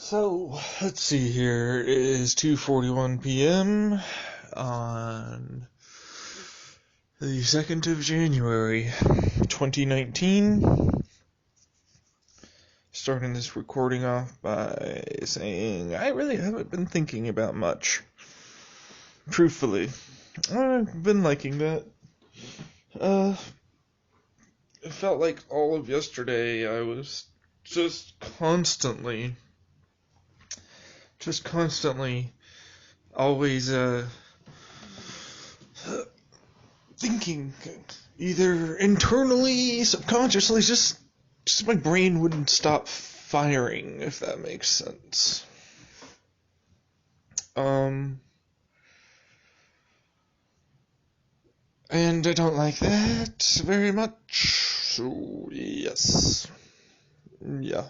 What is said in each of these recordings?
So, let's see here. It is 2:41 p.m. on the 2nd of January, 2019. Starting this recording off by saying I really haven't been thinking about much. Truthfully. I've been liking that. It felt like all of yesterday I was just constantly always thinking, either internally, subconsciously, just my brain wouldn't stop firing, if that makes sense. And I don't like that very much, so yes. Yeah.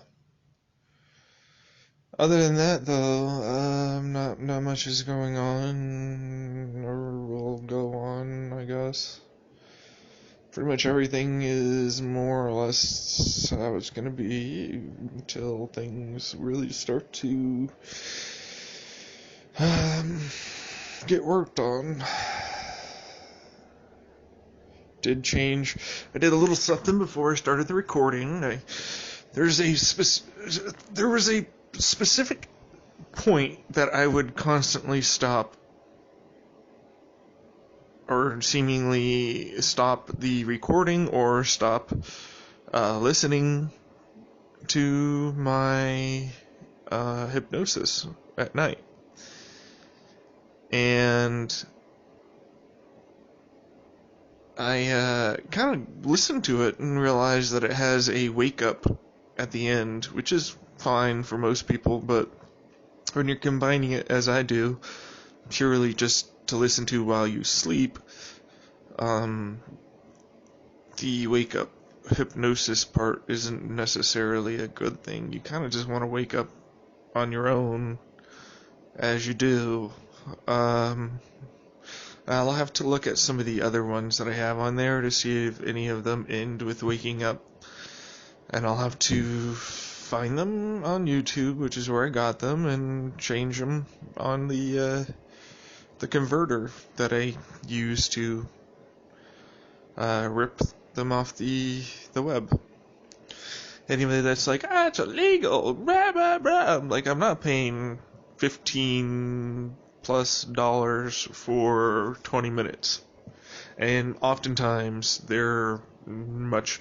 Other than that, though, not much is going on, or will go on, I guess. Pretty much everything is more or less how it's gonna be until things really start to get worked on. Did change. I did a little something before I started the recording. There was a specific point that I would constantly stop, or seemingly stop the recording, or stop listening to my hypnosis at night. And I kind of listened to it and realized that it has a wake up at the end, which is fine for most people, but when you're combining it as I do, purely just to listen to while you sleep, the wake up hypnosis part isn't necessarily a good thing. You kind of just want to wake up on your own as you do. I'll have to look at some of the other ones that I have on there to see if any of them end with waking up. And I'll have to find them on YouTube, which is where I got them, and change them on the converter that I use to rip them off the web. Anybody that's like, it's illegal, blah, blah, blah. I'm like, I'm not paying $15+ for 20 minutes. And oftentimes they're much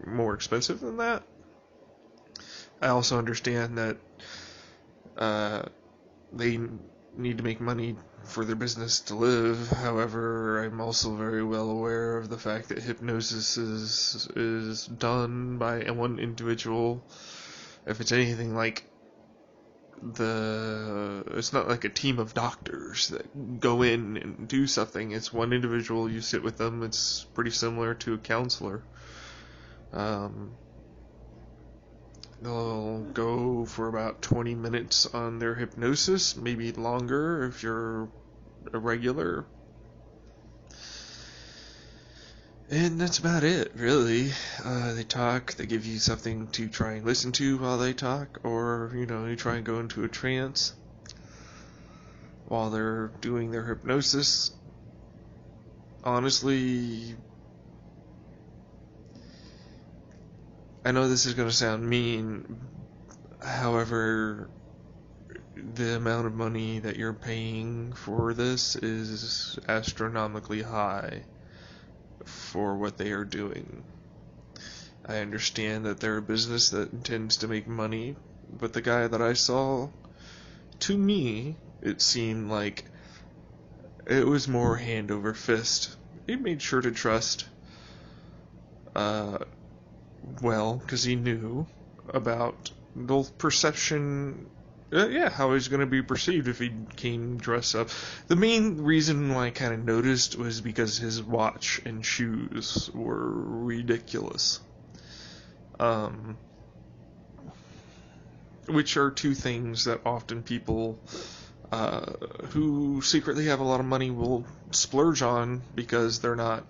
more expensive than that. I also understand that they need to make money for their business to live. However, I'm also very well aware of the fact that hypnosis is done by one individual. If it's anything like it's not like a team of doctors that go in and do something. It's one individual, you sit with them. It's pretty similar to a counselor. They'll go for about 20 minutes on their hypnosis, maybe longer if you're a regular. And that's about it, really. They talk, they give you something to try and listen to while they talk, or, you try and go into a trance while they're doing their hypnosis. Honestly, I know this is going to sound mean, however, the amount of money that you're paying for this is astronomically high for what they are doing. I understand that they're a business that intends to make money, but the guy that I saw, to me, it seemed like it was more hand over fist. He made sure to trust, because he knew about the perception, how he was going to be perceived if he came dressed up. The main reason why I kind of noticed was because his watch and shoes were ridiculous. Which are two things that often people who secretly have a lot of money will splurge on, because their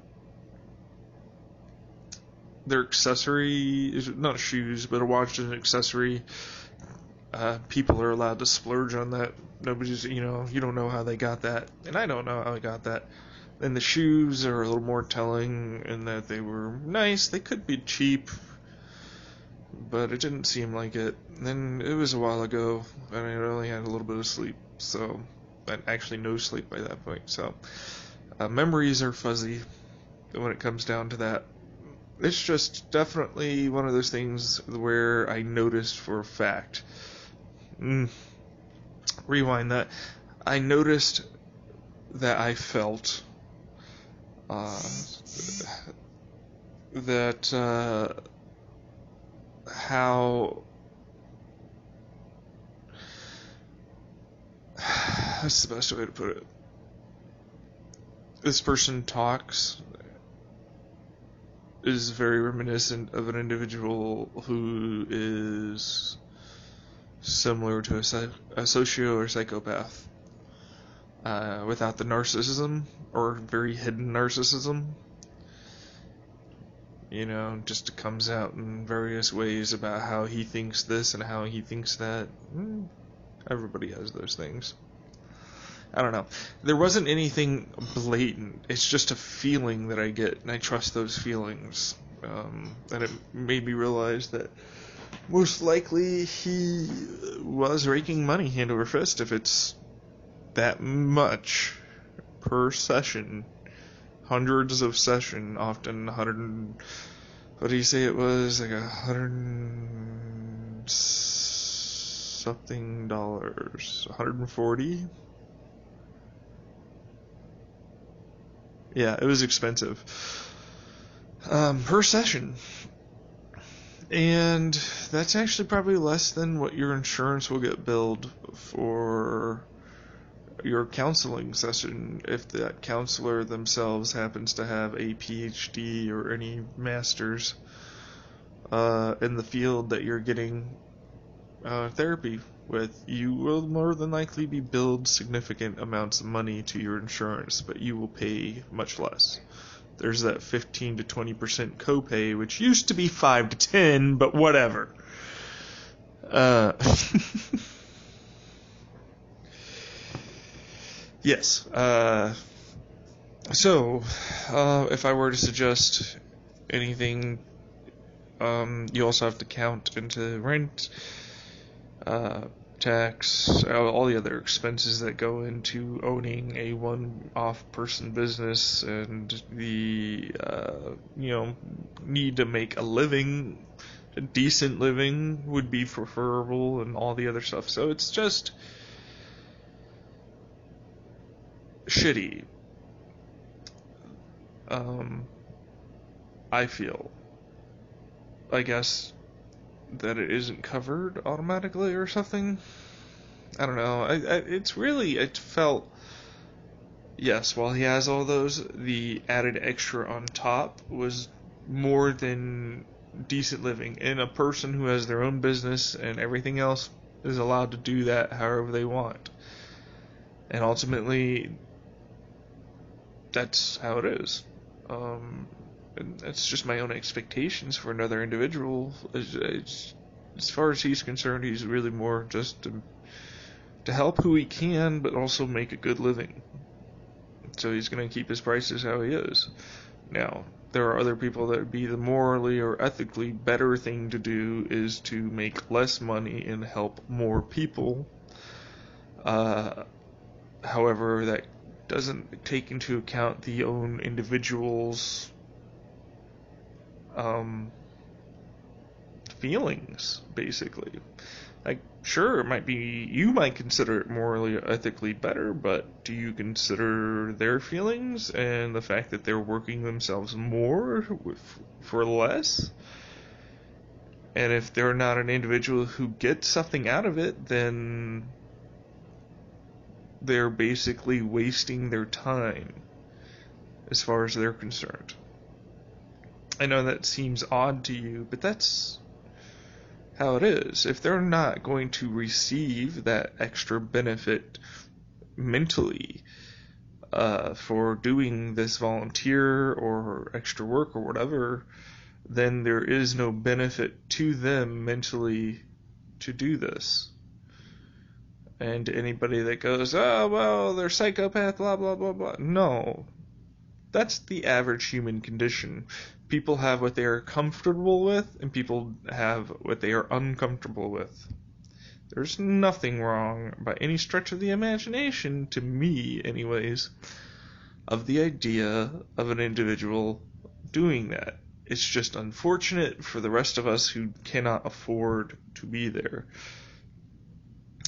accessory is not shoes, but a watch is an accessory people are allowed to splurge on that. Nobody's, you don't know how they got that, and I don't know how I got that. And the shoes are a little more telling in that they were nice. They could be cheap, but it didn't seem like it. And it was a while ago, and I only had a little bit of sleep, so actually no sleep by that point. So memories are fuzzy when it comes down to that. It's just definitely one of those things where I noticed for a fact. Rewind that. I noticed that I felt that how that's the best way to put it. This person talks is very reminiscent of an individual who is similar to a socio or psychopath, without the narcissism or very hidden narcissism. Just comes out in various ways about how he thinks this and how he thinks that. Everybody has those things. I don't know. There wasn't anything blatant. It's just a feeling that I get, and I trust those feelings. And it made me realize that most likely he was raking money hand over fist if it's that much per session. Hundreds of session, often 100, what do you say it was? Like 100 something dollars. 140? Yeah, it was expensive. Per session. And that's actually probably less than what your insurance will get billed for your counseling session if that counselor themselves happens to have a PhD or any master's in the field that you're getting therapy with. You will more than likely be billed significant amounts of money to your insurance, but you will pay much less. There's that 15 to 20% copay, which used to be 5 to 10, but whatever. Yes. So, if I were to suggest anything, you also have to count into rent, tax, all the other expenses that go into owning a one-off person business, and the need to make a living, a decent living would be preferable, and all the other stuff. So it's just shitty. I feel, I guess, that it isn't covered automatically or something. I don't know. It felt, yes, while he has all those, the added extra on top was more than decent living. And a person who has their own business and everything else is allowed to do that however they want. And ultimately, that's how it is. And that's just my own expectations for another individual. As far as he's concerned, he's really more just to help who he can, but also make a good living. So he's going to keep his prices how he is. Now, there are other people that would be the morally or ethically better thing to do is to make less money and help more people. However, that doesn't take into account the own individual's feelings, basically. Like, sure, it might be, you might consider it morally or ethically better, but do you consider their feelings and the fact that they're working themselves more for less? And if they're not an individual who gets something out of it, then they're basically wasting their time as far as they're concerned. I know that seems odd to you, but that's how it is. If they're not going to receive that extra benefit mentally for doing this volunteer or extra work or whatever, then there is no benefit to them mentally to do this. And anybody that goes, oh, well, they're psychopath, blah, blah, blah, blah. No. That's the average human condition. People have what they are comfortable with, and people have what they are uncomfortable with. There's nothing wrong, by any stretch of the imagination, to me anyways, of the idea of an individual doing that. It's just unfortunate for the rest of us who cannot afford to be there.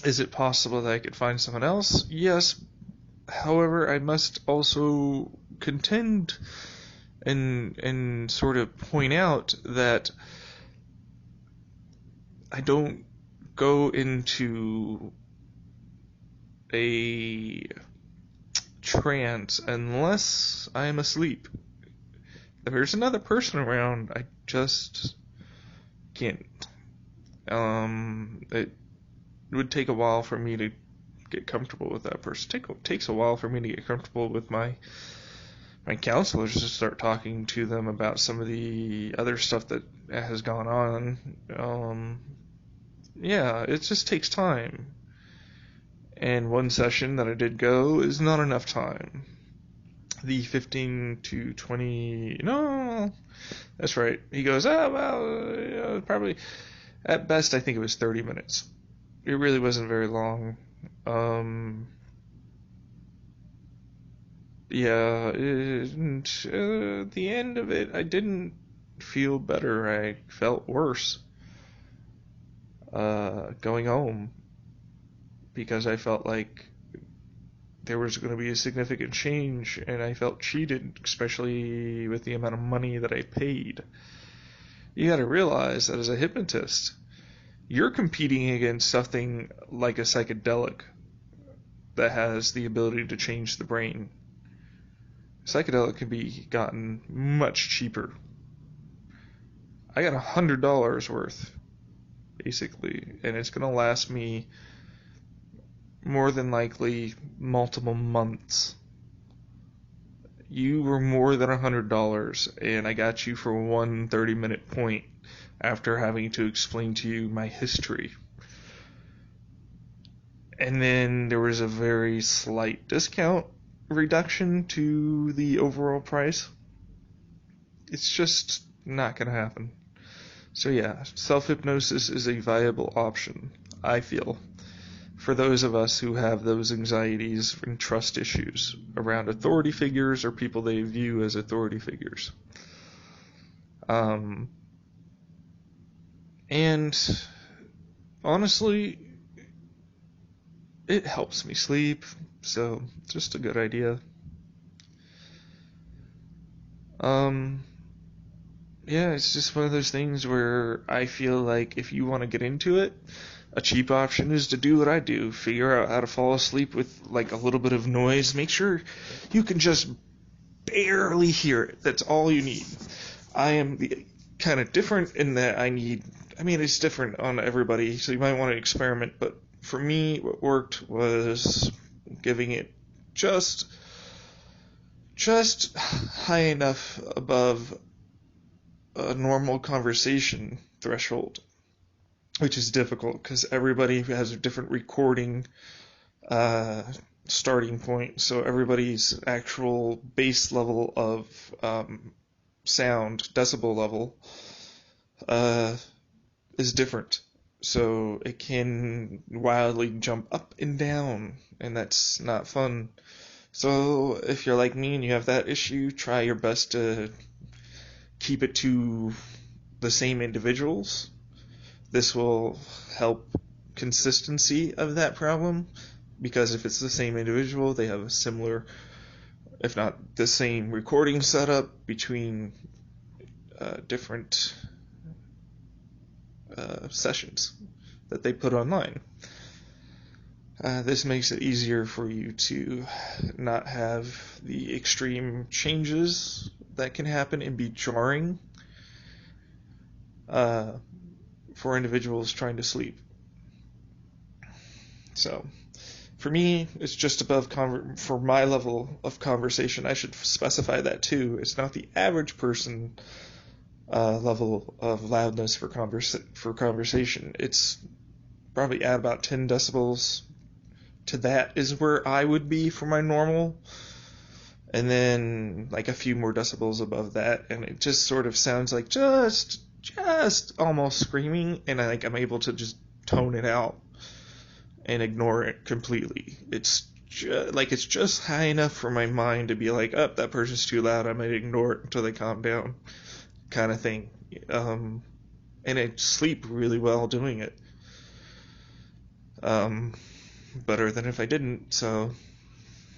Is it possible that I could find someone else? Yes. However, I must also contend and sort of point out that I don't go into a trance unless I am asleep. If there's another person around, I just can't. It would take a while for me to get comfortable with that person. Takes a while for me to get comfortable with my counselors, to start talking to them about some of the other stuff that has gone on. Yeah, it just takes time. And one session that I did go is not enough time. The 15 to 20, no, that's right. He goes, probably, at best I think it was 30 minutes. It really wasn't very long. Yeah, at the end of it, I didn't feel better. I felt worse going home, because I felt like there was going to be a significant change, and I felt cheated, especially with the amount of money that I paid. You got to realize that as a hypnotist, you're competing against something like a psychedelic that has the ability to change the brain. Psychedelic can be gotten much cheaper. I got $100 worth, basically, and it's going to last me more than likely multiple months. You were more than $100, and I got you for one 30-minute point after having to explain to you my history. And then there was a very slight discount reduction to the overall price. It's just not going to happen. So yeah, self-hypnosis is a viable option, I feel, for those of us who have those anxieties and trust issues around authority figures or people they view as authority figures. And honestly, it helps me sleep, so just a good idea. Yeah, it's just one of those things where I feel like if you want to get into it, a cheap option is to do what I do. Figure out how to fall asleep with like a little bit of noise. Make sure you can just barely hear it. That's all you need. I am kind of different in that it's different on everybody, so you might want to experiment, but for me, what worked was giving it just high enough above a normal conversation threshold, which is difficult because everybody has a different recording starting point, so everybody's actual base level of sound, decibel level, is different. So it can wildly jump up and down, and that's not fun. So if you're like me and you have that issue, try your best to keep it to the same individuals. This will help consistency of that problem, because if it's the same individual, they have a similar, if not the same, recording setup between different sessions that they put online. This makes it easier for you to not have the extreme changes that can happen and be jarring for individuals trying to sleep. So, for me, it's just above for my level of conversation. I should specify that too. It's not the average person level of loudness for conversation. It's probably at about 10 decibels to that is where I would be for my normal, and then like a few more decibels above that, and it just sort of sounds like just almost screaming, and I'm able to just tone it out and ignore it completely. It's just high enough for my mind to be like, oh, that person's too loud, I might ignore it until they calm down, kind of thing. And I sleep really well doing it. Better than if I didn't, so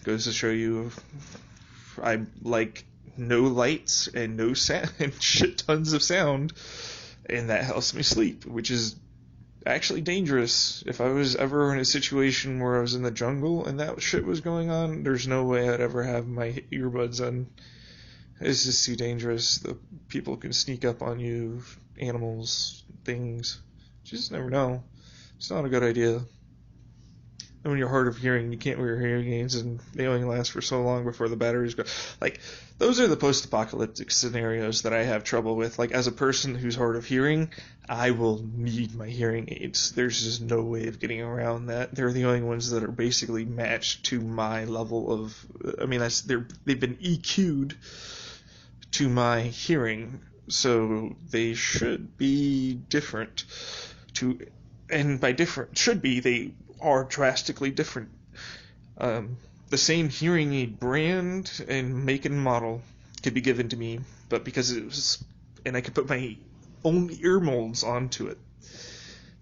goes to show you I like no lights and no sound and shit tons of sound, and that helps me sleep, which is actually dangerous. If I was ever in a situation where I was in the jungle and that shit was going on, there's no way I'd ever have my earbuds on. It's just too dangerous. The people can sneak up on you, animals, things. You just never know. It's not a good idea. And when you're hard of hearing, you can't wear hearing aids, and they only last for so long before the batteries go. Like, those are the post-apocalyptic scenarios that I have trouble with. Like, as a person who's hard of hearing, I will need my hearing aids. There's just no way of getting around that. They're the only ones that are basically matched to my level of. I mean, they've been EQ'd to my hearing, so they should be different. And by different, should be, they are drastically different. The same hearing aid brand and make and model could be given to me, but because it was, and I could put my own ear molds onto it,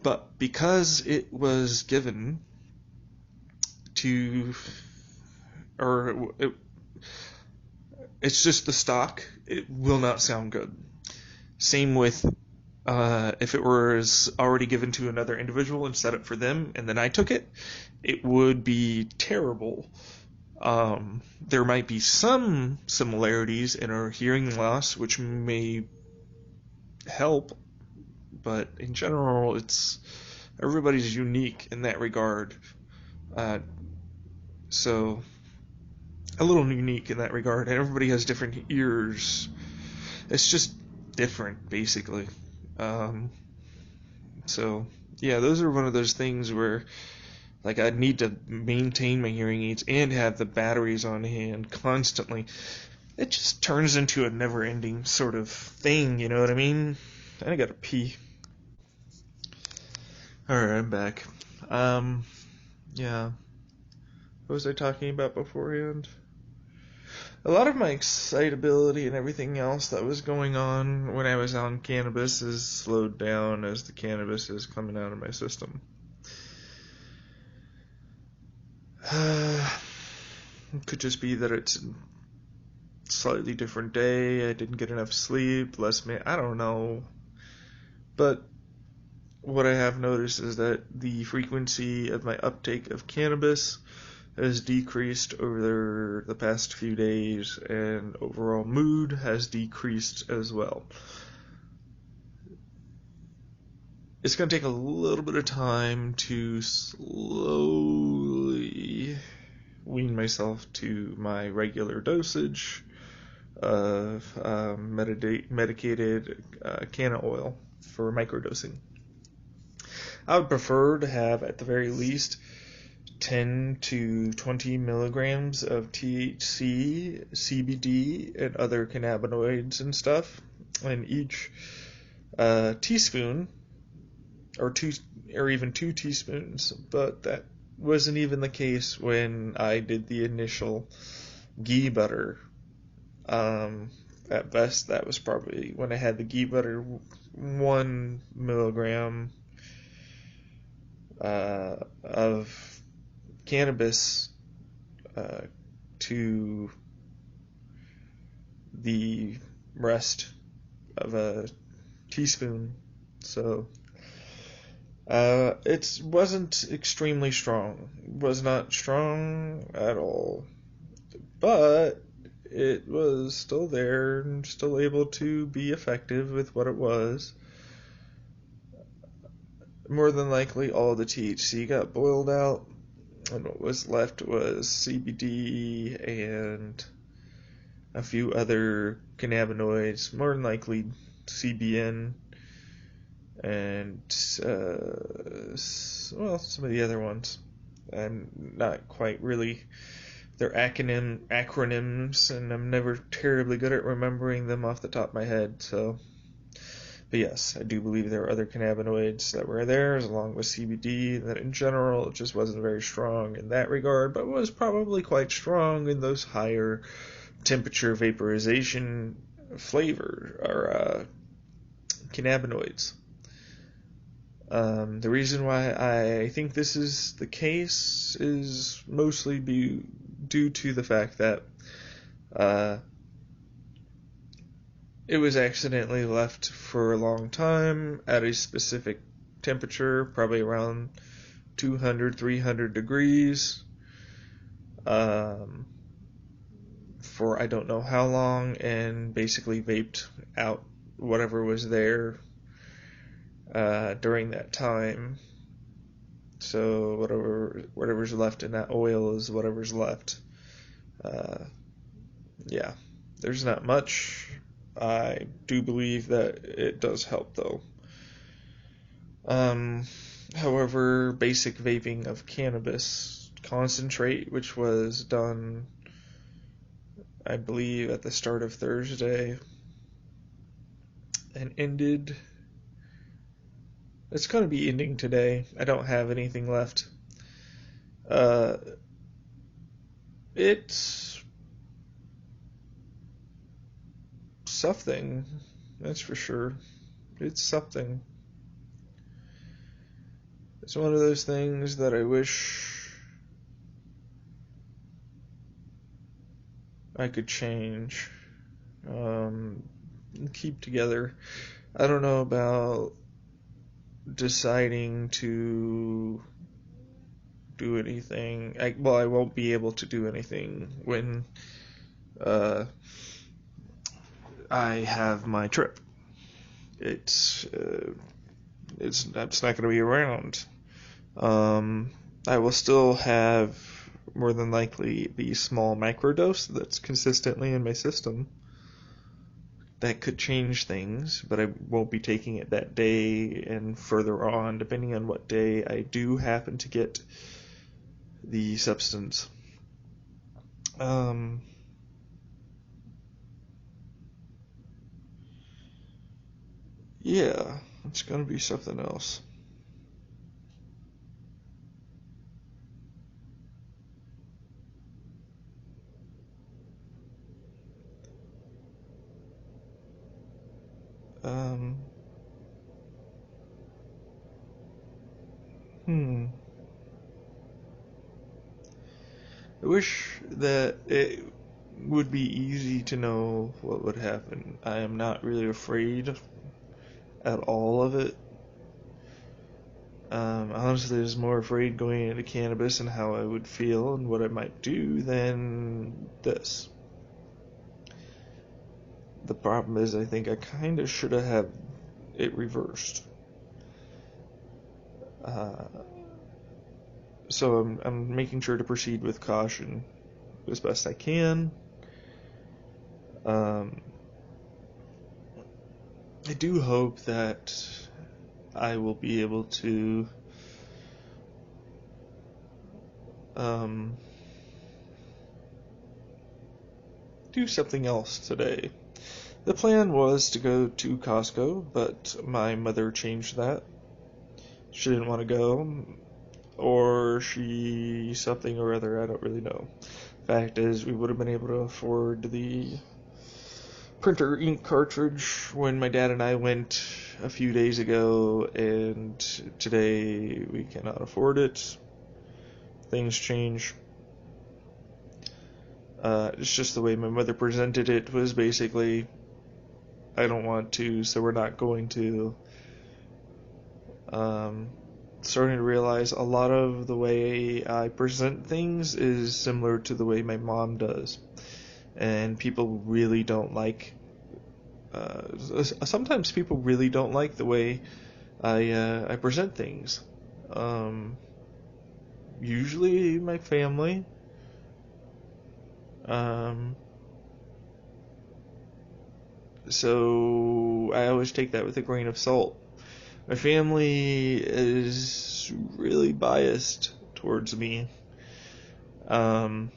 but because it was given to, it's just the stock, it will not sound good. Same with if it was already given to another individual and set up for them, and then I took it, it would be terrible. There might be some similarities in our hearing loss, which may help, but in general, everybody's unique in that regard. So a little unique in that regard, and everybody has different ears. It's just different, basically. So yeah, those are one of those things where like I'd need to maintain my hearing aids and have the batteries on hand constantly. It just turns into a never-ending sort of thing, you know what I mean? I gotta pee. Alright, I'm back. Yeah. What was I talking about beforehand? A lot of my excitability and everything else that was going on when I was on cannabis is slowed down as the cannabis is coming out of my system. It could just be that it's a slightly different day, I didn't get enough sleep, I don't know. But what I have noticed is that the frequency of my uptake of cannabis has decreased over the past few days, and overall mood has decreased as well. It's going to take a little bit of time to slowly wean myself to my regular dosage of medicated canna oil for microdosing. I would prefer to have, at the very least, 10 to 20 milligrams of THC, CBD, and other cannabinoids and stuff in each teaspoon, or even 2 teaspoons, but that wasn't even the case when I did the initial ghee butter. At best, that was probably when I had the ghee butter, 1 milligram of cannabis to the rest of a teaspoon. So it wasn't extremely strong. It was not strong at all. But it was still there and still able to be effective with what it was. More than likely, all the THC got boiled out, and what was left was CBD and a few other cannabinoids, more than likely CBN, and some of the other ones. I'm not quite really. They're acronyms, and I'm never terribly good at remembering them off the top of my head. So, but yes, I do believe there are other cannabinoids that were there, along with CBD. That in general, it just wasn't very strong in that regard, but was probably quite strong in those higher temperature vaporization flavor or cannabinoids. The reason why I think this is the case is mostly due to the fact that it was accidentally left for a long time at a specific temperature, probably around 200, 300 degrees, for I don't know how long, and basically vaped out whatever was there during that time. So whatever's left in that oil is whatever's left. Yeah, there's not much. I do believe that it does help though. However, basic vaping of cannabis concentrate, which was done, I believe, at the start of Thursday and ended. It's going to be ending today. I don't have anything left. It's something, that's for sure. It's something. It's one of those things that I wish I could change, keep together. I don't know about deciding to do anything. I won't be able to do anything when I have my trip. It's not going to be around. I will still have more than likely the small microdose that's consistently in my system. That could change things, but I won't be taking it that day and further on, depending on what day I do happen to get the substance. Yeah, it's gonna be something else. Um, hmm. I wish that it would be easy to know what would happen. I am not really afraid at all of it. Honestly, I was more afraid going into cannabis and how I would feel and what I might do than this. The problem is, I think I kind of should have had it reversed. So I'm making sure to proceed with caution as best I can. I do hope that I will be able to do something else today. The plan was to go to Costco, but my mother changed that. She didn't want to go, or she something or other, I don't really know. Fact is, we would have been able to afford the printer ink cartridge when my dad and I went a few days ago, and today we cannot afford it. Things change. It's just the way my mother presented it was basically, I don't want to, so we're not going to. Starting to realize a lot of the way I present things is similar to the way my mom does. And people really don't like, sometimes people really don't like the way I present things. Usually my family. So I always take that with a grain of salt. My family is really biased towards me. Um,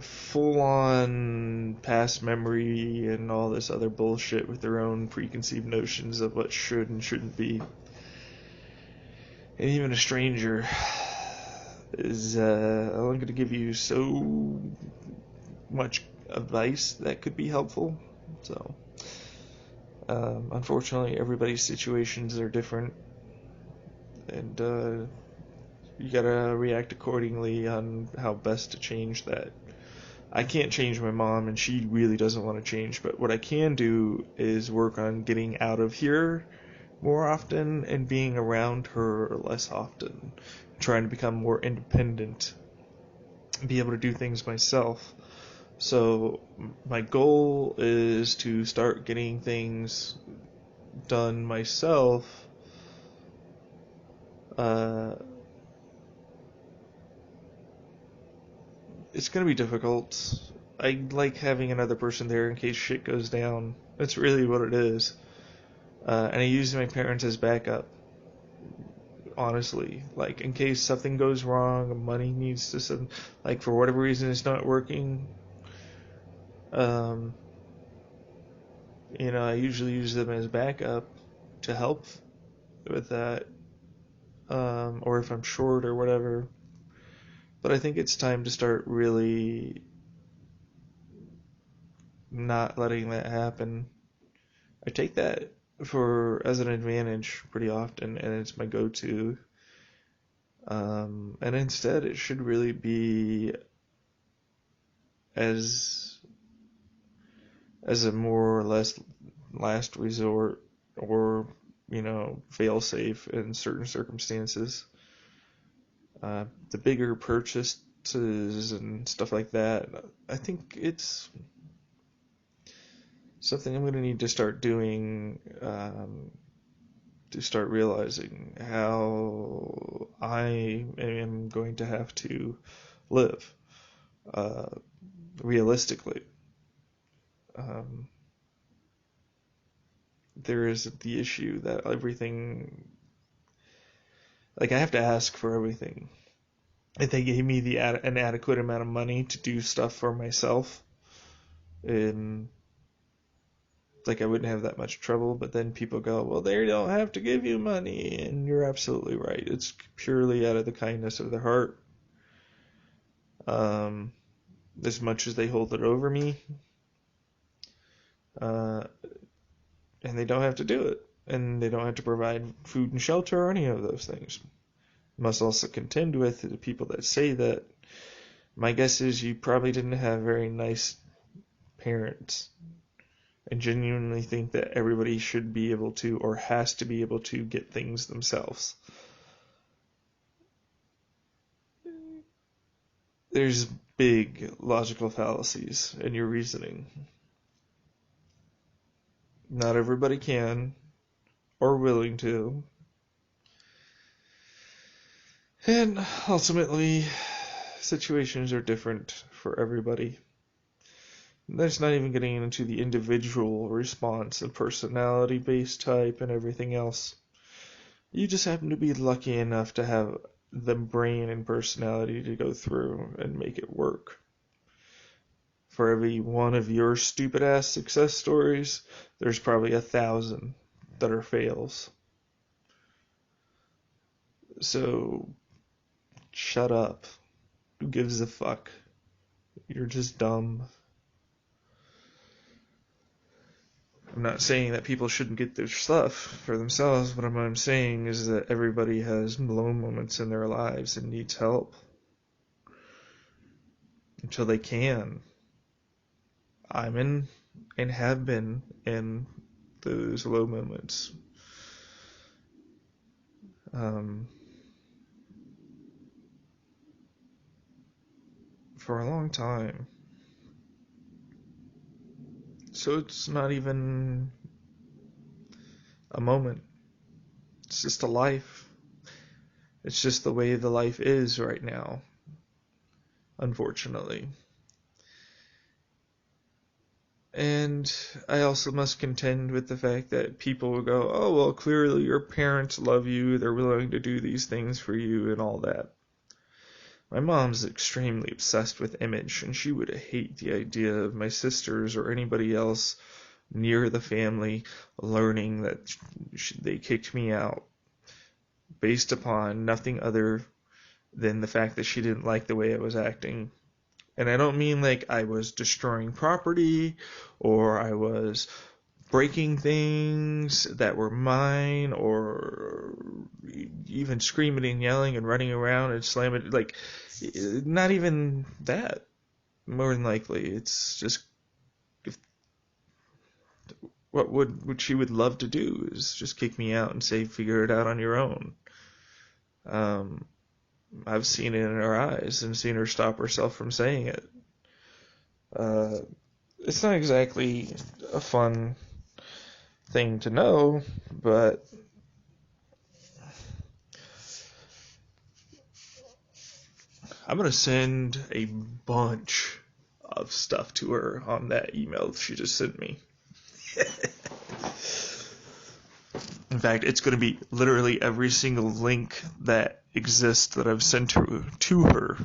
Full on past memory and all this other bullshit with their own preconceived notions of what should and shouldn't be. And even a stranger is only going to give you so much advice that could be helpful. So, unfortunately, everybody's situations are different, and you gotta react accordingly on how best to change that. I can't change my mom, and she really doesn't want to change, but what I can do is work on getting out of here more often and being around her less often, trying to become more independent, be able to do things myself. So my goal is to start getting things done myself. It's going to be difficult. I like having another person there in case shit goes down. That's really what it is. And I use my parents as backup. Honestly, like in case something goes wrong, money needs to, like for whatever reason it's not working. I usually use them as backup to help with that, or if I'm short or whatever. But I think it's time to start really not letting that happen. I take that as an advantage pretty often, and it's my go-to. And instead, it should really be as a more or less last resort, or fail safe in certain circumstances. The bigger purchases and stuff like that, I think it's something I'm going to need to start doing, to start realizing how I am going to have to live, realistically. There is the issue that everything, like I have to ask for everything. If they gave me an adequate amount of money to do stuff for myself, and like I wouldn't have that much trouble. But then people go, well, they don't have to give you money, and you're absolutely right. It's purely out of the kindness of their heart. As much as they hold it over me, and they don't have to do it, and they don't have to provide food and shelter or any of those things. Must also contend with the people that say that. My guess is you probably didn't have very nice parents, and genuinely think that everybody should be able to, or has to be able to, get things themselves. There's big logical fallacies in your reasoning. Not everybody can, or willing to. And ultimately, situations are different for everybody. That's not even getting into the individual response and personality-based type and everything else. You just happen to be lucky enough to have the brain and personality to go through and make it work. For every one of your stupid-ass success stories, there's probably 1,000 that are fails. So, shut up. Who gives a fuck? You're just dumb. I'm not saying that people shouldn't get their stuff for themselves, but what I'm saying is that everybody has low moments in their lives and needs help until they can. I'm in and have been in those low moments. For a long time. So it's not even a moment. It's just a life. It's just the way the life is right now, unfortunately. And I also must contend with the fact that people will go, oh, well, clearly your parents love you, they're willing to do these things for you and all that. My mom's extremely obsessed with image, and she would hate the idea of my sisters or anybody else near the family learning that they kicked me out based upon nothing other than the fact that she didn't like the way I was acting. And I don't mean like I was destroying property or I was breaking things that were mine or even screaming and yelling and running around and slamming. Like, not even that. More than likely, it's just what she would love to do is just kick me out and say, figure it out on your own. I've seen it in her eyes and seen her stop herself from saying it. It's not exactly a fun thing to know, but I'm going to send a bunch of stuff to her on that email she just sent me. In fact, it's going to be literally every single link that exists that I've sent to her.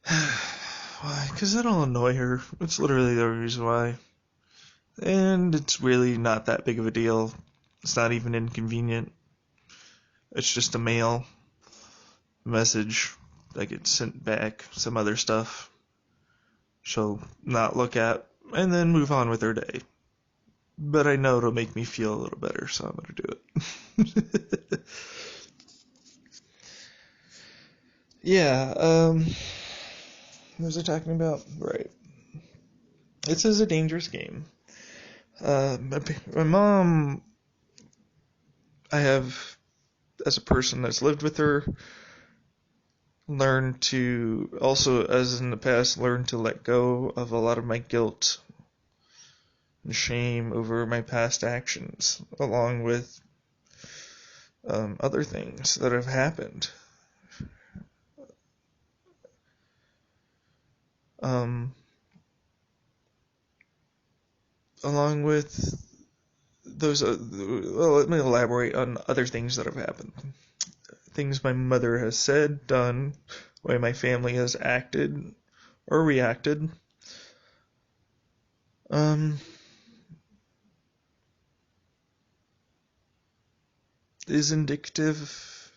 Why? Because that'll annoy her. It's literally the reason why. And it's really not that big of a deal. It's not even inconvenient. It's just a mail message that gets sent back, some other stuff she'll not look at, and then move on with her day. But I know it'll make me feel a little better, so I'm going to do it. Yeah, what was I talking about? Right. This is a dangerous game. My mom, I have, as a person that's lived with her, learned to, also as in the past, learn to let go of a lot of my guilt and shame over my past actions, along with other things that have happened. Along with those, well, let me elaborate on other things that have happened. Things my mother has said, done, way my family has acted or reacted. Is indicative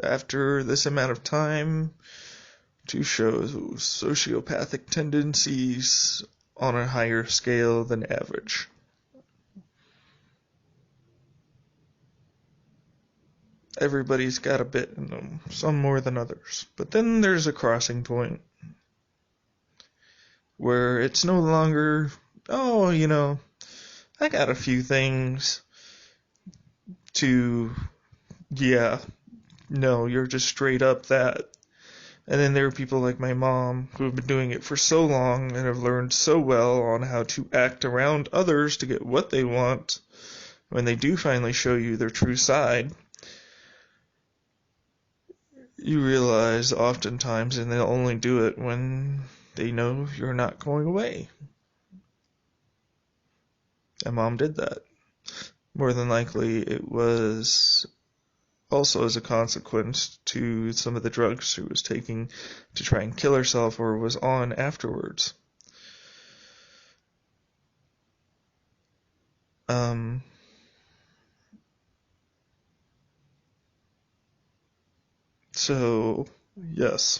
after this amount of time to show sociopathic tendencies on a higher scale than average. Everybody's got a bit in them, some more than others. But then there's a crossing point where it's no longer, oh, I got a few things to, yeah, no, you're just straight up that. And then there are people like my mom who have been doing it for so long and have learned so well on how to act around others to get what they want when they do finally show you their true side. You realize oftentimes, and they'll only do it when they know you're not going away. And Mom did that. More than likely, it was also as a consequence to some of the drugs she was taking to try and kill herself or was on afterwards. So, yes,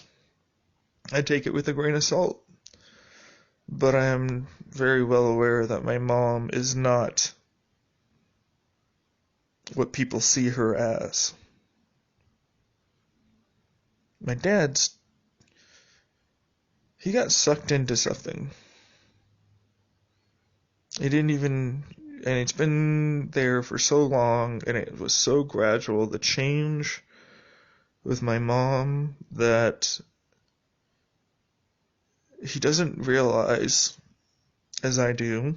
I take it with a grain of salt. But I am very well aware that my mom is not what people see her as. My dad's, he got sucked into something. He didn't even, and it's been there for so long, and it was so gradual, the change with my mom, that he doesn't realize, as I do,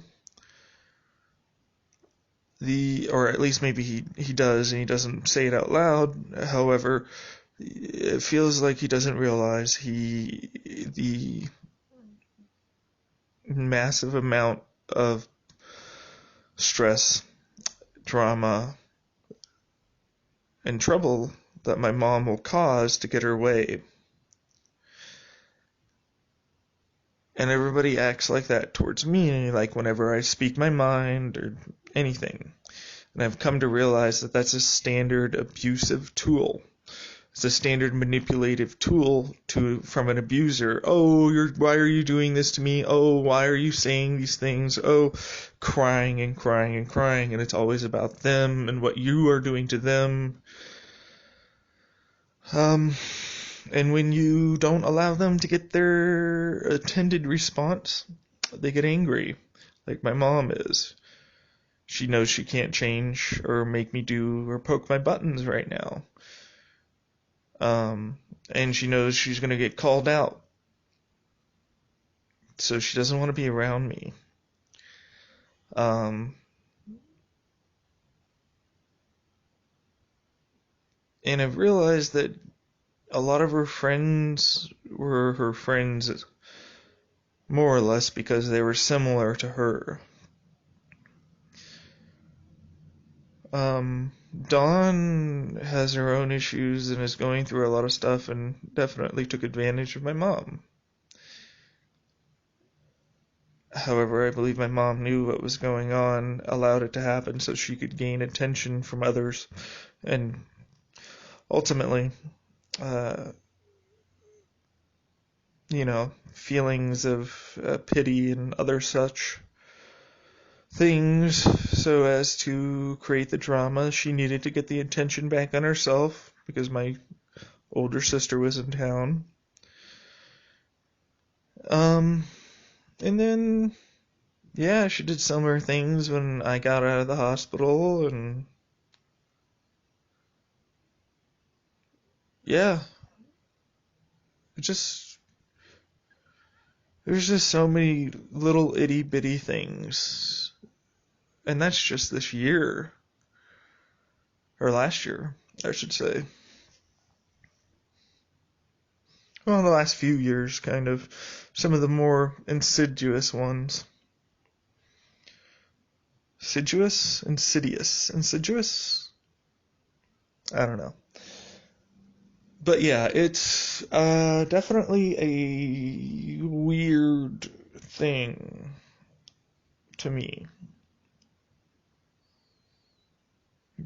or at least maybe he does, and he doesn't say it out loud. However, it feels like he doesn't realize the massive amount of stress, drama, and trouble that my mom will cause to get her way. And everybody acts like that towards me, like whenever I speak my mind or anything. And I've come to realize that that's a standard abusive tool. It's a standard manipulative tool from an abuser. Oh, why are you doing this to me? Oh, why are you saying these things? Oh, crying and crying and crying. And it's always about them and what you are doing to them. And when you don't allow them to get their intended response, they get angry, like my mom is. She knows she can't change or make me do or poke my buttons right now. And she knows she's going to get called out. So she doesn't want to be around me. And I've realized that a lot of her friends were her friends more or less because they were similar to her. Dawn has her own issues and is going through a lot of stuff and definitely took advantage of my mom. However, I believe my mom knew what was going on, allowed it to happen so she could gain attention from others, and ultimately, feelings of pity and other such things, so as to create the drama. She needed to get the attention back on herself because my older sister was in town. And then, yeah, she did similar things when I got out of the hospital, and yeah, there's just so many little itty bitty things, and that's just this year, or last year, I should say. Well, the last few years, kind of, some of the more insidious ones. Insidious? I don't know. But yeah, it's definitely a weird thing to me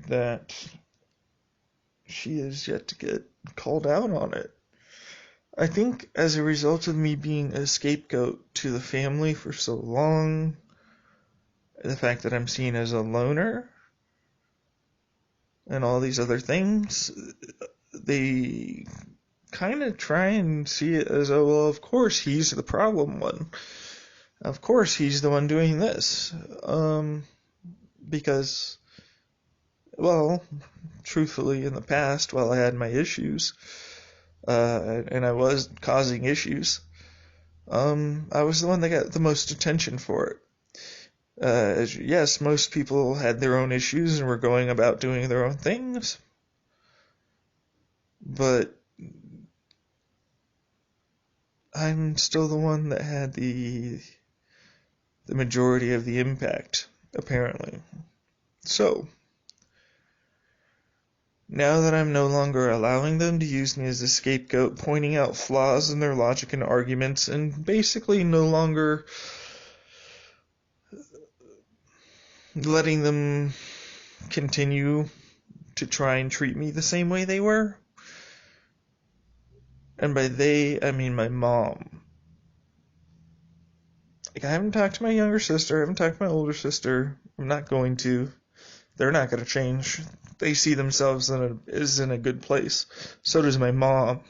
that she has yet to get called out on it. I think as a result of me being a scapegoat to the family for so long, the fact that I'm seen as a loner, and all these other things, they kind of try and see it as, oh, well, of course he's the problem one. Of course he's the one doing this. Because, well, truthfully, in the past, while I had my issues, and I was causing issues, I was the one that got the most attention for it. Yes, most people had their own issues and were going about doing their own things, but I'm still the one that had the majority of the impact, apparently. So, now that I'm no longer allowing them to use me as a scapegoat, pointing out flaws in their logic and arguments, and basically no longer letting them continue to try and treat me the same way they were. And by they, I mean my mom. Like, I haven't talked to my younger sister, I haven't talked to my older sister. I'm not going to. They're not going to change. They see themselves as in a good place. So does my mom.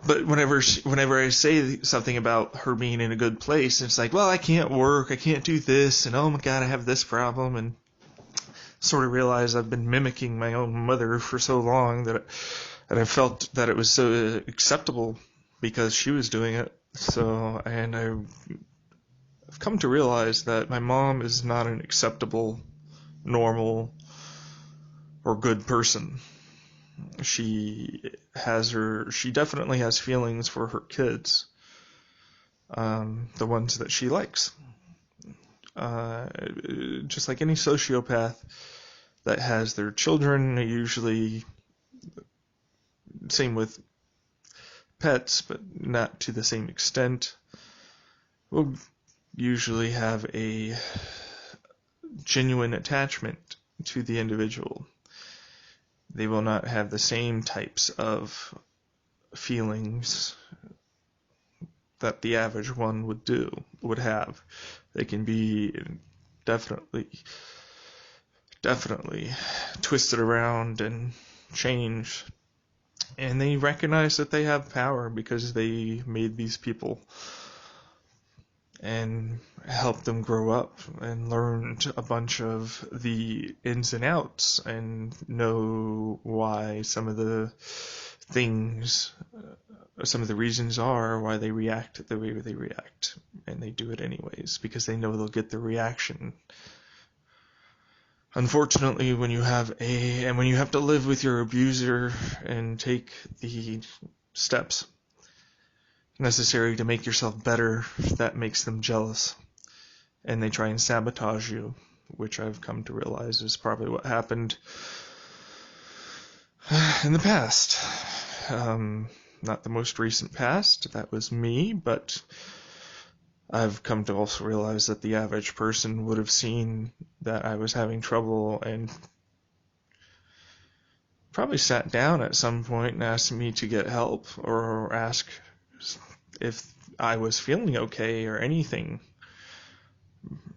But whenever I say something about her being in a good place, it's like, well, I can't work, I can't do this, and oh my God, I have this problem, and sort of realize I've been mimicking my own mother for so long that I felt that it was so acceptable because she was doing it. So, and I've come to realize that my mom is not an acceptable, normal, or good person. She definitely has feelings for her kids, the ones that she likes. Just like any sociopath, that has their children, usually, same with pets, but not to the same extent, will usually have a genuine attachment to the individual. They will not have the same types of feelings that the average one would have. They can be definitely twisted around and changed. And they recognize that they have power because they made these people and helped them grow up and learned a bunch of the ins and outs and know why some of the reasons are why they react the way they react. And they do it anyways because they know they'll get the reaction. Unfortunately, when you have to live with your abuser and take the steps necessary to make yourself better, that makes them jealous. And they try and sabotage you, which I've come to realize is probably what happened in the past. Not the most recent past, that was me, but I've come to also realize that the average person would have seen that I was having trouble and probably sat down at some point and asked me to get help or ask if I was feeling okay or anything.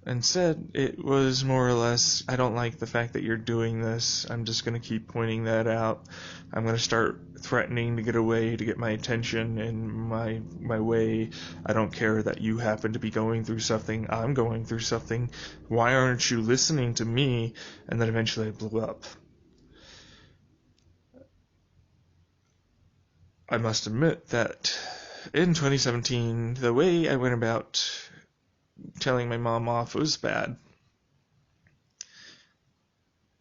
Instead, it was more or less, I don't like the fact that you're doing this. I'm just going to keep pointing that out. I'm going to start threatening to get away, to get my attention in my way. I don't care that you happen to be going through something. I'm going through something. Why aren't you listening to me? And then eventually I blew up. I must admit that in 2017, the way I went about telling my mom off was bad.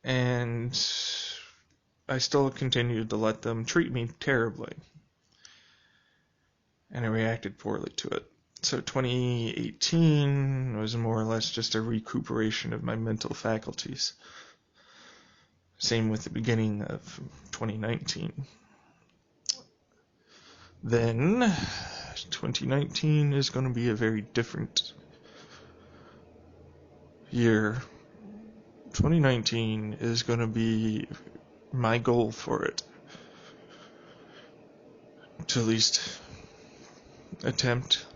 And I still continued to let them treat me terribly. And I reacted poorly to it. So 2018 was more or less just a recuperation of my mental faculties. Same with the beginning of 2019. Then 2019 is going to be a very different year. 2019 is going to be my goal for it. To at least attempt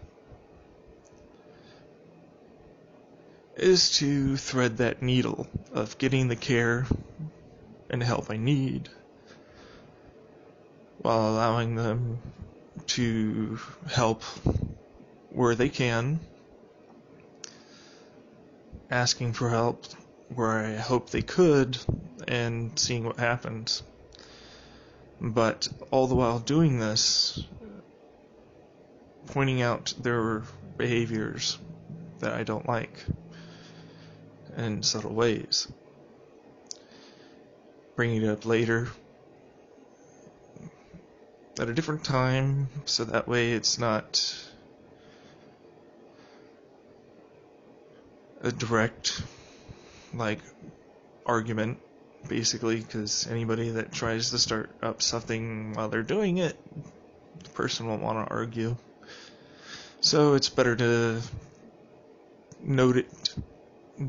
is to thread that needle of getting the care and help I need while allowing them to help where they can, asking for help where I hope they could, and seeing what happens. But all the while doing this, pointing out their behaviors that I don't like in subtle ways. Bringing it up later at a different time, so that way it's not a direct, argument, basically, because anybody that tries to start up something while they're doing it, the person will want to argue. So it's better to note it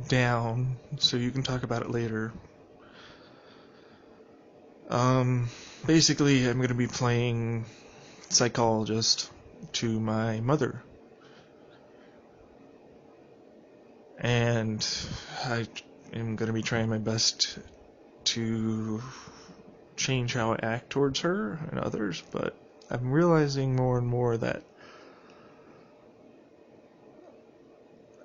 down so you can talk about it later. Basically, I'm going to be playing psychologist to my mother. And I am going to be trying my best to change how I act towards her and others, but I'm realizing more and more that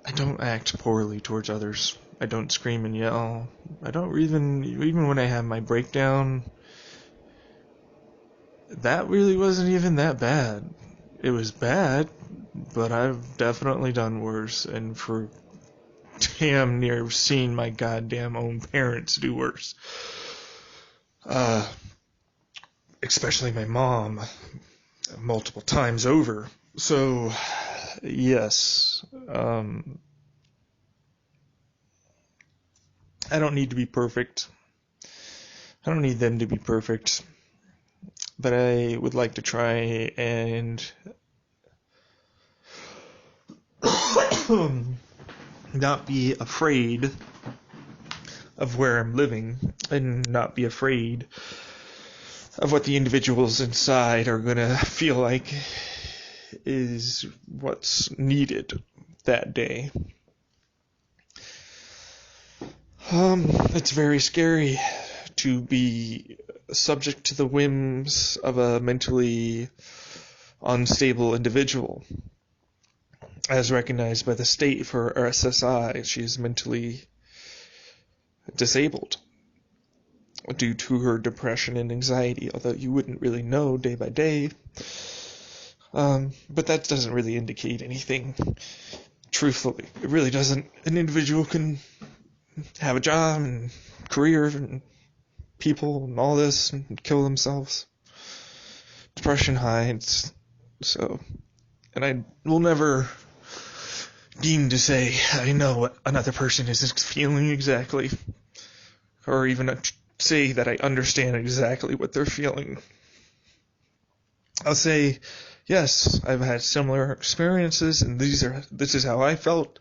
I don't act poorly towards others. I don't scream and yell. I don't even when I have my breakdown, that really wasn't even that bad. It was bad, but I've definitely done worse, and for damn near seen my goddamn own parents do worse. Especially my mom, multiple times over. So, yes, I don't need to be perfect. I don't need them to be perfect, but I would like to try and not be afraid of where I'm living and not be afraid of what the individuals inside are going to feel like is what's needed that day. It's very scary to be subject to the whims of a mentally unstable individual. As recognized by the state for SSI, she is mentally disabled due to her depression and anxiety, although you wouldn't really know day by day. But that doesn't really indicate anything, truthfully. It really doesn't. An individual can have a job and career and people and all this and kill themselves. Depression hides. So, and I will never deem to say I know what another person is feeling exactly, or even say that I understand exactly what they're feeling. I'll say, yes, I've had similar experiences, and this is how I felt.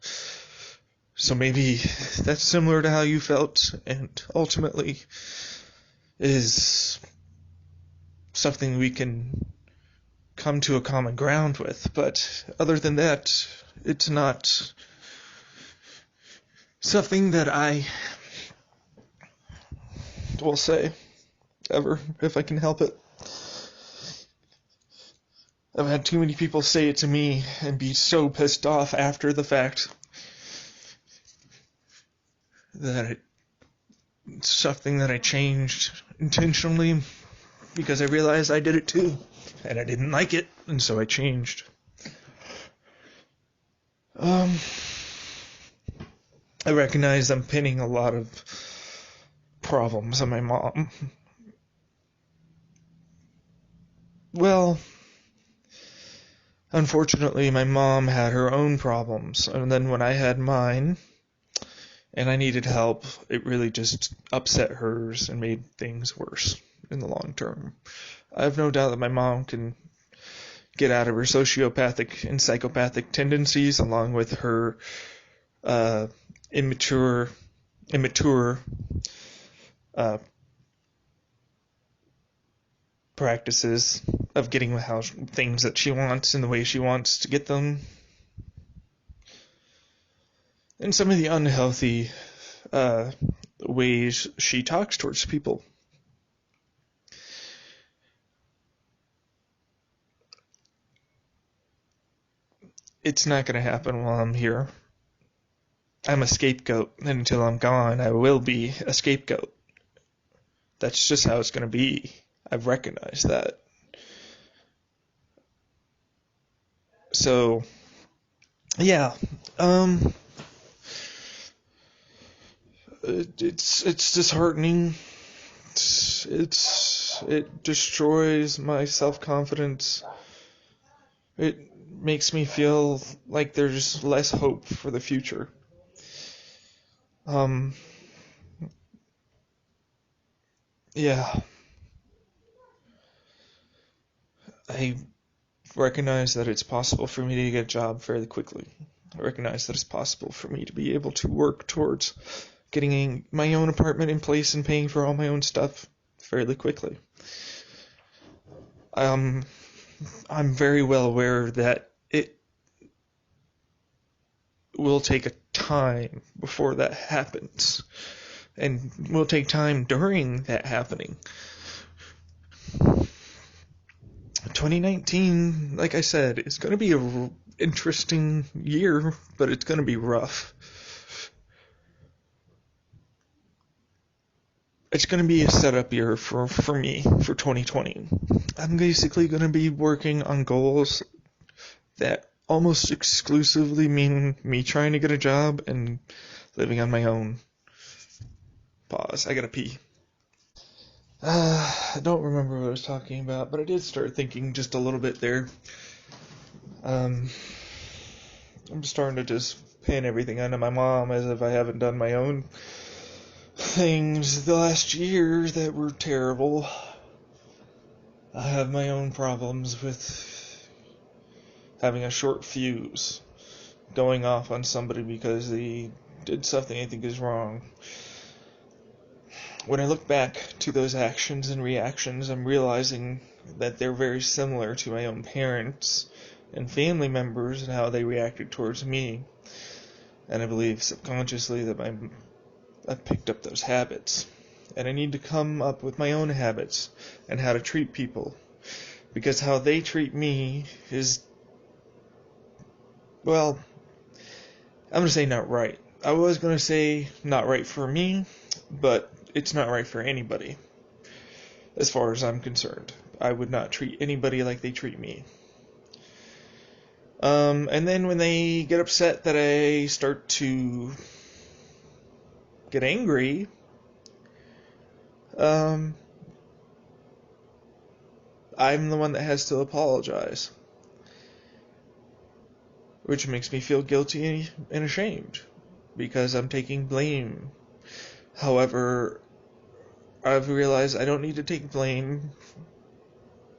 So maybe that's similar to how you felt, and ultimately is something we can come to a common ground with. But other than that, it's not something that I will say ever, if I can help it. I've had too many people say it to me and be so pissed off after the fact that it's something that I changed intentionally because I realized I did it too, and I didn't like it, and so I changed. I recognize I'm pinning a lot of problems on my mom. Well, unfortunately, my mom had her own problems, and then when I had mine, and I needed help, it really just upset hers and made things worse in the long term. I have no doubt that my mom can get out of her sociopathic and psychopathic tendencies, along with her immature practices of getting things that she wants in the way she wants to get them, and some of the unhealthy ways she talks towards people. It's not going to happen while I'm here. I'm a scapegoat, and until I'm gone, I will be a scapegoat. That's just how it's going to be. I've recognized that. So, yeah, it's disheartening. It destroys my self-confidence. It makes me feel like there's less hope for the future. Yeah. I recognize that it's possible for me to get a job fairly quickly. I recognize that it's possible for me to be able to work towards getting my own apartment in place and paying for all my own stuff fairly quickly. I'm very well aware that it will take a time before that happens, and will take time during that happening. 2019, like I said, is going to be an interesting year, but it's going to be rough. It's going to be a setup year for me for 2020. I'm basically going to be working on goals that almost exclusively mean me trying to get a job and living on my own. Pause. I gotta pee. I don't remember what I was talking about, but I did start thinking just a little bit there. I'm starting to just pin everything onto my mom as if I haven't done my own things the last year that were terrible. I have my own problems with having a short fuse, going off on somebody because they did something I think is wrong. When I look back to those actions and reactions, I'm realizing that they're very similar to my own parents and family members and how they reacted towards me. And I believe subconsciously that I've picked up those habits. And I need to come up with my own habits and how to treat people. Because how they treat me is, well, I'm going to say not right. I was going to say not right for me, but it's not right for anybody. As far as I'm concerned, I would not treat anybody like they treat me. And then when they get upset that I start to get angry, I'm the one that has to apologize, which makes me feel guilty and ashamed because I'm taking blame. However, I've realized I don't need to take blame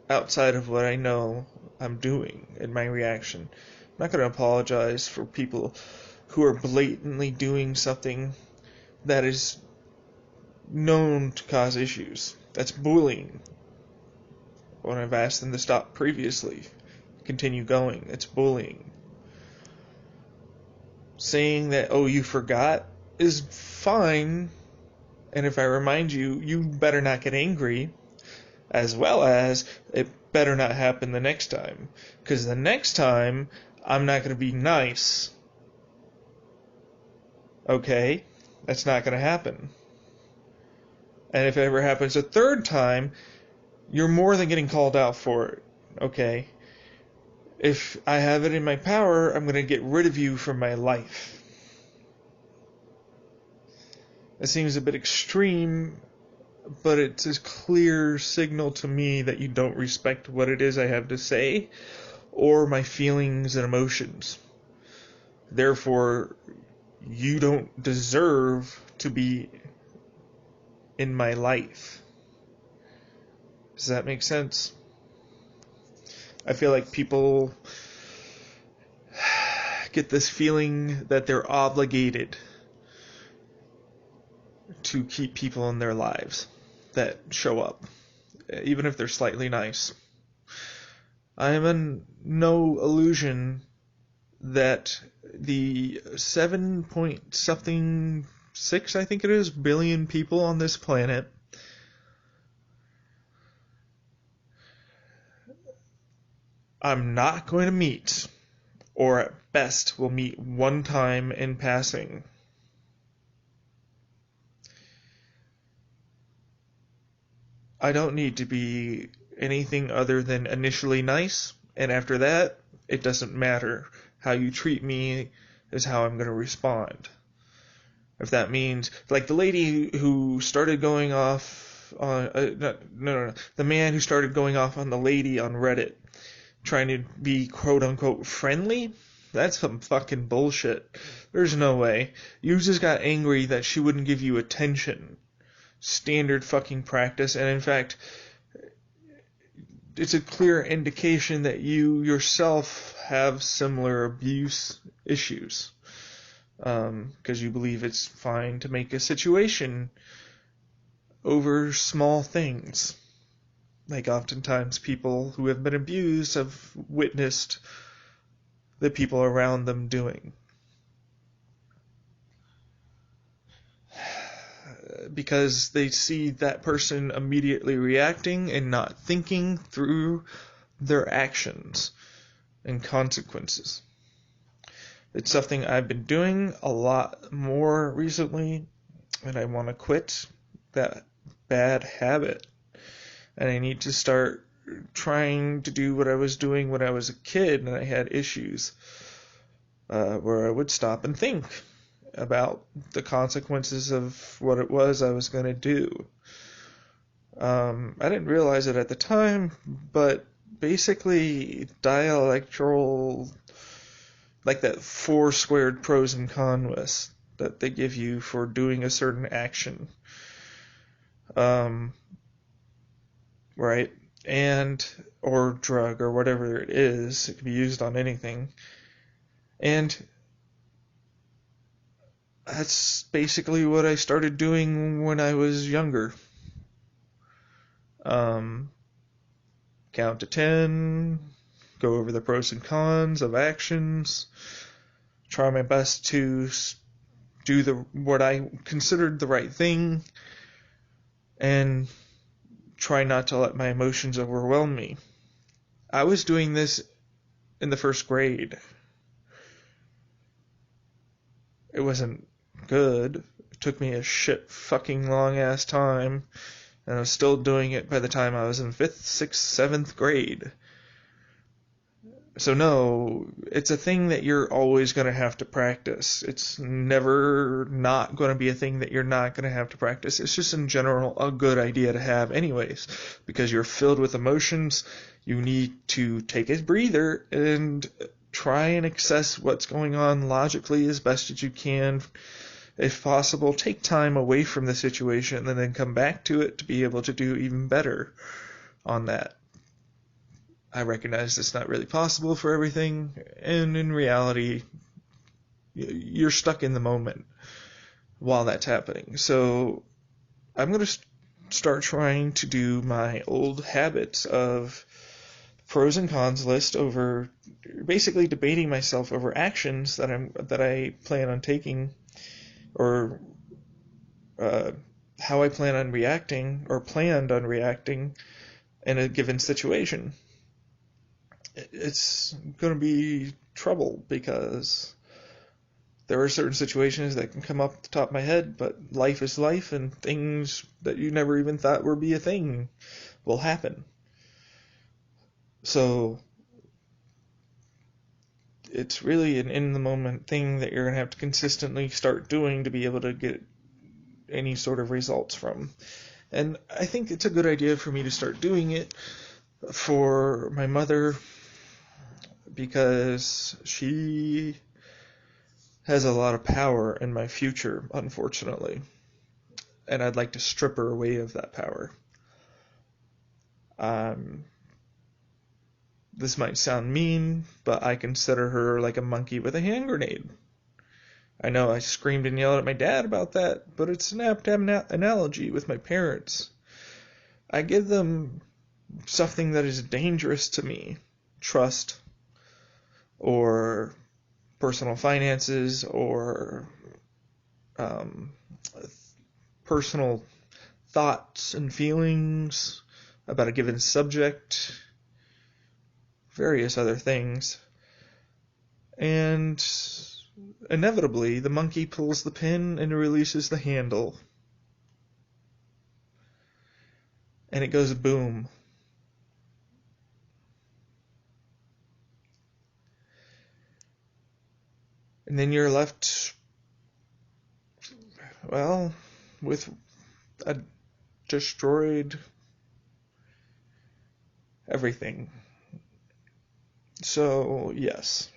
outside of what I know I'm doing in my reaction. I'm not going to apologize for people who are blatantly doing something that is known to cause issues. That's bullying. When I've asked them to stop previously, continue going, it's bullying. Saying that, oh, you forgot, is fine, and if I remind you, you better not get angry, as well as it better not happen the next time, because the next time, I'm not going to be nice. Okay? That's not going to happen. And if it ever happens a third time, you're more than getting called out for it. Okay? If I have it in my power, I'm going to get rid of you from my life. It seems a bit extreme, but it's a clear signal to me that you don't respect what it is I have to say or my feelings and emotions. Therefore, you don't deserve to be in my life. Does that make sense? I feel like people get this feeling that they're obligated to keep people in their lives that show up, even if they're slightly nice. I am in no illusion that the 7 point something 6, I think it is, billion people on this planet I'm not going to meet, or at best will meet one time in passing. I don't need to be anything other than initially nice, and after that, it doesn't matter. How you treat me is how I'm going to respond. If that means, like the lady who started going off on, no, the man who started going off on the lady on Reddit, trying to be quote-unquote friendly, that's some fucking bullshit. There's no way. You just got angry that she wouldn't give you attention. Standard fucking practice, and in fact, it's a clear indication that you yourself have similar abuse issues. Because you believe it's fine to make a situation over small things. Like oftentimes people who have been abused have witnessed the people around them doing. Because they see that person immediately reacting and not thinking through their actions and consequences. It's something I've been doing a lot more recently, and I want to quit that bad habit. And I need to start trying to do what I was doing when I was a kid and I had issues, where I would stop and think about the consequences of what it was I was going to do. I didn't realize it at the time, but basically dialectical, like that 4 squared pros and cons that they give you for doing a certain action. Right? And, or drug, or whatever it is. It can be used on anything. And that's basically what I started doing when I was younger. Count to 10, go over the pros and cons of actions, try my best to do what I considered the right thing, and try not to let my emotions overwhelm me. I was doing this in the first grade. It wasn't good. It took me a shit fucking long ass time, and I was still doing it by the time I was in 5th, 6th, 7th grade. So no, it's a thing that you're always going to have to practice. It's never not going to be a thing that you're not going to have to practice. It's just in general a good idea to have anyways, because you're filled with emotions. You need to take a breather and try and assess what's going on logically as best as you can. If possible, take time away from the situation and then come back to it to be able to do even better on that. I recognize it's not really possible for everything, and in reality, you're stuck in the moment while that's happening. So I'm going to start trying to do my old habits of pros and cons list over basically debating myself over actions that I plan on taking, or how I plan on reacting or planned on reacting in a given situation. It's going to be trouble because there are certain situations that can come up the top of my head, but life is life, and things that you never even thought would be a thing will happen. So it's really an in-the-moment thing that you're going to have to consistently start doing to be able to get any sort of results from. And I think it's a good idea for me to start doing it for my mother, because she has a lot of power in my future, unfortunately. And I'd like to strip her away of that power. This might sound mean, but I consider her like a monkey with a hand grenade. I know I screamed and yelled at my dad about that, but it's an apt analogy with my parents. I give them something that is dangerous to me, trust, or personal finances, or personal thoughts and feelings about a given subject, various other things. And inevitably, the monkey pulls the pin and releases the handle. And it goes boom. And then you're left, well, with a destroyed everything. So, yes.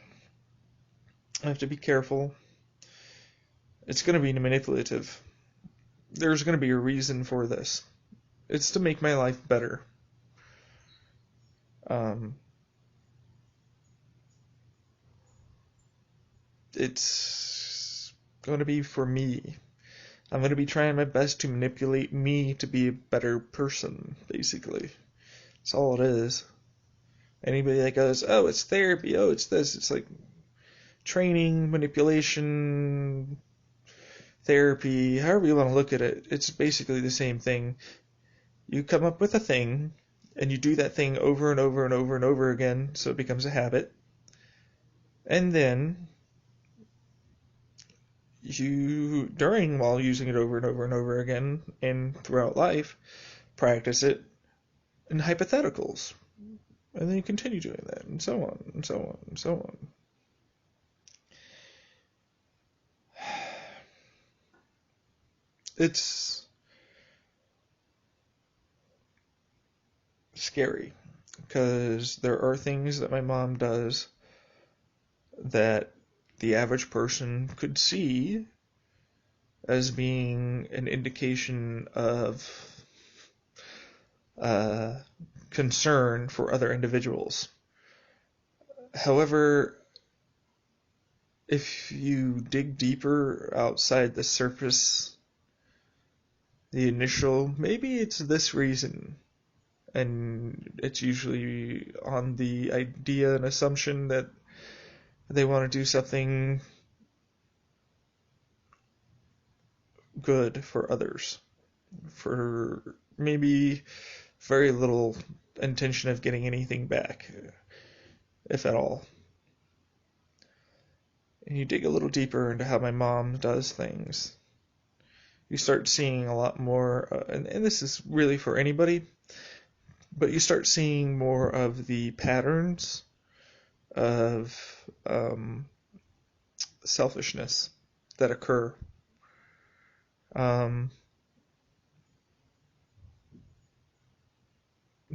I have to be careful. It's going to be manipulative. There's going to be a reason for this. It's to make my life better. It's going to be for me. I'm going to be trying my best to manipulate me to be a better person, basically. That's all it is. Anybody that goes, oh, it's therapy, oh, it's this, it's like training, manipulation, therapy, however you want to look at it, it's basically the same thing. You come up with a thing, and you do that thing over and over and over and over again, so it becomes a habit. And then you, while using it over and over and over again, and throughout life, practice it in hypotheticals. And then you continue doing that, and so on, and so on, and so on. It's scary, because there are things that my mom does that the average person could see as being an indication of concern for other individuals. However, if you dig deeper outside the surface, the initial, maybe it's this reason, and it's usually on the idea and assumption that they want to do something good for others, for maybe very little intention of getting anything back, if at all. And you dig a little deeper into how my mom does things, you start seeing a lot more, and this is really for anybody, but you start seeing more of the patterns of selfishness that occur. A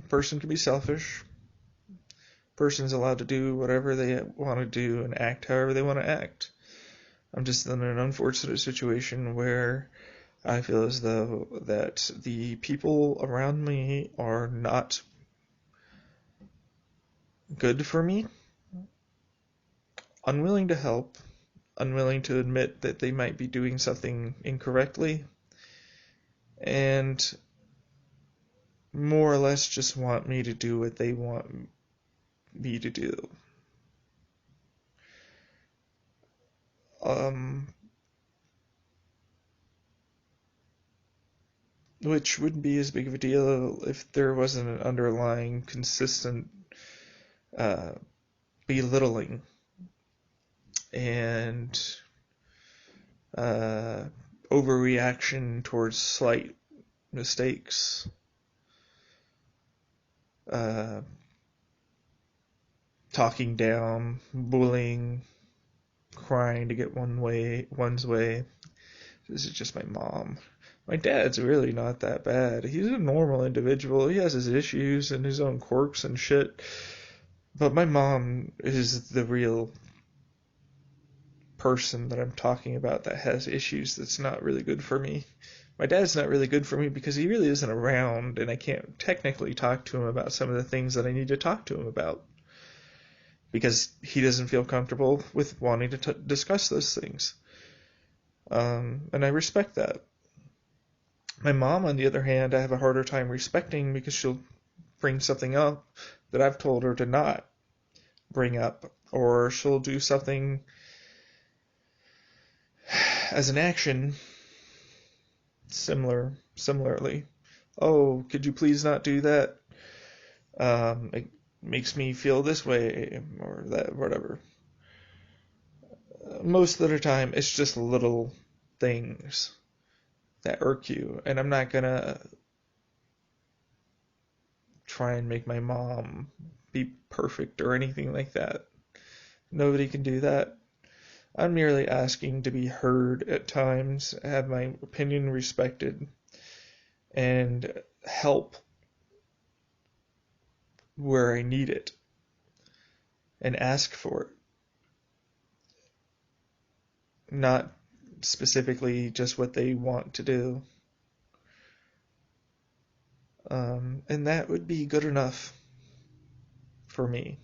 person can be selfish. Person's allowed to do whatever they want to do and act however they want to act. I'm just in an unfortunate situation where I feel as though that the people around me are not good for me, unwilling to help, unwilling to admit that they might be doing something incorrectly, and more or less just want me to do what they want me to do. Which wouldn't be as big of a deal if there wasn't an underlying, consistent belittling and overreaction towards slight mistakes. Talking down, bullying, crying to get one's way. This is just my mom. My dad's really not that bad. He's a normal individual. He has his issues and his own quirks and shit. But my mom is the real person that I'm talking about that has issues that's not really good for me. My dad's not really good for me because he really isn't around, and I can't technically talk to him about some of the things that I need to talk to him about because he doesn't feel comfortable with wanting to discuss those things. And I respect that. My mom, on the other hand, I have a harder time respecting because she'll bring something up that I've told her to not bring up, or she'll do something as an action similarly. Oh, could you please not do that? It makes me feel this way, or that, whatever. Most of the time, it's just little things that irk you, and I'm not gonna try and make my mom be perfect or anything like that. Nobody can do that. I'm merely asking to be heard at times, have my opinion respected, and help where I need it, and ask for it. Not specifically just what they want to do. And that would be good enough for me.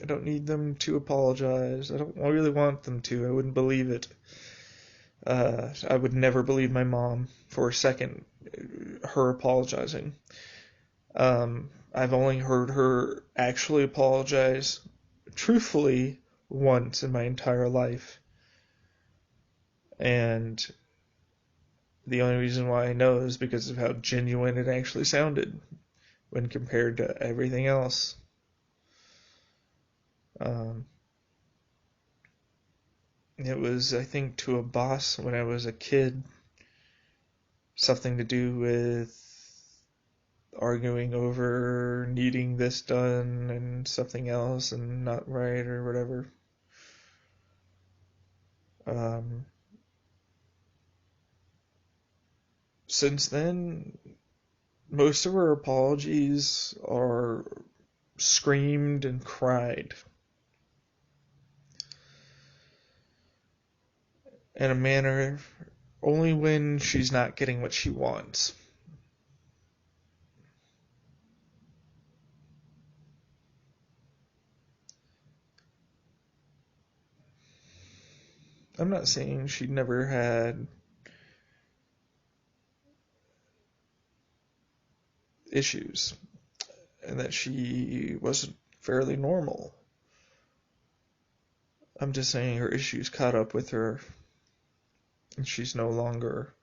I don't need them to apologize. I don't really want them to. I wouldn't believe it. I would never believe my mom for a second, her apologizing. I've only heard her actually apologize truthfully once in my entire life. And the only reason why I know is because of how genuine it actually sounded when compared to everything else. It was, I think, to a boss when I was a kid, something to do with arguing over needing this done and something else and not right or whatever. Since then, most of her apologies are screamed and cried. In a manner only when she's not getting what she wants. I'm not saying she never had issues and that she wasn't fairly normal. I'm just saying her issues caught up with her and she's no longer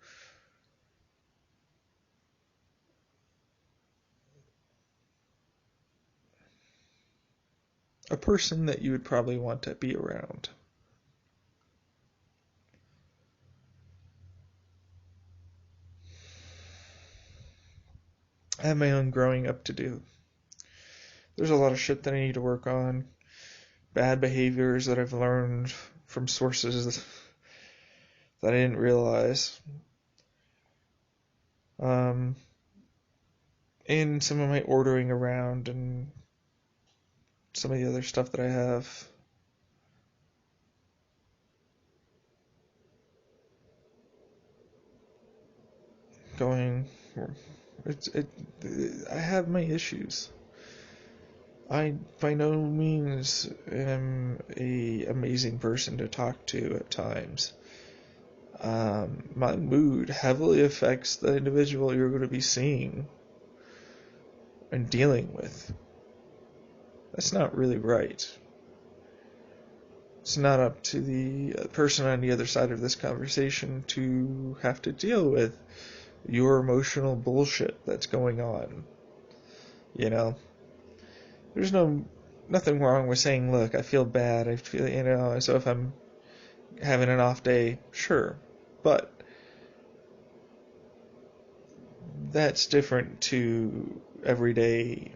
a person that you would probably want to be around. I have my own growing up to do. There's a lot of shit that I need to work on. Bad behaviors that I've learned from sources that I didn't realize. And some of my ordering around and some of the other stuff that I have. Going, I have my issues. I by no means am a amazing person to talk to at times. My mood heavily affects the individual you're going to be seeing and dealing with. That's not really right. It's not up to the person on the other side of this conversation to have to deal with your emotional bullshit that's going on. You know? There's nothing wrong with saying, look, I feel bad, I feel, so if I'm having an off day, sure. But that's different to every day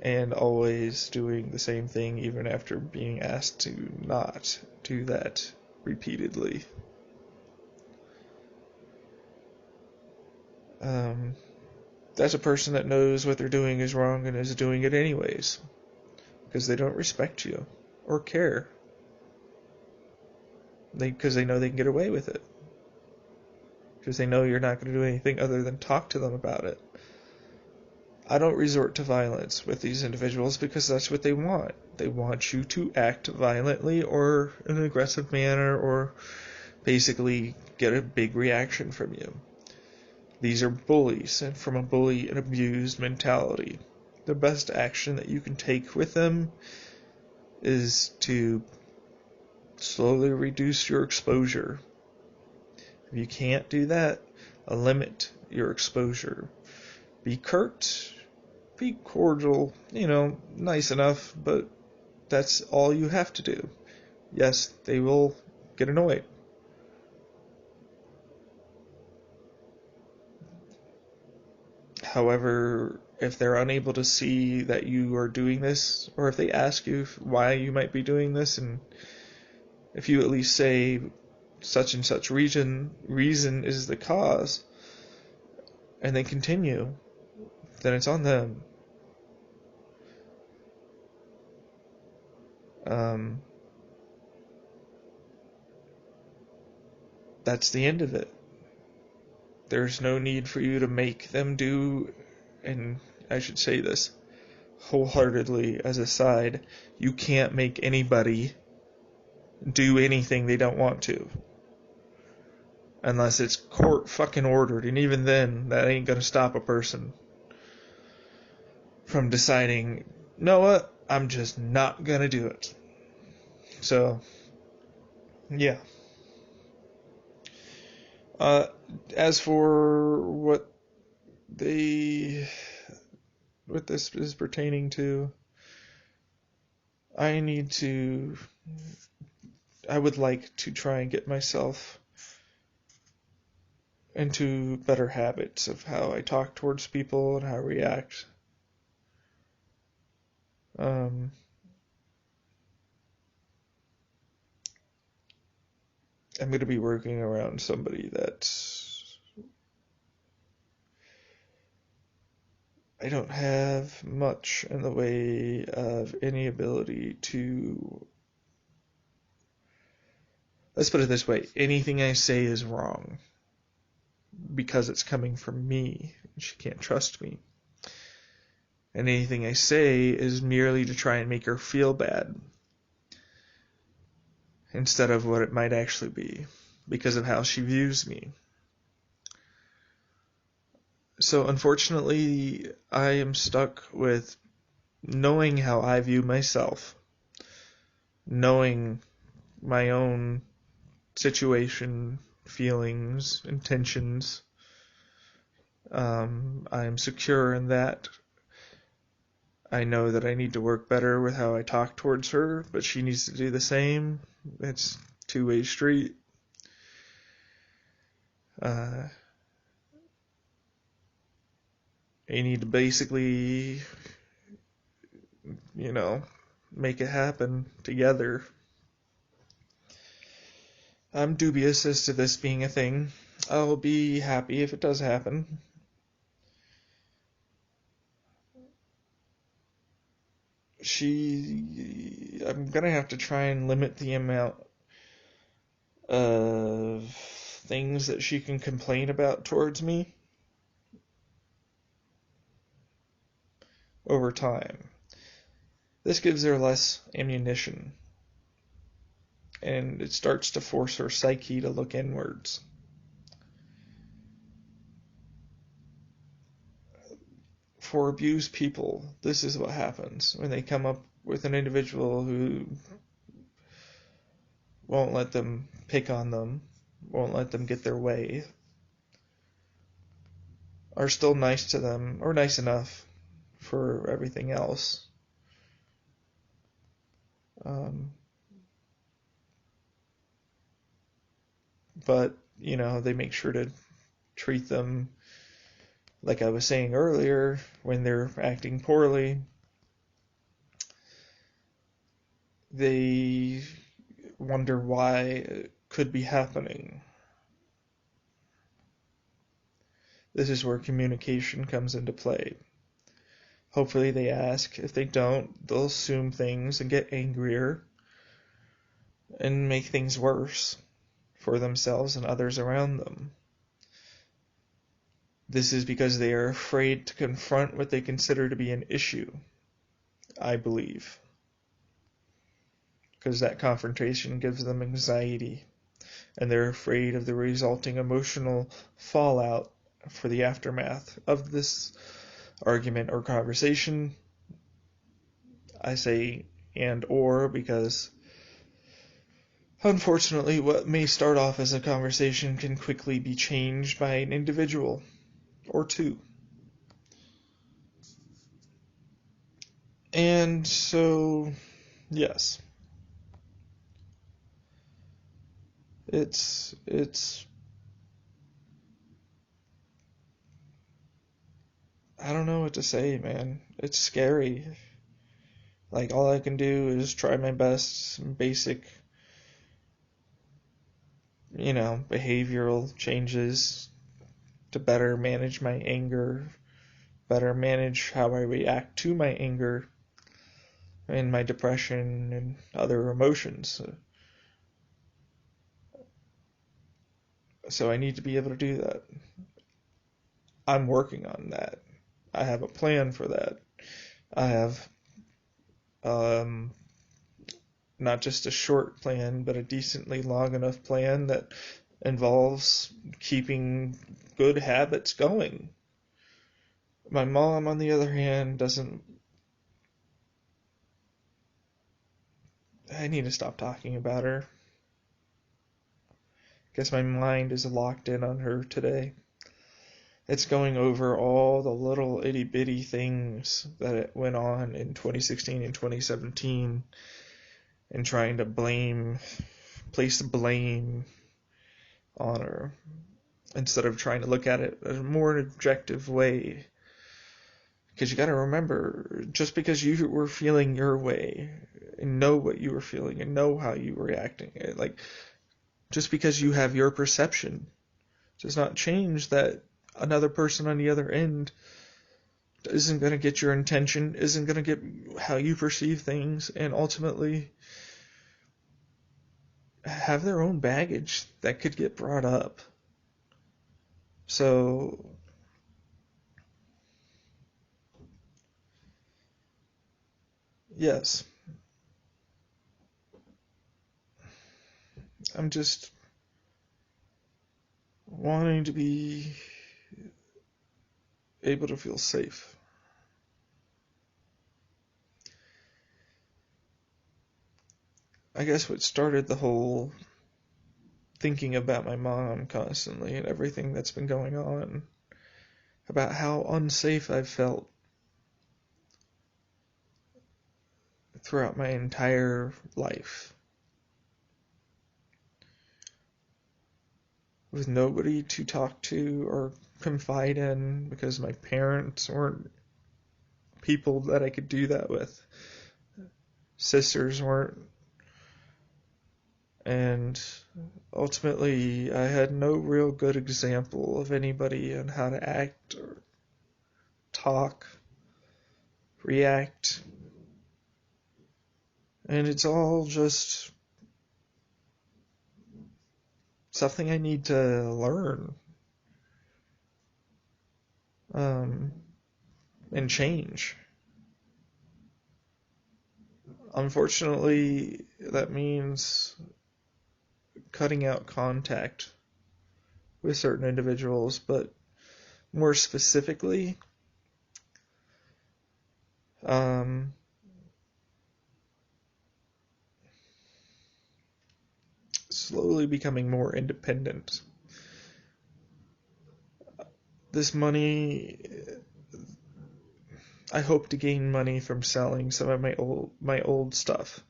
and always doing the same thing even after being asked to not do that repeatedly. That's a person that knows what they're doing is wrong and is doing it anyways because they don't respect you or care. Because they know they can get away with it. Because they know you're not going to do anything other than talk to them about it. I don't resort to violence with these individuals because that's what they want. They want you to act violently or in an aggressive manner or basically get a big reaction from you. These are bullies, and from a bully and abused mentality. The best action that you can take with them is to slowly reduce your exposure. If you can't do that, limit your exposure. Be curt, be cordial, nice enough, but that's all you have to do. Yes, they will get annoyed. However, if they're unable to see that you are doing this, or if they ask you why you might be doing this, and if you at least say such and such reason is the cause, and they continue, then it's on them. That's the end of it. There's no need for you to make them do, and I should say this wholeheartedly as a side, you can't make anybody do anything they don't want to. Unless it's court fucking ordered, and even then, that ain't gonna stop a person from deciding, you know what, I'm just not gonna do it. So, yeah. As for what this is pertaining to, I would like to try and get myself into better habits of how I talk towards people and how I react. I'm going to be working around somebody that I don't have much in the way of any ability to let's put it this way, anything I say is wrong because it's coming from me. She can't trust me. And anything I say is merely to try and make her feel bad instead of what it might actually be because of how she views me. So unfortunately, I am stuck with knowing how I view myself, knowing my own situation, feelings, intentions. I am secure in that. I know that I need to work better with how I talk towards her, but she needs to do the same. It's a two-way street. You need to basically, make it happen together. I'm dubious as to this being a thing. I'll be happy if it does happen. I'm gonna have to try and limit the amount of things that she can complain about towards me over time. This gives her less ammunition, and it starts to force her psyche to look inwards. For abused people, this is what happens when they come up with an individual who won't let them pick on them, won't let them get their way, are still nice to them, or nice enough for everything else. But, they make sure to treat them, like I was saying earlier, when they're acting poorly. They wonder why it could be happening. This is where communication comes into play. Hopefully they ask. If they don't, they'll assume things and get angrier and make things worse for themselves and others around them. This is because they are afraid to confront what they consider to be an issue, I believe. Because that confrontation gives them anxiety, and they're afraid of the resulting emotional fallout for the aftermath of this argument or conversation. I say and or because unfortunately what may start off as a conversation can quickly be changed by an individual or two. And so, yes. It's I don't know what to say, man. It's scary. Like, all I can do is try my best, some basic, behavioral changes to better manage my anger, better manage how I react to my anger and my depression and other emotions. So I need to be able to do that. I'm working on that. I have a plan for that. I have not just a short plan, but a decently long enough plan that involves keeping good habits going. My mom, on the other hand, doesn't. I need to stop talking about her. I guess my mind is locked in on her today. It's going over all the little itty bitty things that went on in 2016 and 2017 and trying to place the blame on her instead of trying to look at it in a more objective way. Because you got to remember, just because you were feeling your way and know what you were feeling and know how you were reacting, just because you have your perception does not change that another person on the other end isn't going to get your intention, isn't going to get how you perceive things, and ultimately have their own baggage that could get brought up. So, yes, I'm just wanting to be able to feel safe. I guess what started the whole thinking about my mom constantly and everything that's been going on, about how unsafe I've felt throughout my entire life, with nobody to talk to or confide in, because my parents weren't people that I could do that with. Sisters weren't. And ultimately, I had no real good example of anybody on how to act or talk, react. And it's all just something I need to learn and change. Unfortunately, that means cutting out contact with certain individuals, but more specifically, slowly becoming more independent. This money, I hope to gain money from selling some of my old stuff.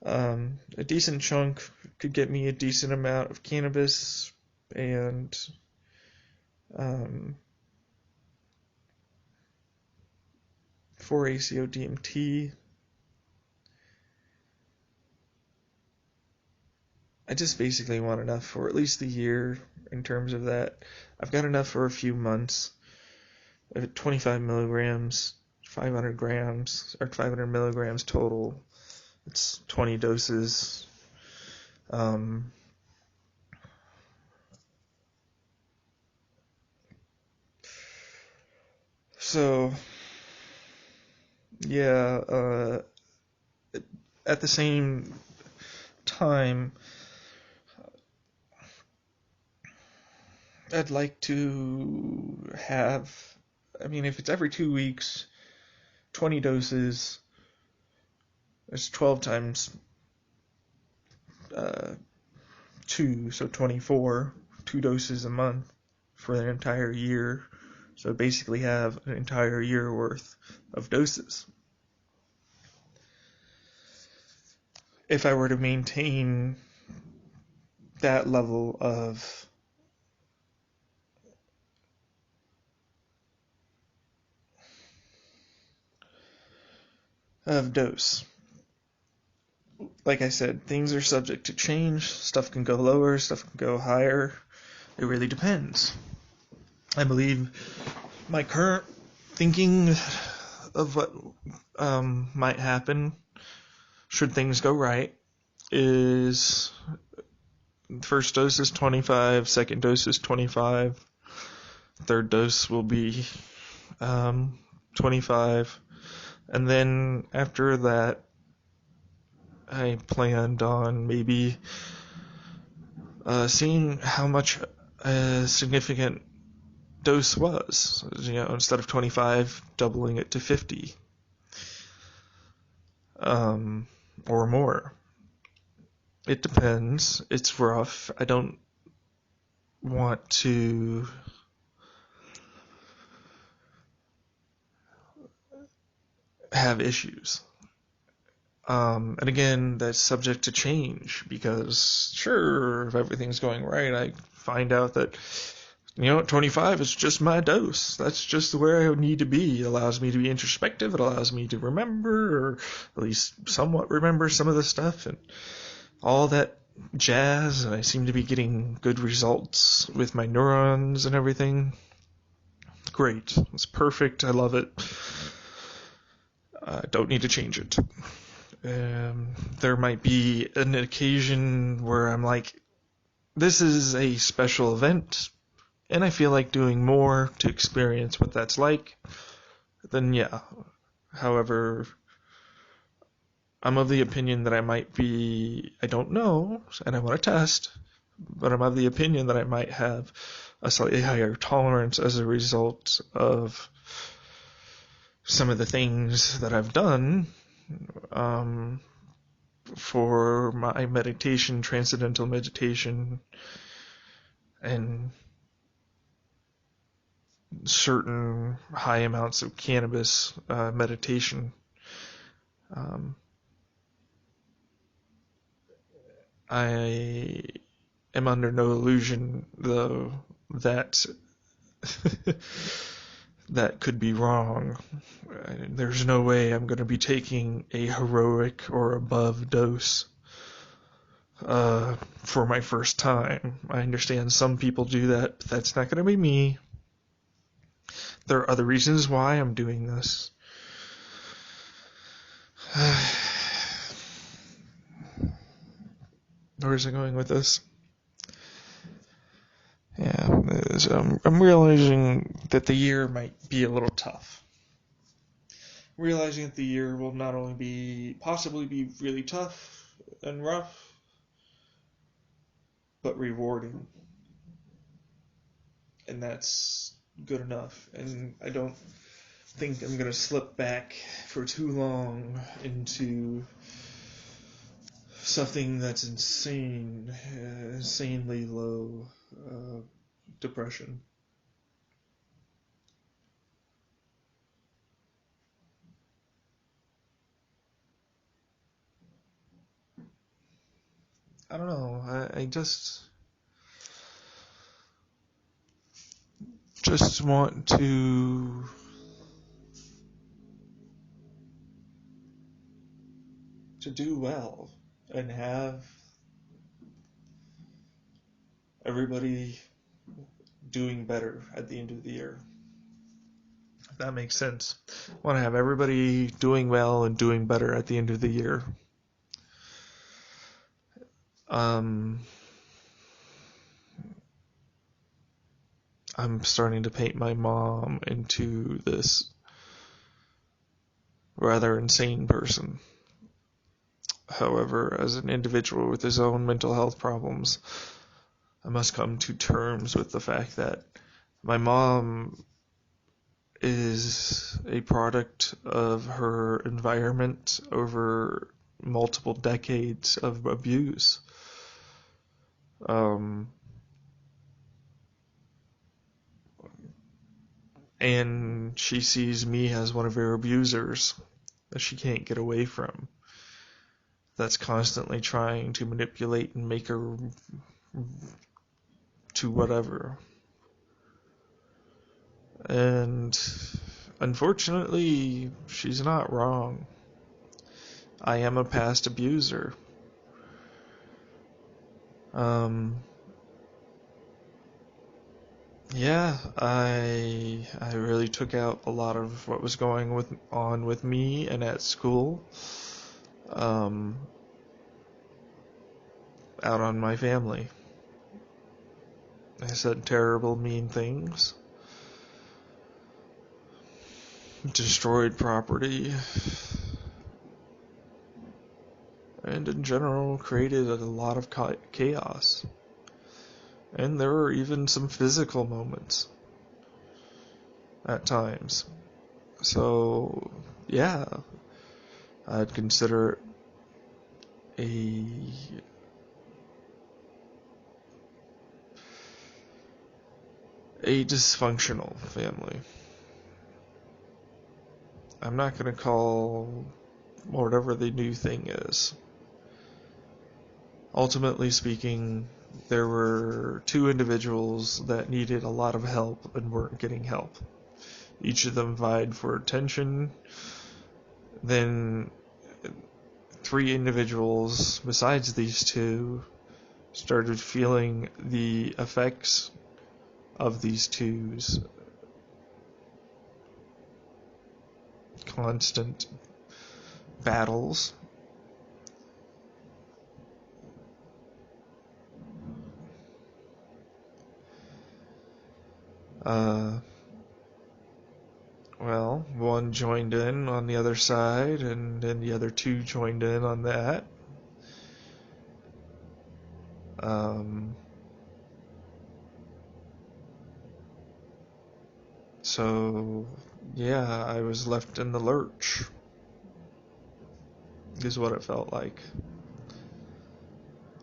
A decent chunk could get me a decent amount of cannabis and 4-ACO DMT. I just basically want enough for at least a year in terms of that. I've got enough for a few months. 25 milligrams, 500 grams, or 500 milligrams total. It's 20 doses. So, yeah, at the same time, I'd like to have, if it's every 2 weeks, 20 doses, it's 12 times 2, so 24, 2 doses a month for an entire year. So basically have an entire year worth of doses. If I were to maintain that level of dose. Like I said, things are subject to change. Stuff can go lower, stuff can go higher. It really depends. I believe my current thinking of what might happen should things go right is first dose is 25, second dose is 25, third dose will be 25, and then after that I planned on maybe seeing how much a significant dose was. Instead of 25, doubling it to 50 or more. It depends. It's rough. I don't want to have issues. And again, that's subject to change because, sure, if everything's going right, I find out that 25 is just my dose. That's just where I need to be. It allows me to be introspective. It allows me to remember, or at least somewhat remember some of the stuff and all that jazz. And I seem to be getting good results with my neurons and everything. Great. It's perfect. I love it. I don't need to change it. There might be an occasion where I'm like, this is a special event, and I feel like doing more to experience what that's like, then yeah. However, I'm of the opinion that I don't know, and I want to test, but I'm of the opinion that I might have a slightly higher tolerance as a result of some of the things that I've done for my meditation, transcendental meditation, and certain high amounts of cannabis meditation. I am under no illusion, though, that that could be wrong. There's no way I'm going to be taking a heroic or above dose for my first time. I understand some people do that, but that's not going to be me. There are other reasons why I'm doing this. Where is it going with this? Yeah, I'm realizing that the year might be a little tough. Realizing that the year will not only possibly be really tough and rough, but rewarding. And that's good enough. And I don't think I'm going to slip back for too long into something that's insanely low depression. I don't know. I just want to do well and have everybody doing better at the end of the year. If that makes sense. I want to have everybody doing well and doing better at the end of the year. I'm starting to paint my mom into this rather insane person. However, as an individual with his own mental health problems, I must come to terms with the fact that my mom is a product of her environment over multiple decades of abuse. And she sees me as one of her abusers that she can't get away from. That's constantly trying to manipulate and make her to whatever. And unfortunately, she's not wrong. I am a past abuser. Yeah, I really took out a lot of what was going on with me and at school, out on my family. I said terrible, mean things, destroyed property, and in general created a lot of chaos. And there were even some physical moments at times. So, yeah, I'd consider it a dysfunctional family. I'm not going to call whatever the new thing is. Ultimately speaking, there were two individuals that needed a lot of help and weren't getting help. Each of them vied for attention. Then 3 individuals besides these two started feeling the effects of these two's constant battles Uh, well, one joined in on the other side, and then the other two joined in on that. Um, so, yeah, I was left in the lurch, is what it felt like.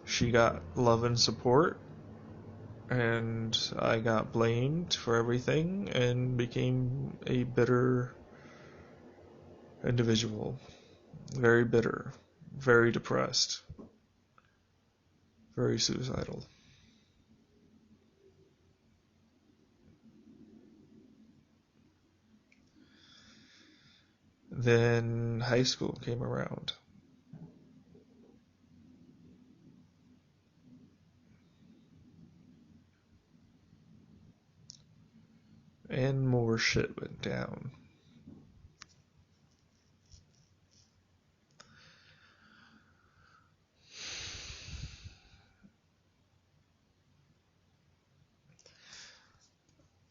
She got love and support, and I got blamed for everything and became a bitter individual. Very bitter, very depressed, very suicidal. Then high school came around. And more shit went down.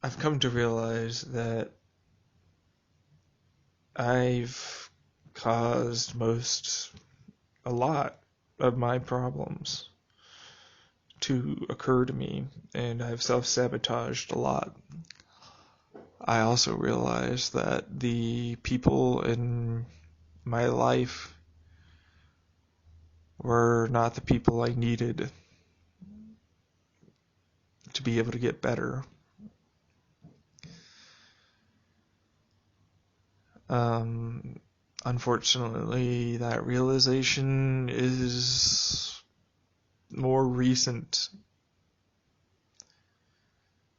I've come to realize that I've caused a lot of my problems to occur to me, and I've self-sabotaged a lot. I also realize that the people in my life were not the people I needed to be able to get better. Unfortunately, that realization is more recent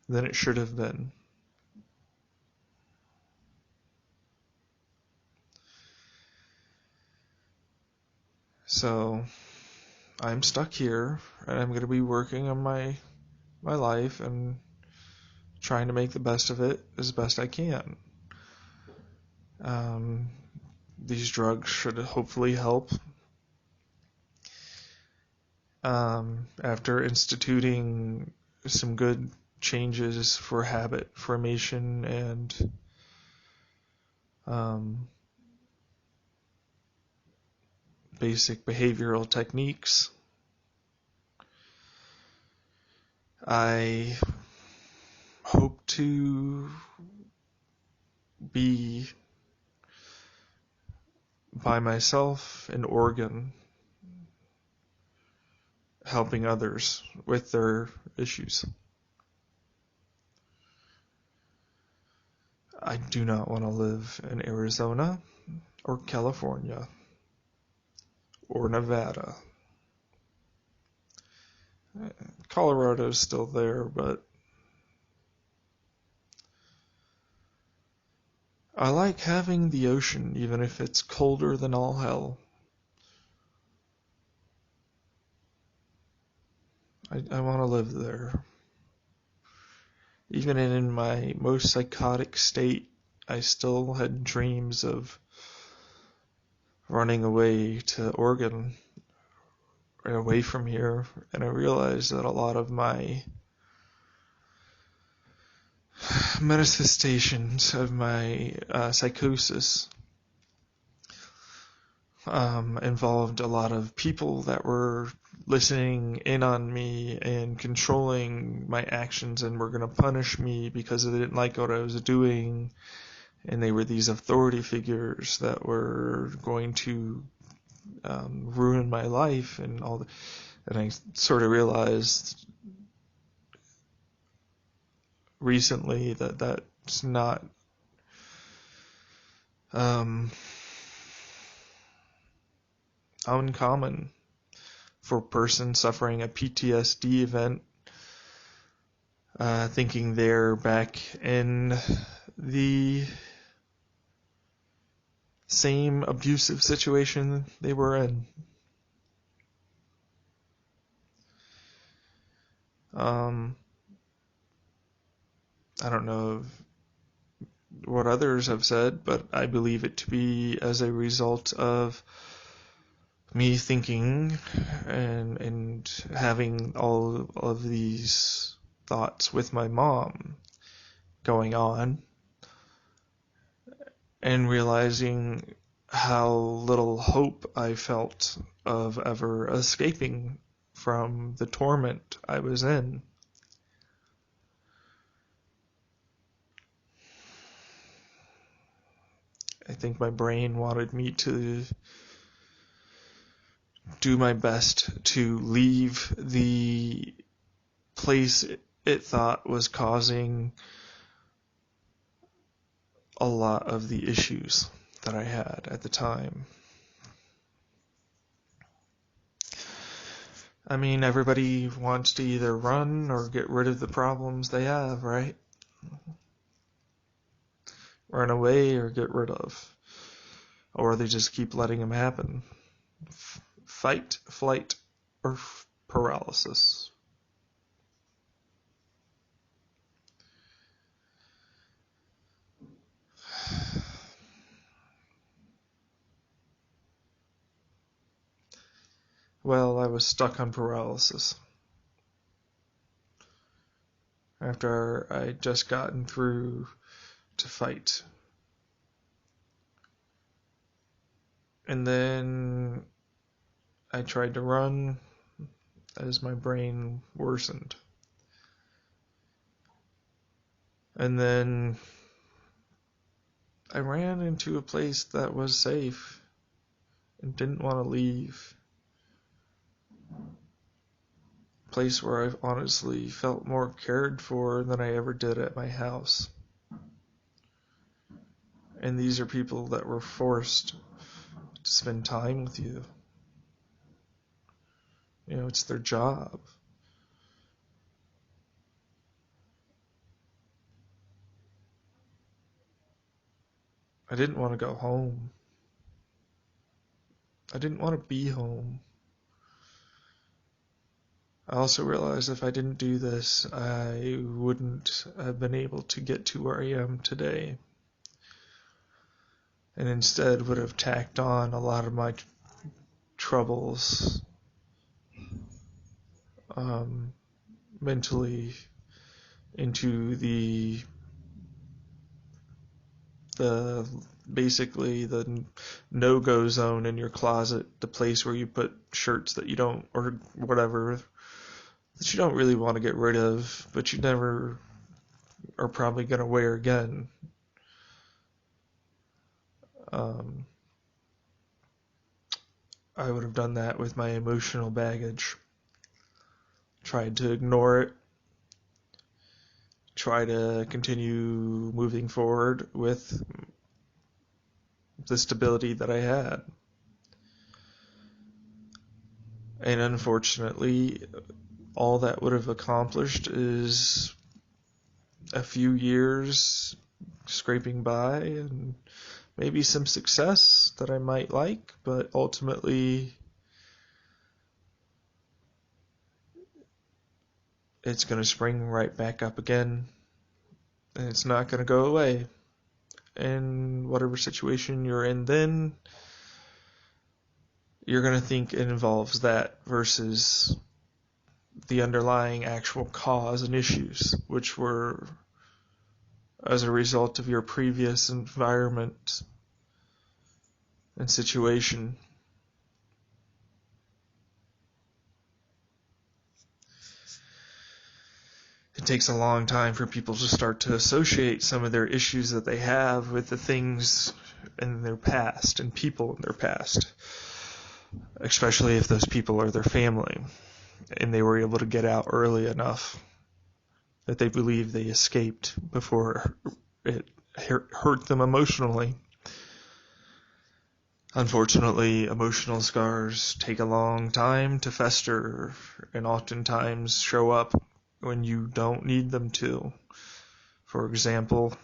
than it should have been. So, I'm stuck here, and I'm going to be working on my life and trying to make the best of it as best I can. These drugs should hopefully help. After instituting some good changes for habit formation and basic behavioral techniques, I hope to be by myself in Oregon, helping others with their issues. I do not want to live in Arizona or California or Nevada. Colorado's still there, but I like having the ocean, even if it's colder than all hell. I want to live there. Even in my most psychotic state, I still had dreams of running away to Oregon, away from here, and I realized that a lot of my manifestations of my psychosis involved a lot of people that were listening in on me and controlling my actions and were going to punish me because they didn't like what I was doing, and they were these authority figures that were going to ruin my life and all that. And I sort of realized recently that that's not uncommon for a person suffering a PTSD event, thinking they're back in the same abusive situation they were in. I don't know what others have said, but I believe it to be as a result of me thinking and having all of these thoughts with my mom going on and realizing how little hope I felt of ever escaping from the torment I was in. I think my brain wanted me to do my best to leave the place it thought was causing a lot of the issues that I had at the time. I mean, everybody wants to either run or get rid of the problems they have, right? Run away or get rid of. Or they just keep letting them happen. Fight, flight, or paralysis. Well, I was stuck on paralysis. After I'd just gotten through to fight. And then I tried to run as my brain worsened. And then I ran into a place that was safe and didn't want to leave. A place where I honestly felt more cared for than I ever did at my house. And these are people that were forced to spend time with you. You know, it's their job. I didn't want to go home. I didn't want to be home. I also realized if I didn't do this, I wouldn't have been able to get to where I am today. And instead would have tacked on a lot of my troubles mentally into the basically the no-go zone in your closet, the place where you put shirts that you don't, or whatever, that you don't really want to get rid of, but you never are probably going to wear again. I would have done that with my emotional baggage. Tried to ignore it. Try to continue moving forward with the stability that I had. And unfortunately, all that would have accomplished is a few years scraping by and maybe some success that I might like, but ultimately it's going to spring right back up again, and it's not going to go away. And whatever situation you're in then, you're going to think it involves that versus the underlying actual cause and issues, which were as a result of your previous environment and situation. It takes a long time for people to start to associate some of their issues that they have with the things in their past and people in their past, especially if those people are their family and they were able to get out early enough that they believe they escaped before it hurt them emotionally. Unfortunately, emotional scars take a long time to fester and oftentimes show up when you don't need them to. For example,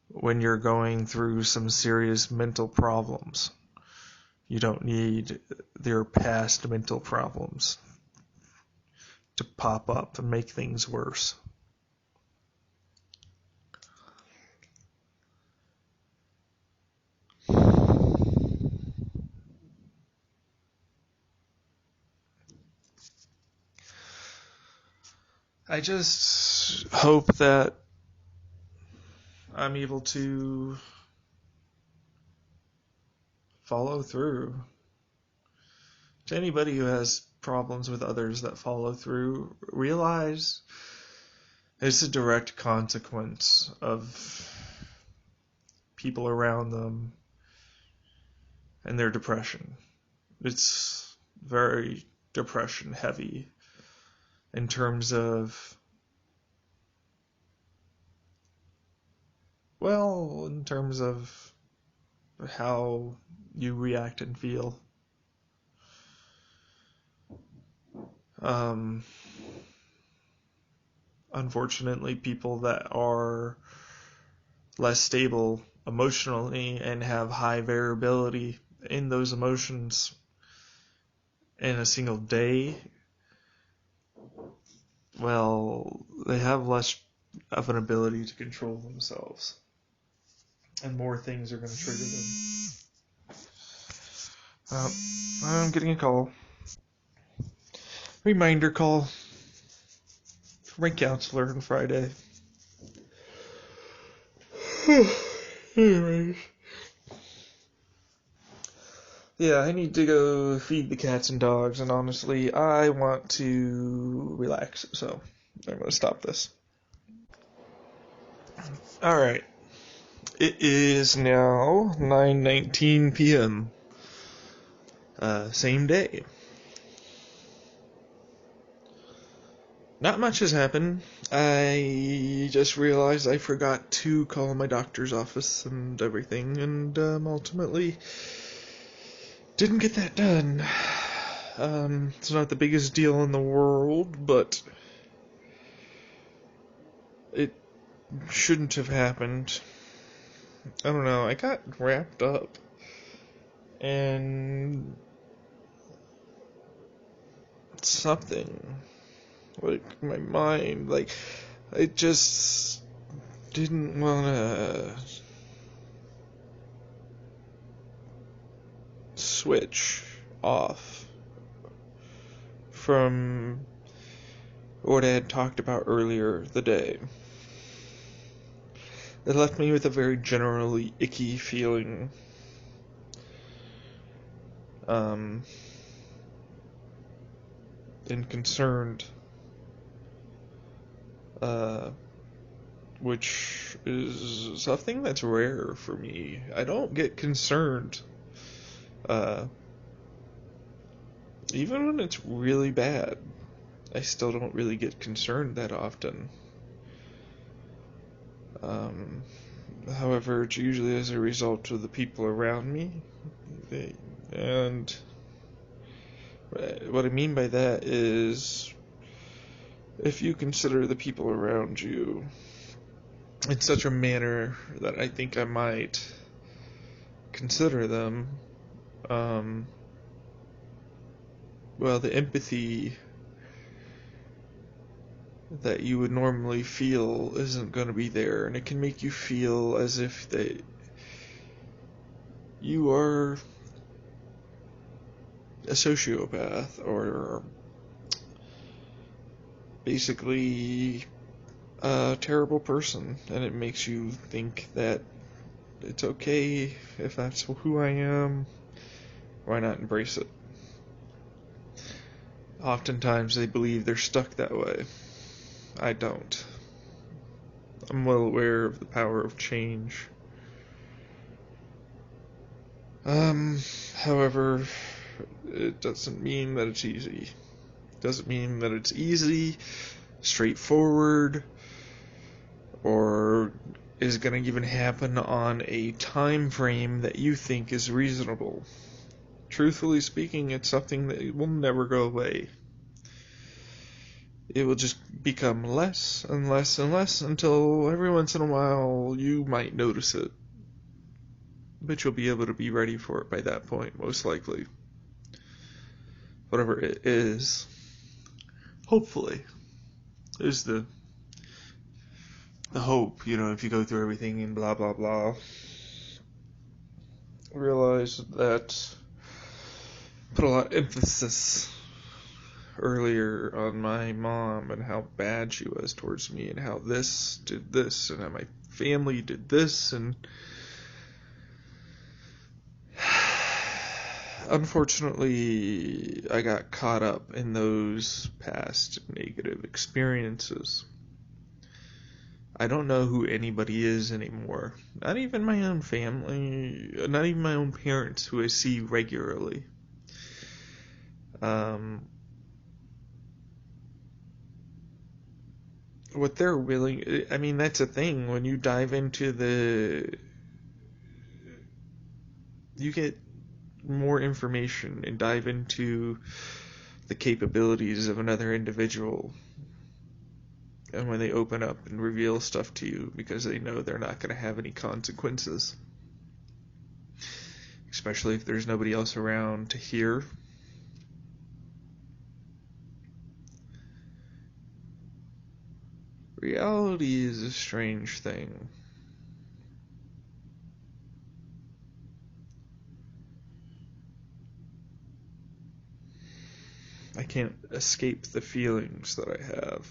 when you're going through some serious mental problems, you don't need their past mental problems to pop up and make things worse. I just hope that I'm able to follow through. To anybody who has problems with others that follow through, realize it's a direct consequence of people around them and their depression. It's very depression heavy in terms of, how you react and feel. Unfortunately, people that are less stable emotionally and have high variability in those emotions in a single day, well, they have less of an ability to control themselves, and more things are going to trigger them. I'm getting a call. Reminder call from my counselor on Friday. Anyways. Yeah, I need to go feed the cats and dogs, and honestly, I want to relax, so I'm going to stop this. Alright. It is now 9:19 p.m. Same day. Not much has happened. I just realized I forgot to call my doctor's office and everything, and ultimately didn't get that done. It's not the biggest deal in the world, but it shouldn't have happened. I don't know, I got wrapped up, and something, like, my mind, like, I just didn't wanna switch off from what I had talked about earlier the day. It left me with a very generally icky feeling. And concerned, which is something that's rare for me. I don't get concerned, even when it's really bad. I still don't really get concerned that often. However, it's usually as a result of the people around me. And what I mean by that is, if you consider the people around you in such a manner that I think I might consider them, well, the empathy that you would normally feel isn't going to be there, and it can make you feel as if you are a sociopath, or basically a terrible person, and it makes you think that it's okay if that's who I am. Why not embrace it? Oftentimes they believe they're stuck that way. I don't. I'm well aware of the power of change. However, it doesn't mean that it's easy. It doesn't mean that it's easy, straightforward, or is going to even happen on a time frame that you think is reasonable. Truthfully speaking, it's something that will never go away. It will just become less and less and less until every once in a while you might notice it. But you'll be able to be ready for it by that point, most likely. Whatever it is. Hopefully. There's the hope, if you go through everything and blah blah blah. Realize that put a lot of emphasis earlier on my mom and how bad she was towards me, and how this did this, and how my family did this, and unfortunately, I got caught up in those past negative experiences. I don't know who anybody is anymore. Not even my own family, not even my own parents who I see regularly. What they're willing, I mean, that's a thing. When you dive into you get more information and dive into the capabilities of another individual. And when they open up and reveal stuff to you because they know they're not going to have any consequences. Especially if there's nobody else around to hear. Reality is a strange thing. I can't escape the feelings that I have.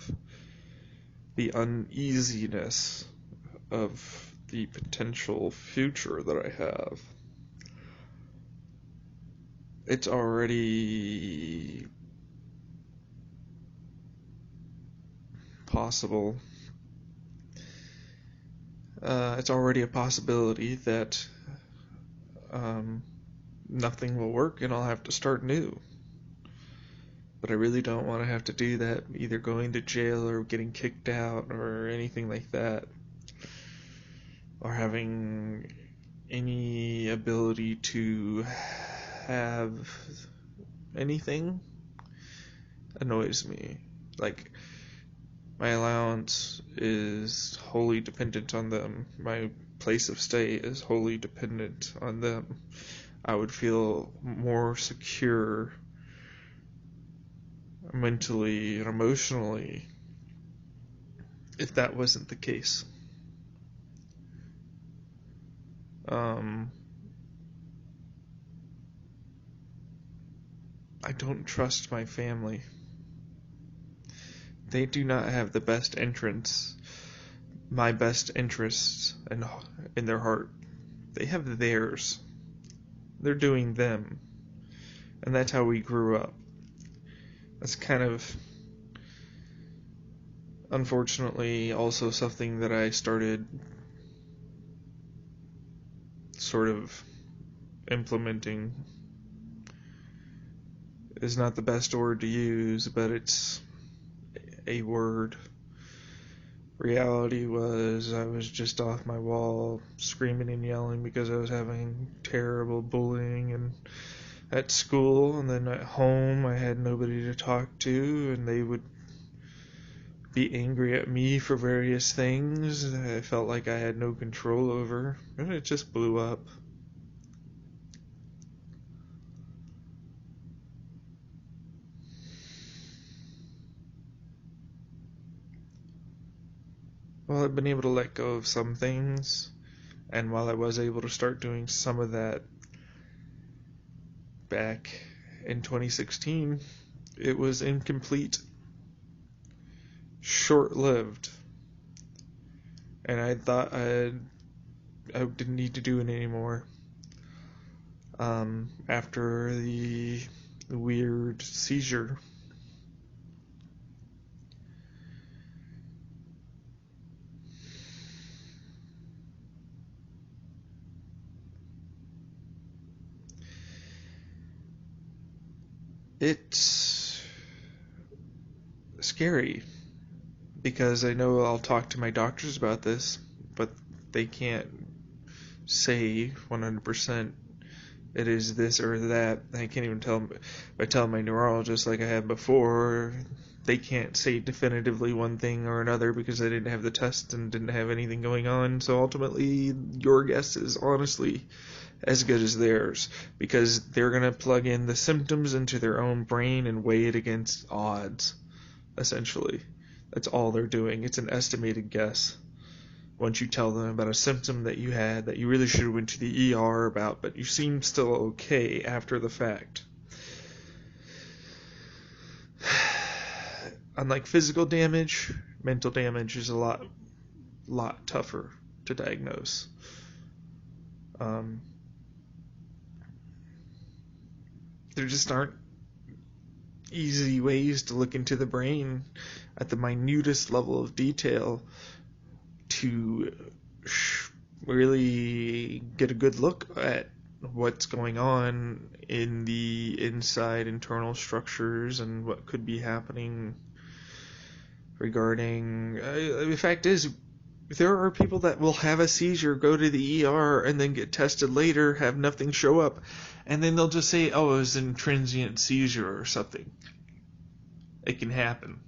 The uneasiness of the potential future that I have. It's already possible. It's already a possibility that nothing will work and I'll have to start new. But I really don't want to have to do that, either going to jail or getting kicked out or anything like that. Or having any ability to have anything annoys me. Like, my allowance is wholly dependent on them. My place of stay is wholly dependent on them. I would feel more secure mentally and emotionally if that wasn't the case. I don't trust my family. They do not have the best my best interests in their heart. They have theirs. They're doing them. And that's how we grew up. That's kind of, unfortunately, also something that I started sort of implementing. Is not the best word to use, but it's a word. Reality was I was just off my wall, screaming and yelling because I was having terrible bullying and at school, and then at home I had nobody to talk to, and they would be angry at me for various things that I felt like I had no control over, and it just blew up. Well, I've been able to let go of some things, and while I was able to start doing some of that back in 2016, it was incomplete, short-lived, and I thought I didn't need to do it anymore. After the weird seizure. It's scary because I know I'll talk to my doctors about this, but they can't say 100% it is this or that. I can't even tell them. If I tell my neurologist like I had before, they can't say definitively one thing or another because I didn't have the test and didn't have anything going on. So ultimately, your guess is honestly as good as theirs, because they're going to plug in the symptoms into their own brain and weigh it against odds, essentially. That's all they're doing. It's an estimated guess. Once you tell them about a symptom that you had that you really should have went to the ER about, but you seem still okay after the fact. Unlike physical damage, mental damage is a lot tougher. to diagnose. There just aren't easy ways to look into the brain at the minutest level of detail to really get a good look at what's going on in the inside internal structures and what could be happening regarding the fact is, there are people that will have a seizure, go to the ER, and then get tested later, have nothing show up, and then they'll just say, oh, it was an transient seizure or something. It can happen,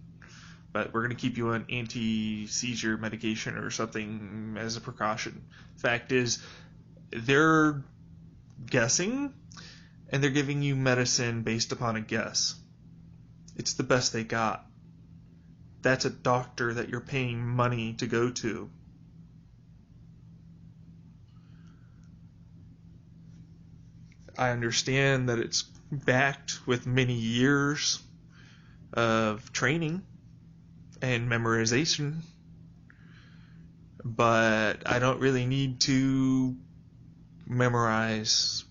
but we're going to keep you on anti-seizure medication or something as a precaution. Fact is, they're guessing, and they're giving you medicine based upon a guess. It's the best they got. That's a doctor that you're paying money to go to. I understand that it's backed with many years of training and memorization, but I don't really need to memorize.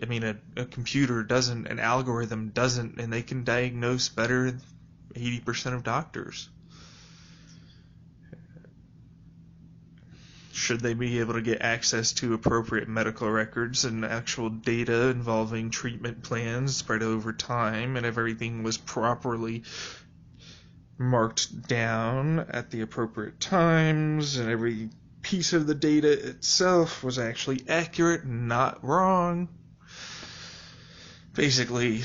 I mean, a computer doesn't, an algorithm doesn't, and they can diagnose better than 80% of doctors. Should they be able to get access to appropriate medical records and actual data involving treatment plans spread over time, and if everything was properly marked down at the appropriate times, and every piece of the data itself was actually accurate and not wrong. Basically,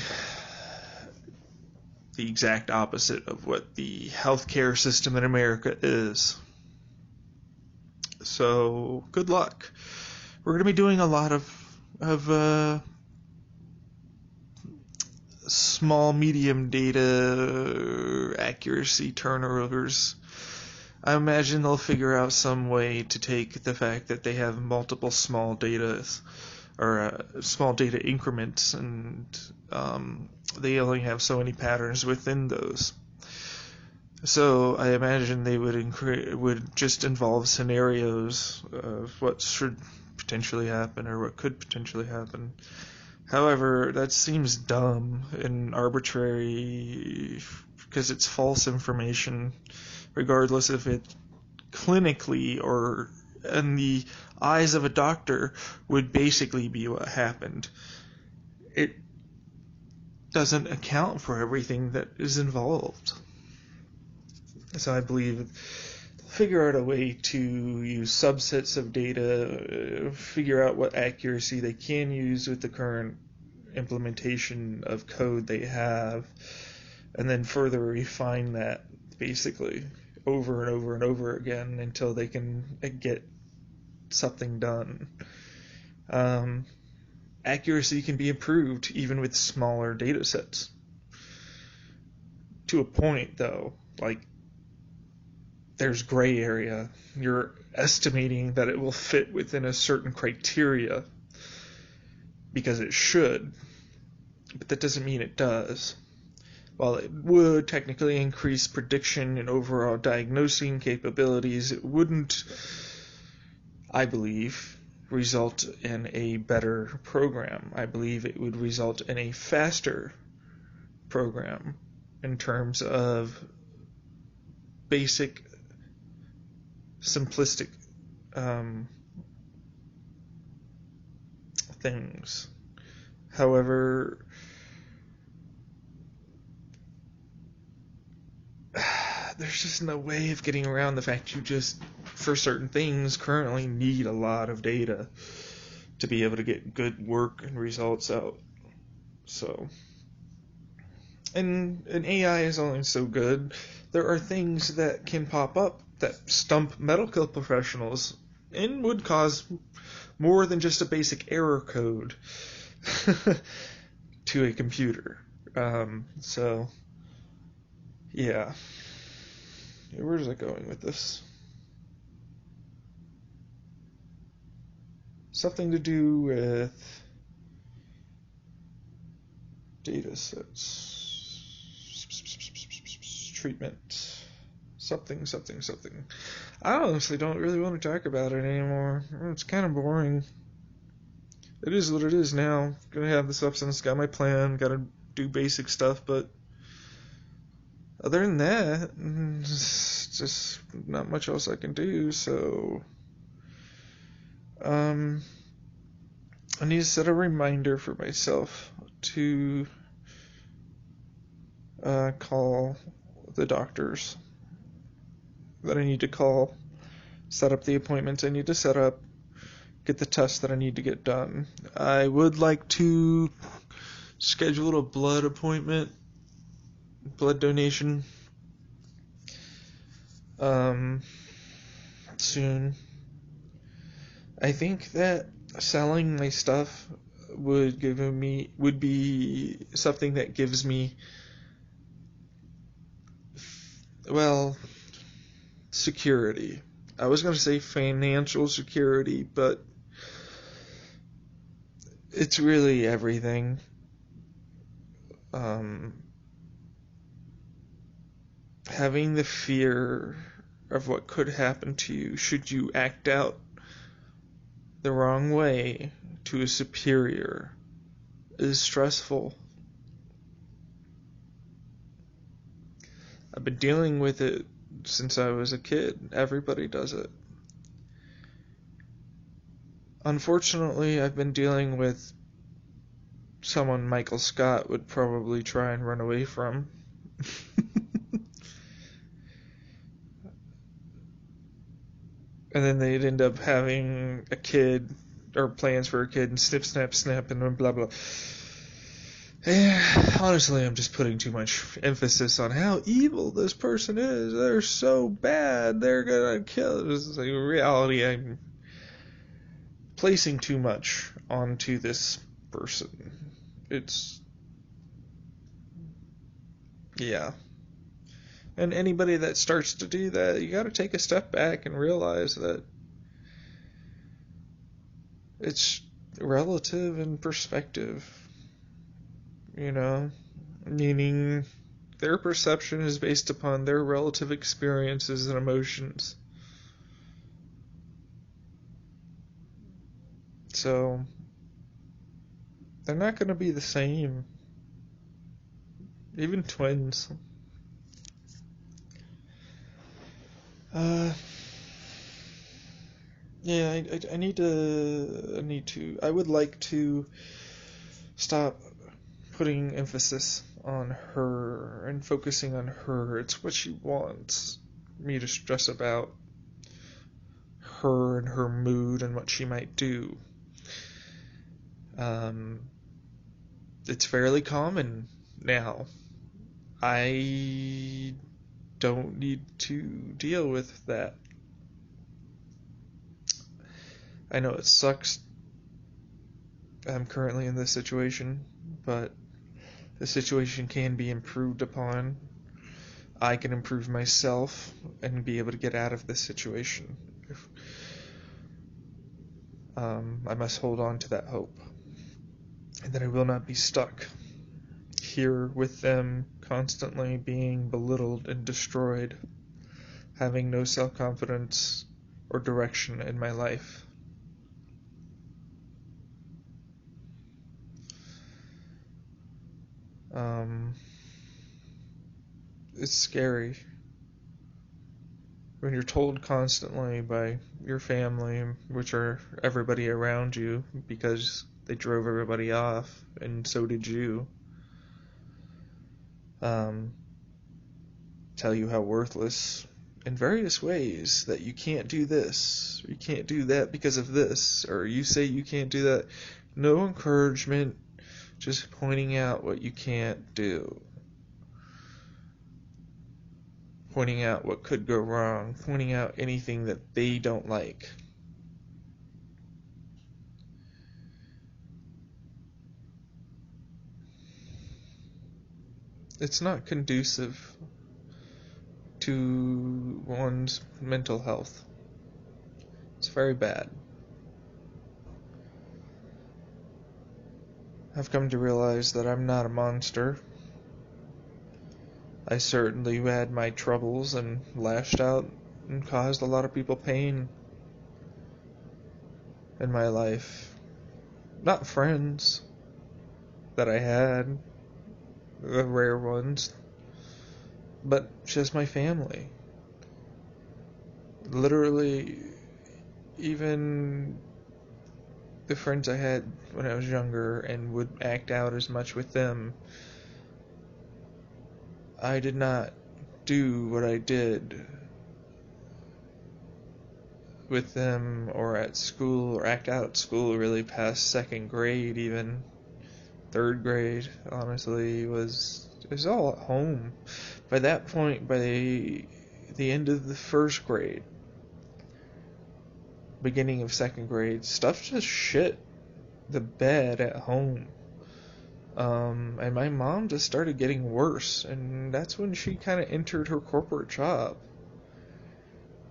the exact opposite of what the healthcare system in America is. So, good luck. We're going to be doing a lot of small, medium data accuracy turnovers. I imagine they'll figure out some way to take the fact that they have multiple small data or small data increments, and they only have so many patterns within those. So I imagine they would just involve scenarios of what should potentially happen or what could potentially happen. However, that seems dumb and arbitrary because it's false information, regardless if it clinically or in the eyes of a doctor would basically be what happened. It doesn't account for everything that is involved. So I believe figure out a way to use subsets of data, figure out what accuracy they can use with the current implementation of code they have, and then further refine that basically over and over and over again until they can get something done. Accuracy can be improved even with smaller data sets. To a point, though, like there's gray area. You're estimating that it will fit within a certain criteria because it should, but that doesn't mean it does. While it would technically increase prediction and overall diagnosing capabilities, it wouldn't, I believe, result in a better program. I believe it would result in a faster program in terms of basic, simplistic things. However, there's just no way of getting around the fact you just, for certain things, currently need a lot of data to be able to get good work and results out. So, and an AI is only so good. There are things that can pop up that stump medical professionals and would cause more than just a basic error code to a computer. So, yeah. Where's it going with this? Something to do with data sets, treatment something. I honestly don't really want to talk about it anymore. It's kind of boring. It is what it is now. Gonna have the substance, got my plan, gotta do basic stuff, but other than that, it's just not much else I can do, so I need to set a reminder for myself to call the doctors that I need to call, set up the appointments I need to set up, get the tests that I need to get done. I would like to schedule a blood appointment, blood donation, soon. I think that selling my stuff would be something that gives me, well, security. I was going to say financial security, but it's really everything. Having the fear of what could happen to you should you act out the wrong way to a superior is stressful. I've been dealing with it since I was a kid. Everybody does it. Unfortunately, I've been dealing with someone Michael Scott would probably try and run away from. And then they'd end up having a kid, or plans for a kid, and snip, snap, snap, and blah, blah. Honestly, I'm just putting too much emphasis on how evil this person is. They're so bad. They're gonna kill. This is a reality. I'm placing too much onto this person. Yeah. And anybody that starts to do that, you gotta take a step back and realize that it's relative in perspective. Meaning their perception is based upon their relative experiences and emotions. So, they're not going to be the same. Even twins. Yeah, I need to, I would like to stop putting emphasis on her and focusing on her. It's what she wants me to stress about. Her and her mood and what she might do. It's fairly common now. I don't need to deal with that. I know it sucks. I'm currently in this situation, but the situation can be improved upon. I can improve myself and be able to get out of this situation. I must hold on to that hope, and that I will not be stuck here with them, constantly being belittled and destroyed, having no self-confidence or direction in my life. It's scary when you're told constantly by your family, which are everybody around you, because they drove everybody off, and so did you, tell you how worthless in various ways, that you can't do this, or you can't do that because of this, or you say you can't do that. No encouragement, just pointing out what you can't do. Pointing out what could go wrong, pointing out anything that they don't like. It's not conducive to one's mental health. It's very bad. I've come to realize that I'm not a monster. I certainly had my troubles and lashed out and caused a lot of people pain in my life. Not friends that I had, the rare ones, but just my family. Literally, even the friends I had when I was younger and would act out as much with them, I did not do what I did with them or at school or act out at school really past second grade, even third grade, honestly, it was all at home. By that point, by the end of the first grade, beginning of second grade, stuff just shit the bed at home. And my mom just started getting worse, and that's when she kind of entered her corporate job.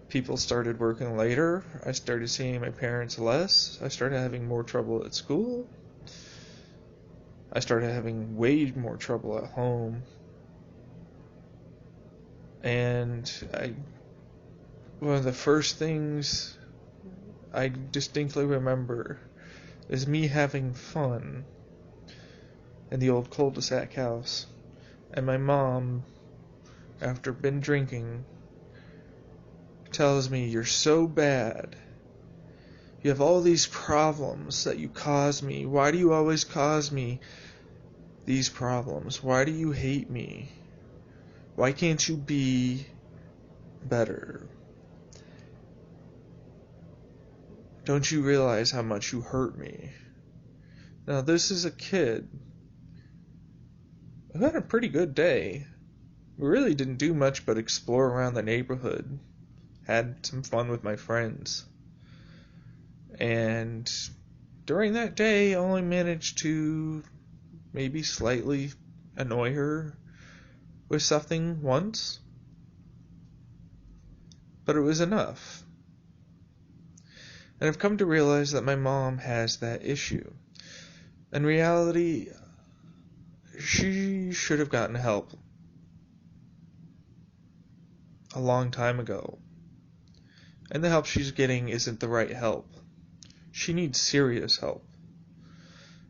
People started working later. I started seeing my parents less. I started having more trouble at school. I started having way more trouble at home. And one of the first things I distinctly remember is me having fun in the old cul-de-sac house. And my mom, after been drinking, tells me, "You're so bad. You have all these problems that you cause me. Why do you always cause me these problems? Why do you hate me? Why can't you be better? Don't you realize how much you hurt me?" Now, this is a kid who had a pretty good day. We really didn't do much but explore around the neighborhood. Had some fun with my friends. And during that day, I only managed to maybe slightly annoy her with something once. But it was enough. And I've come to realize that my mom has that issue. In reality, she should have gotten help a long time ago. And the help she's getting isn't the right help. She needs serious help.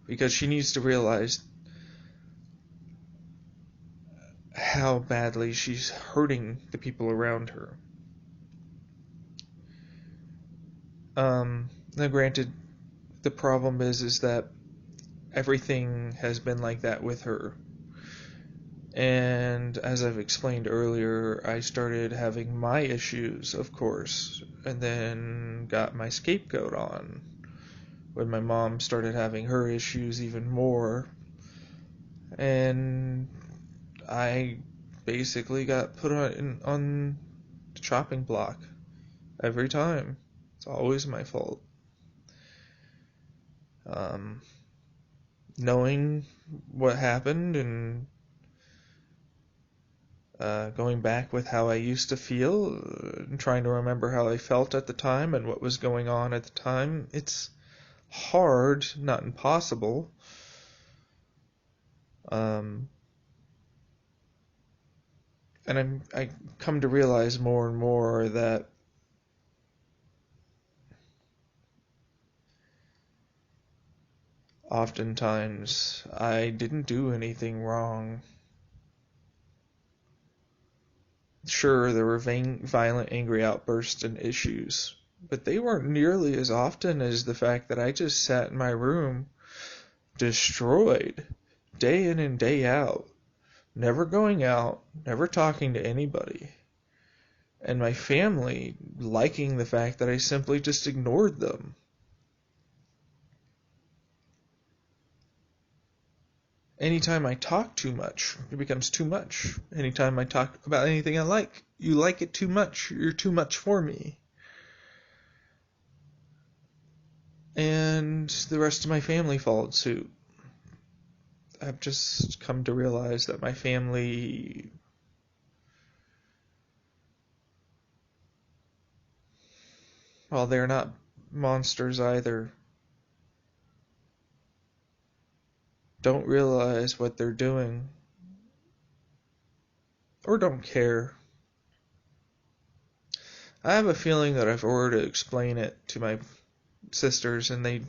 Because she needs to realize how badly she's hurting the people around her. Now granted, the problem is that everything has been like that with her. And as I've explained earlier, I started having my issues, of course, and then got my scapegoat on when my mom started having her issues even more. And I basically got put on the chopping block every time. It's always my fault. Knowing what happened and going back with how I used to feel, and trying to remember how I felt at the time and what was going on at the time, it's hard, not impossible. And I come to realize more and more that oftentimes I didn't do anything wrong. Sure, there were violent, angry outbursts and issues, but they weren't nearly as often as the fact that I just sat in my room, destroyed, day in and day out, never going out, never talking to anybody, and my family liking the fact that I simply just ignored them. Anytime I talk too much, it becomes too much. Anytime I talk about anything I like, you like it too much. You're too much for me. And the rest of my family followed suit. I've just come to realize that my family, well, they're not monsters either. Don't realize what they're doing or don't care. I have a feeling that if I were to explain it to my sisters and they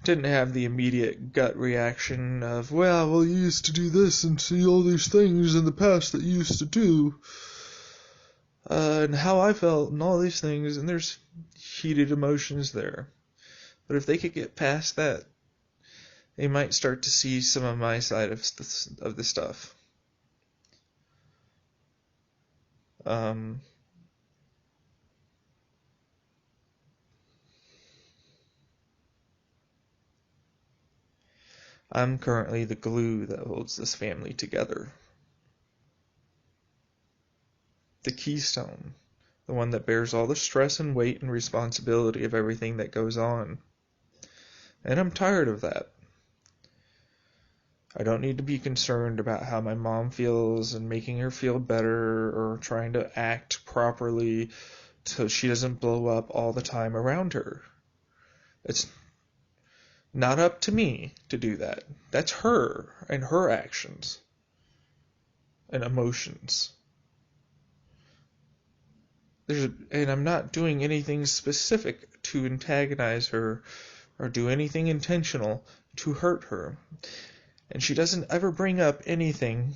didn't have the immediate gut reaction of, well, you used to do this and see all these things in the past that you used to do, and how I felt and all these things, and there's heated emotions there. But if they could get past that, they might start to see some of my side of the stuff. I'm currently the glue that holds this family together. The keystone. The one that bears all the stress and weight and responsibility of everything that goes on. And I'm tired of that. I don't need to be concerned about how my mom feels and making her feel better or trying to act properly so she doesn't blow up all the time around her. It's not up to me to do that. That's her and her actions and emotions. And I'm not doing anything specific to antagonize her or do anything intentional to hurt her. And she doesn't ever bring up anything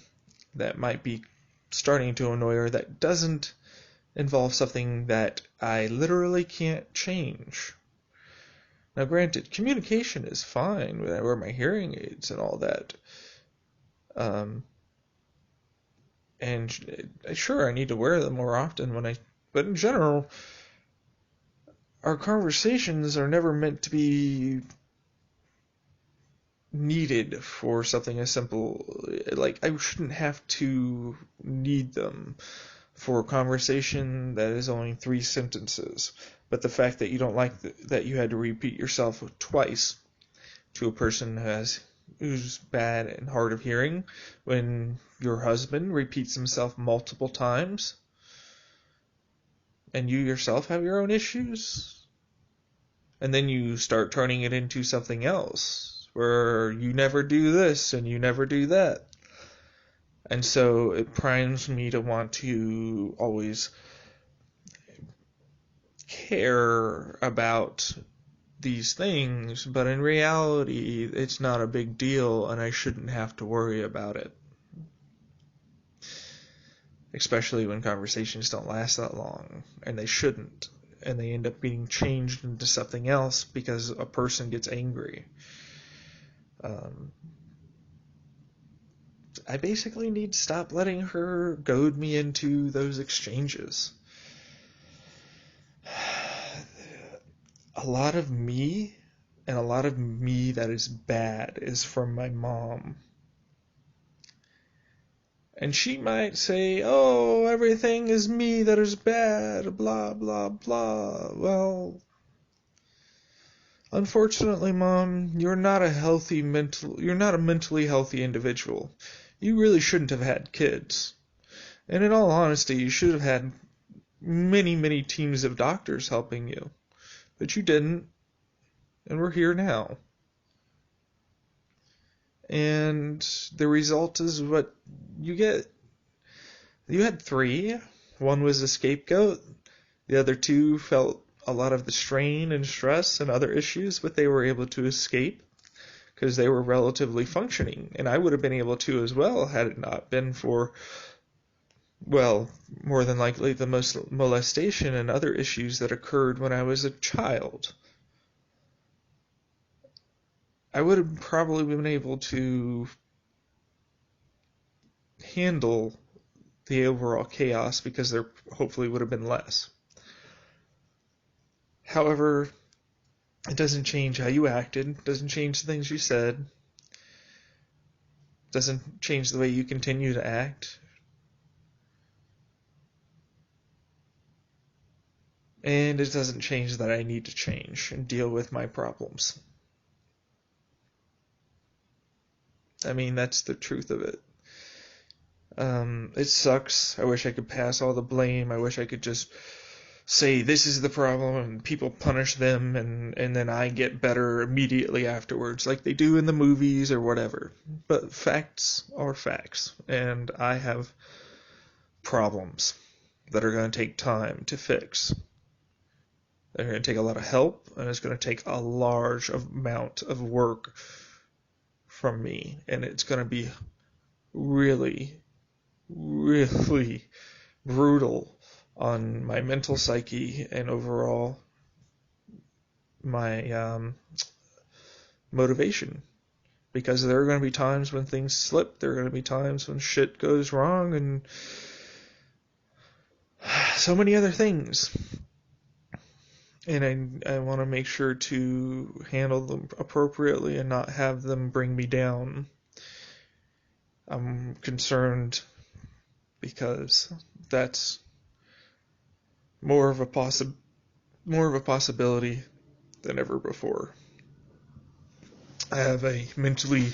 that might be starting to annoy her that doesn't involve something that I literally can't change. Now, granted, communication is fine. I wear my hearing aids and all that. And sure, I need to wear them more often but in general, our conversations are never meant to be needed for something as simple, like I shouldn't have to need them for a conversation that is only 3 sentences. But the fact that you don't like that you had to repeat yourself twice to a person who's bad and hard of hearing, when your husband repeats himself multiple times, and you yourself have your own issues, and then you start turning it into something else, where you never do this and you never do that. And so it primes me to want to always care about these things, but in reality, it's not a big deal, and I shouldn't have to worry about it. Especially when conversations don't last that long, and they shouldn't, and they end up being changed into something else because a person gets angry. I basically need to stop letting her goad me into those exchanges. A lot of me, and a lot of me that is bad, is from my mom. And she might say, oh, everything is me that is bad, blah, blah, blah. Well, unfortunately, Mom, you're not a mentally healthy individual. You really shouldn't have had kids. And in all honesty, you should have had many, many teams of doctors helping you. But you didn't. And we're here now. And the result is what you get. You had 3. One was a scapegoat. The other 2 felt a lot of the strain and stress and other issues, but they were able to escape because they were relatively functioning. And I would have been able to as well had it not been for, well, more than likely the molestation and other issues that occurred when I was a child. I would have probably been able to handle the overall chaos because there hopefully would have been less. However, it doesn't change how you acted, it doesn't change the things you said, it doesn't change the way you continue to act. And it doesn't change that I need to change and deal with my problems. I mean, that's the truth of it. It sucks. I wish I could pass all the blame. I wish I could just say this is the problem and people punish them and then I get better immediately afterwards, like they do in the movies or whatever. But facts are facts, and I have problems that are going to take time to fix. They're going to take a lot of help, and it's going to take a large amount of work from me, and it's going to be really, really brutal on my mental psyche and overall my motivation. Because there are going to be times when things slip, there are going to be times when shit goes wrong, and so many other things. And I want to make sure to handle them appropriately and not have them bring me down. I'm concerned because that's more of a possibility than ever before. I have a mentally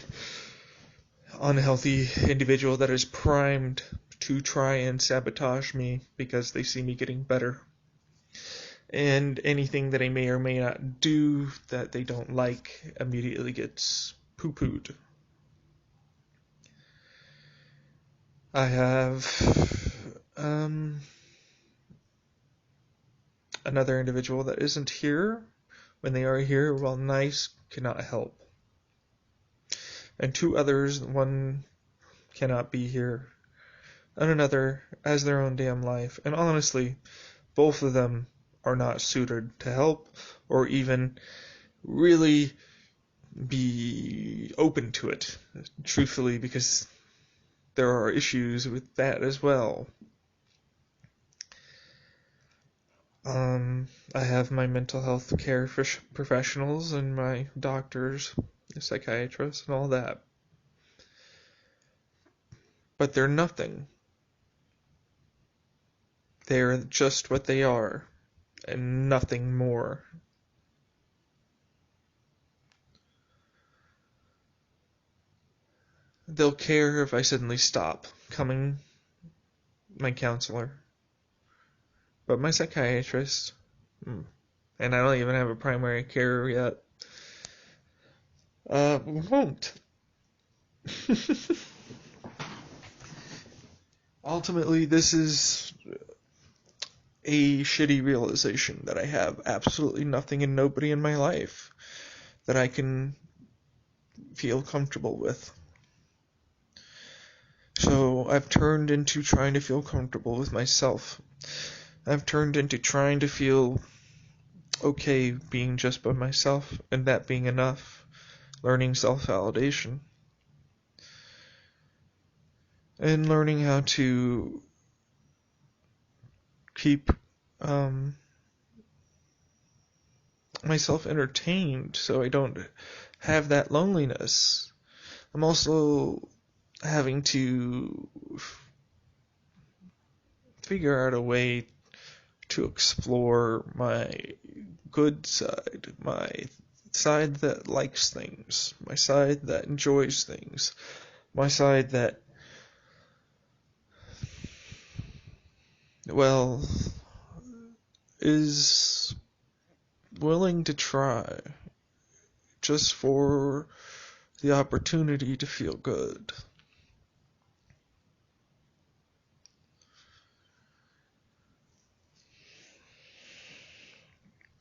unhealthy individual that is primed to try and sabotage me because they see me getting better. And anything that I may or may not do that they don't like immediately gets poo-pooed. I have another individual that isn't here. When they are here, while nice, cannot help. And two others, one cannot be here, and another has their own damn life. And honestly, both of them are not suited to help or even really be open to it, truthfully, because there are issues with that as well. I have my mental health care professionals and my doctors, psychiatrists, and all that. But they're nothing. They're just what they are, and nothing more. They'll care if I suddenly stop coming my counselor. But my psychiatrist, and I don't even have a primary care yet, won't. Ultimately, this is a shitty realization that I have absolutely nothing and nobody in my life that I can feel comfortable with. So I've turned into trying to feel comfortable with myself. I've turned into trying to feel okay being just by myself, and that being enough. Learning self-validation. And learning how to keep myself entertained so I don't have that loneliness. I'm also having to figure out a way to explore my good side, my side that likes things, my side that enjoys things, my side that, well, is willing to try just for the opportunity to feel good.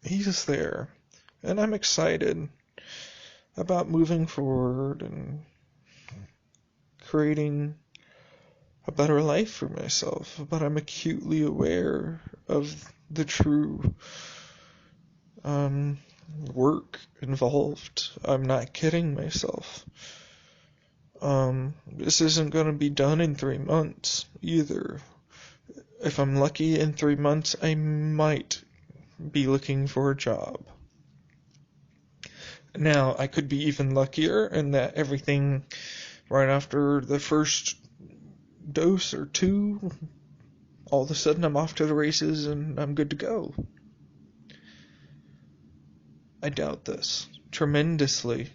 He's there, and I'm excited about moving forward and creating a better life for myself, but I'm acutely aware of the true work involved. I'm not kidding myself. This isn't going to be done in 3 months either. If I'm lucky, in 3 months I might be looking for a job. Now, I could be even luckier in that everything right after the first dose or two, all of a sudden I'm off to the races and I'm good to go. I doubt this tremendously.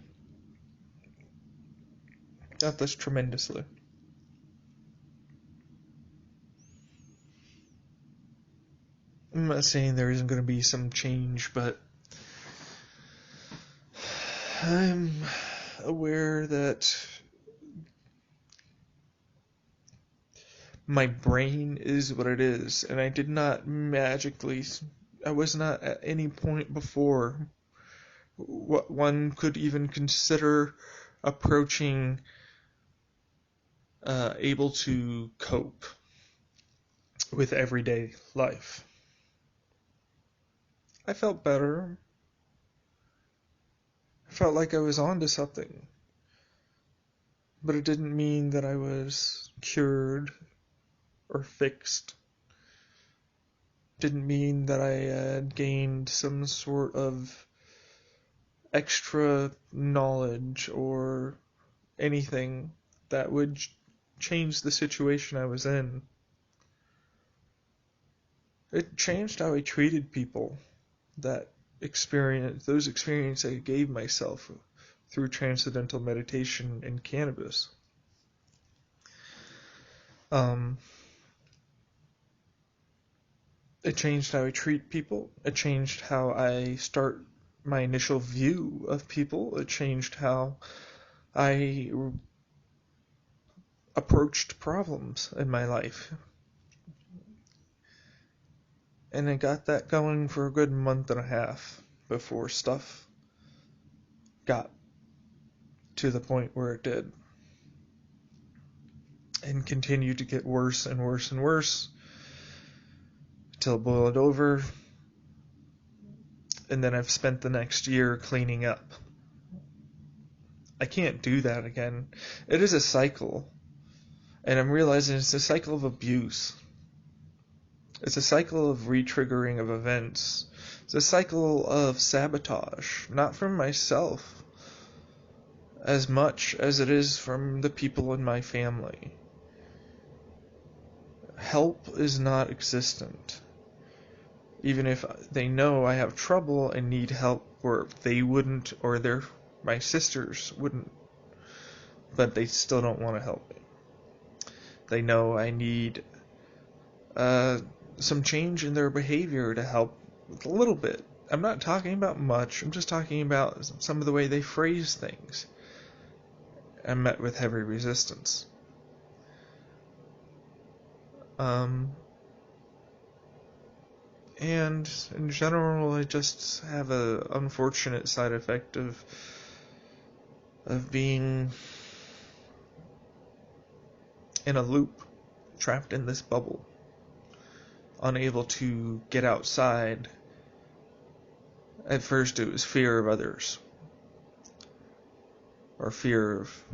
I'm not saying there isn't going to be some change, but I'm aware that My brain is what it is, and I did not magically, I was not at any point before what one could even consider approaching able to cope with everyday life. I felt better. I felt like I was onto something. But it didn't mean that I was cured or fixed. Didn't mean that I had gained some sort of extra knowledge or anything that would change the situation I was in. It changed how I treated people, that those experiences I gave myself through transcendental meditation and cannabis. It changed how I treat people. It changed how I start my initial view of people. It changed how I approached problems in my life. And I got that going for a good month and a half before stuff got to the point where it did. And continued to get worse and worse and worse until it boiled over. And then I've spent the next year cleaning up. I can't do that again. It is a cycle. And I'm realizing it's a cycle of abuse. It's a cycle of re-triggering of events. It's a cycle of sabotage, not from myself as much as it is from the people in my family. Help is not existent. Even if they know I have trouble and need help, or they wouldn't, or my sisters wouldn't, but they still don't want to help me. They know I need some change in their behavior to help with a little bit. I'm not talking about much. I'm just talking about some of the way they phrase things. I'm met with heavy resistance. And in general, I just have a unfortunate side effect of being in a loop, trapped in this bubble, unable to get outside. At first it was fear of others, or fear of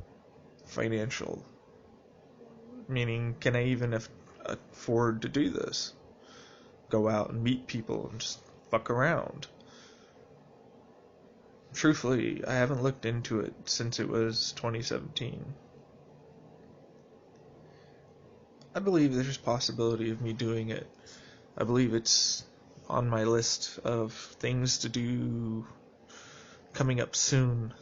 financial, meaning, can I even afford to do this? Go out and meet people and just fuck around. Truthfully, I haven't looked into it since it was 2017. I believe there's a possibility of me doing it. I believe it's on my list of things to do coming up soon.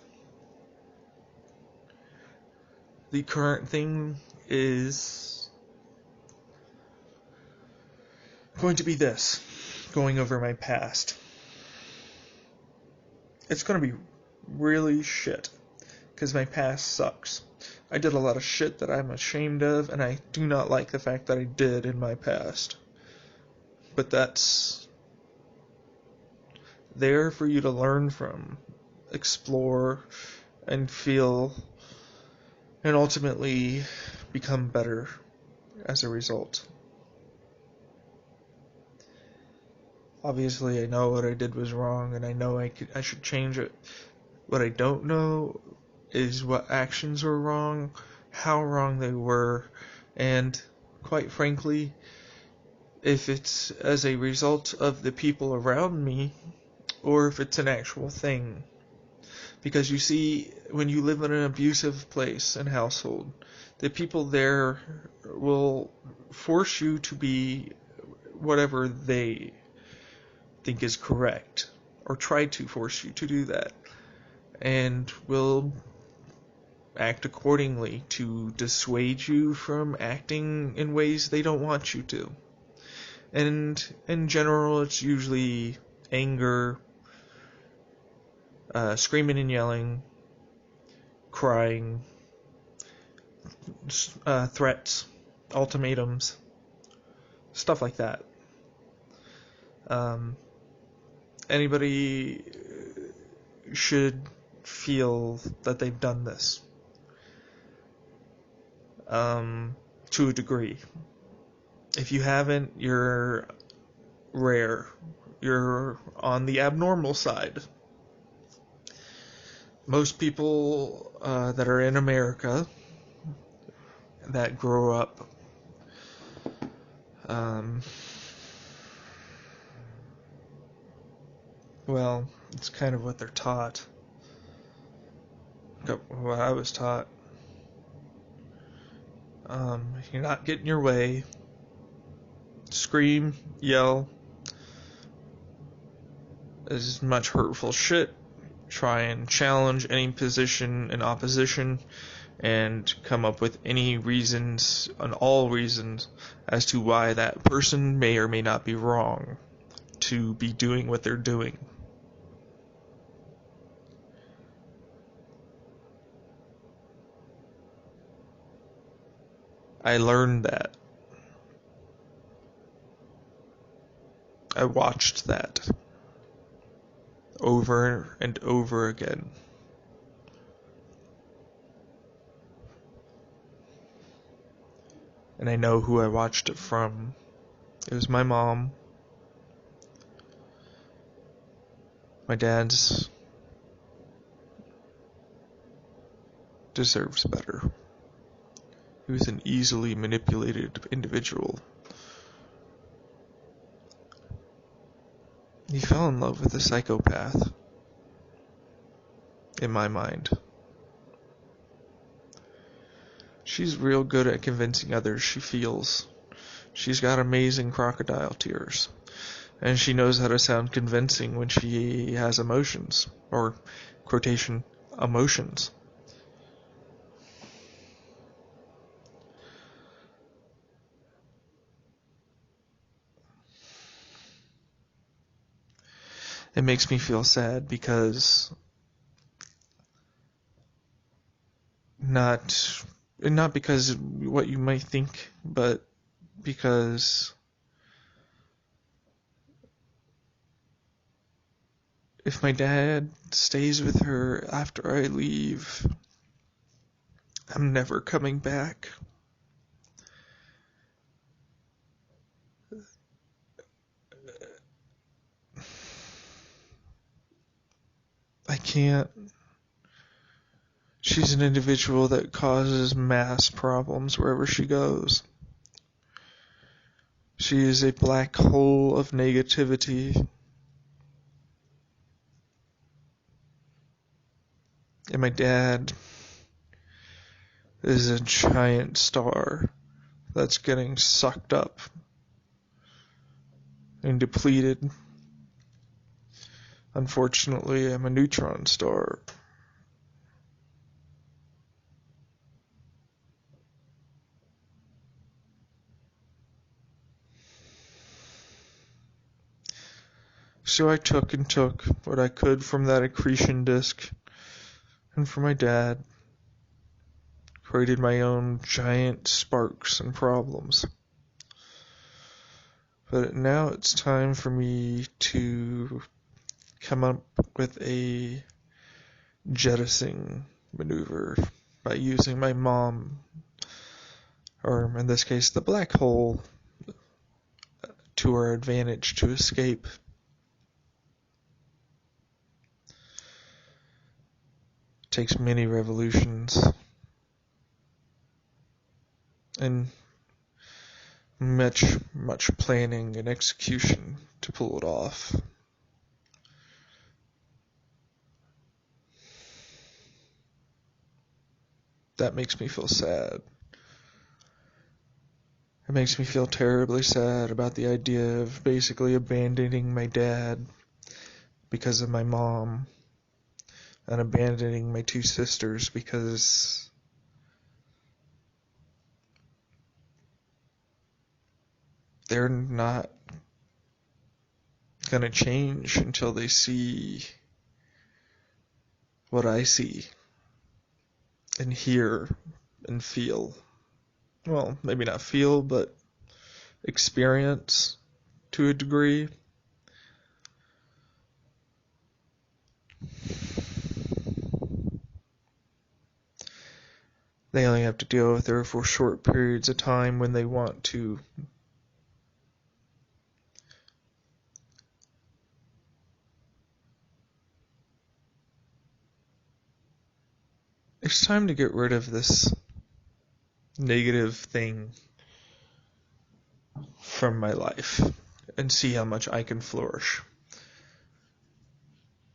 The current thing is going to be this, going over my past. It's going to be really shit, because my past sucks. I did a lot of shit that I'm ashamed of, and I do not like the fact that I did in my past. But that's there for you to learn from, explore, and feel, and ultimately become better as a result. Obviously, I know what I did was wrong, and I know I should change it. What I don't know is what actions were wrong, how wrong they were, and, quite frankly, if it's as a result of the people around me, or if it's an actual thing. Because you see, when you live in an abusive place and household, the people there will force you to be whatever they think is correct, or try to force you to do that, and will act accordingly to dissuade you from acting in ways they don't want you to. And in general, it's usually anger, screaming and yelling, crying, threats, ultimatums, stuff like that. Anybody should feel that they've done this to a degree. If you haven't, you're rare. You're on the abnormal side. Most people that are in America that grow up well, it's kind of what they're taught. What I was taught. You're not getting your way. Scream, yell, as much hurtful shit. Try and challenge any position in opposition and come up with any reasons, and all reasons, as to why that person may or may not be wrong to be doing what they're doing. I learned that. I watched that over and over again. And I know who I watched it from. It was my mom. My dad's deserves better. He was an easily manipulated individual. He fell in love with a psychopath, in my mind. She's real good at convincing others she feels. She's got amazing crocodile tears. And she knows how to sound convincing when she has emotions. Or, quotation, emotions. It makes me feel sad because not because what you might think, but because if my dad stays with her after I leave, I'm never coming back. I can't. She's an individual that causes mass problems wherever she goes. She is a black hole of negativity. And my dad is a giant star that's getting sucked up and depleted. Unfortunately, I'm a neutron star. So I took what I could from that accretion disk, and for my dad, created my own giant sparks and problems. But now it's time for me to come up with a jettisoning maneuver by using my mom, or in this case the black hole, to our advantage to escape. It takes many revolutions and much planning and execution to pull it off. That makes me feel sad. It makes me feel terribly sad about the idea of basically abandoning my dad because of my mom, and abandoning my two sisters because they're not gonna change until they see what I see and hear and feel. well, maybe not feel, but experience to a degree. They only have to deal with her for short periods of time when they want to. It's time to get rid of this negative thing from my life and see how much I can flourish.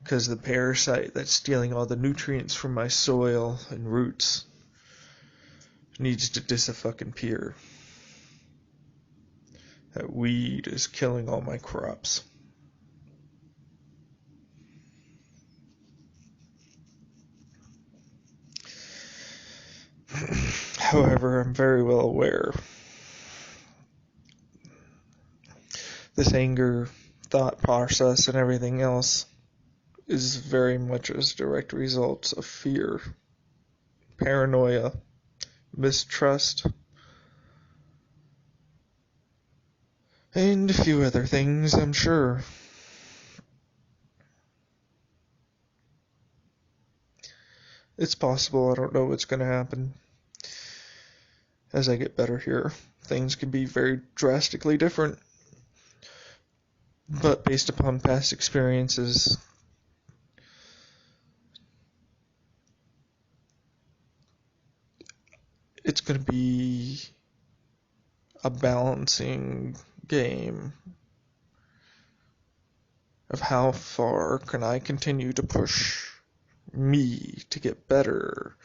Because the parasite that's stealing all the nutrients from my soil and roots needs to disappear. That weed is killing all my crops. However, I'm very well aware this anger, thought process, and everything else is very much as direct results of fear, paranoia, mistrust, and a few other things, I'm sure. It's possible. I don't know what's going to happen as I get better here. Things can be very drastically different. But based upon past experiences, it's going to be a balancing game of how far can I continue to push me to get better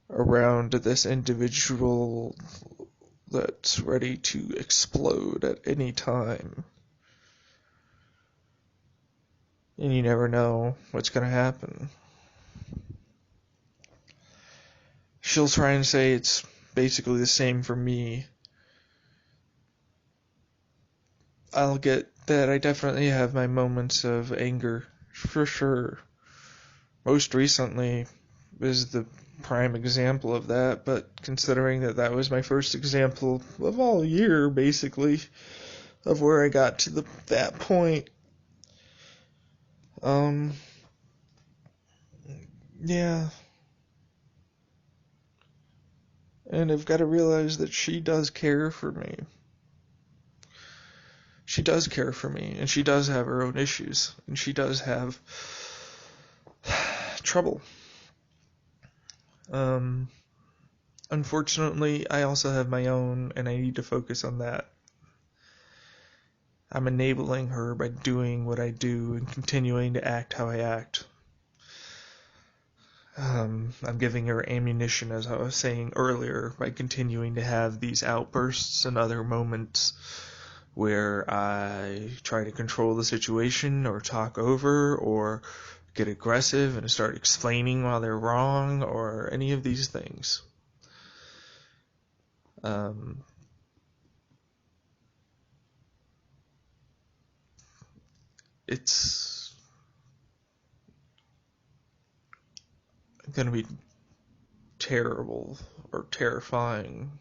around this individual that's ready to explode at any time. And you never know what's going to happen. She'll try and say it's basically the same for me. I'll get that I definitely have my moments of anger, for sure. Most recently is the prime example of that, but considering that that was my first example of all year, basically, of where I got to that point, yeah. And I've got to realize that she does care for me. She does care for me, and she does have her own issues, and she does have trouble. Unfortunately, I also have my own, and I need to focus on that. I'm enabling her by doing what I do and continuing to act how I act. I'm giving her ammunition, as I was saying earlier, by continuing to have these outbursts and other moments where I try to control the situation or talk over or get aggressive and start explaining why they're wrong or any of these things. It's going to be terrible or terrifying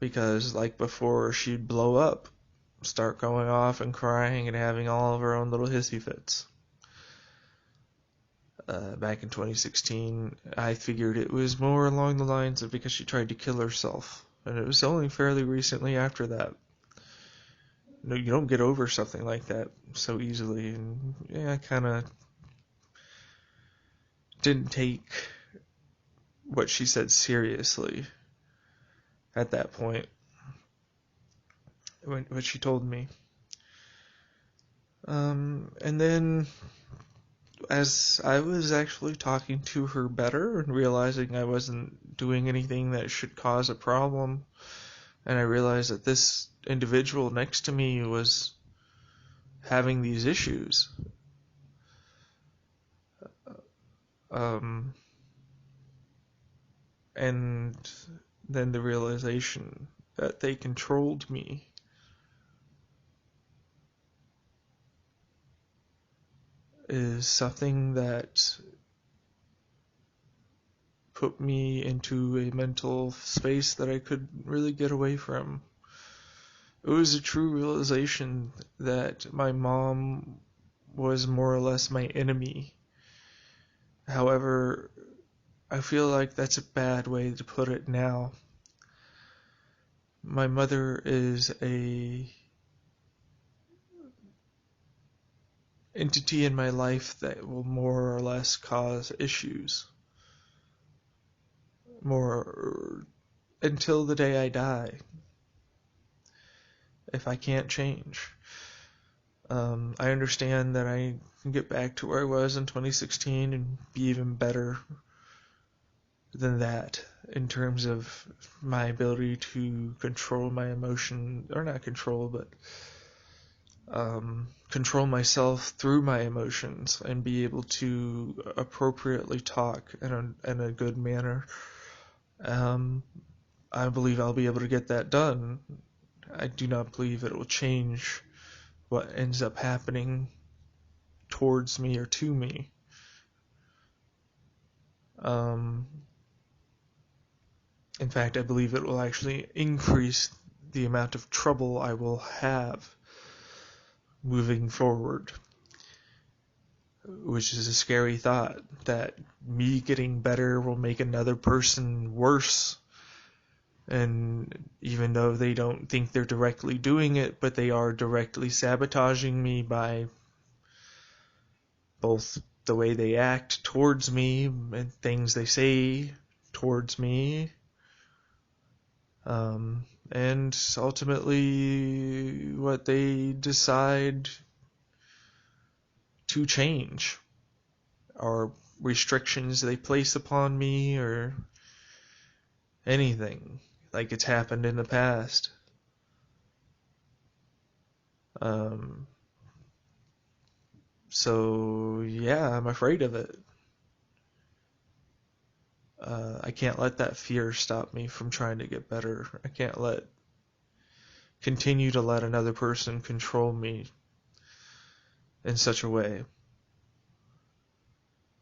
because, like before, she'd blow up, start going off and crying and having all of her own little hissy fits. Back in 2016, I figured it was more along the lines of because she tried to kill herself, and it was only fairly recently after that. No, you don't get over something like that so easily, and yeah, I kind of didn't take what she said seriously at that point, what she told me. And then as I was actually talking to her better and realizing I wasn't doing anything that should cause a problem, and I realized that this individual next to me was having these issues, and then the realization that they controlled me is something that put me into a mental space that I could really get away from. It was a true realization that my mom was more or less my enemy. However, I feel like that's a bad way to put it now. My mother is a entity in my life that will more or less cause issues. More until the day I die. If I can't change. I understand that I can get back to where I was in 2016 and be even better than that in terms of my ability to control my emotion, or not control, but control myself through my emotions and be able to appropriately talk in a good manner. I believe I'll be able to get that done. I do not believe it will change what ends up happening towards me or to me. In fact, I believe it will actually increase the amount of trouble I will have moving forward, which is a scary thought, that me getting better will make another person worse. And even though they don't think they're directly doing it, but they are directly sabotaging me by both the way they act towards me and things they say towards me, and ultimately what they decide to change, or restrictions they place upon me, or anything like it's happened in the past. So yeah, I'm afraid of it. I can't let that fear stop me from trying to get better. I can't continue to let another person control me in such a way.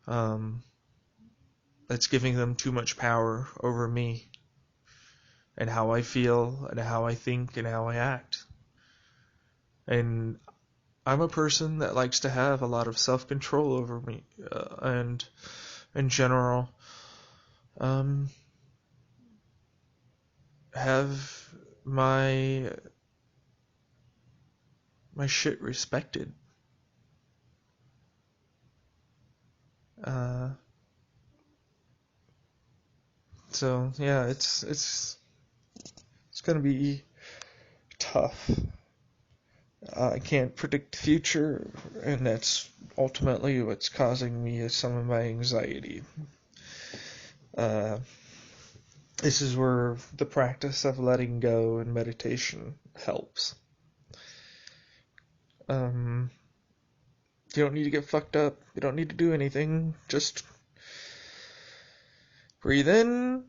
That's giving them too much power over me and how I feel and how I think and how I act. And I'm a person that likes to have a lot of self-control over me, and in general, have my shit respected. So yeah, it's gonna be tough. I can't predict the future, and that's ultimately what's causing me some of my anxiety. This is where the practice of letting go and meditation helps. You don't need to get fucked up. You don't need to do anything. Just breathe in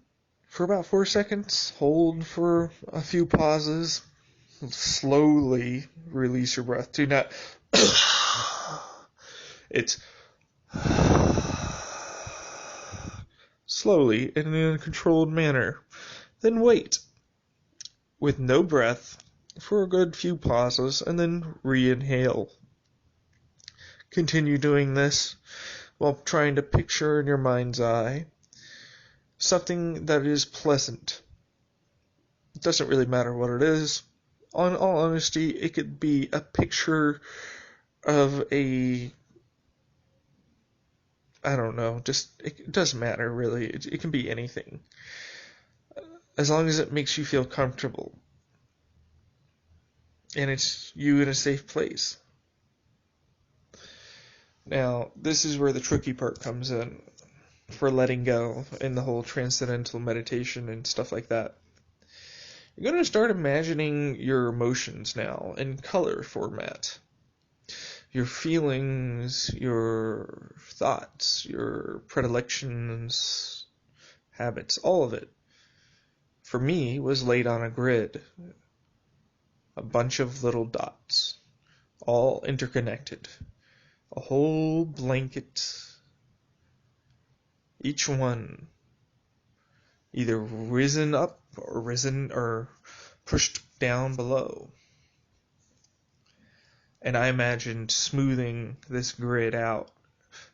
for about 4 seconds. Hold for a few pauses. Slowly release your breath. Do not... It's... slowly and in a controlled manner. Then wait with no breath for a good few pauses, and then re-inhale. Continue doing this while trying to picture in your mind's eye something that is pleasant. It doesn't really matter what it is. On all honesty, it could be a picture of I don't know, it doesn't matter really. It can be anything. As long as it makes you feel comfortable. And it's you in a safe place. Now, this is where the tricky part comes in for letting go in the whole transcendental meditation and stuff like that. You're going to start imagining your emotions now in color format. Your feelings, your thoughts, your predilections, habits, all of it, for me, was laid on a grid. A bunch of little dots, all interconnected. A whole blanket, each one either risen up or pushed down below. And I imagined smoothing this grid out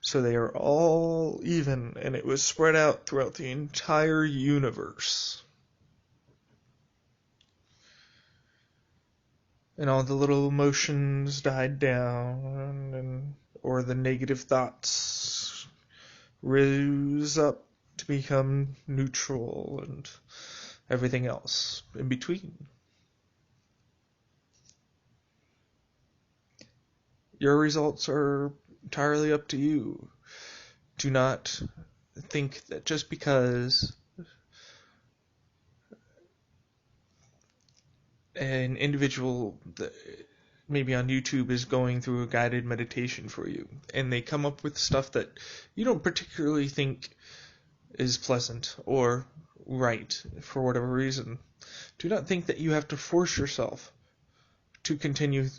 so they are all even, and it was spread out throughout the entire universe. And all the little emotions died down, or the negative thoughts rose up to become neutral, and everything else in between. Your results are entirely up to you. Do not think that just because an individual maybe on YouTube is going through a guided meditation for you, and they come up with stuff that you don't particularly think is pleasant or right for whatever reason. Do not think that you have to force yourself to continue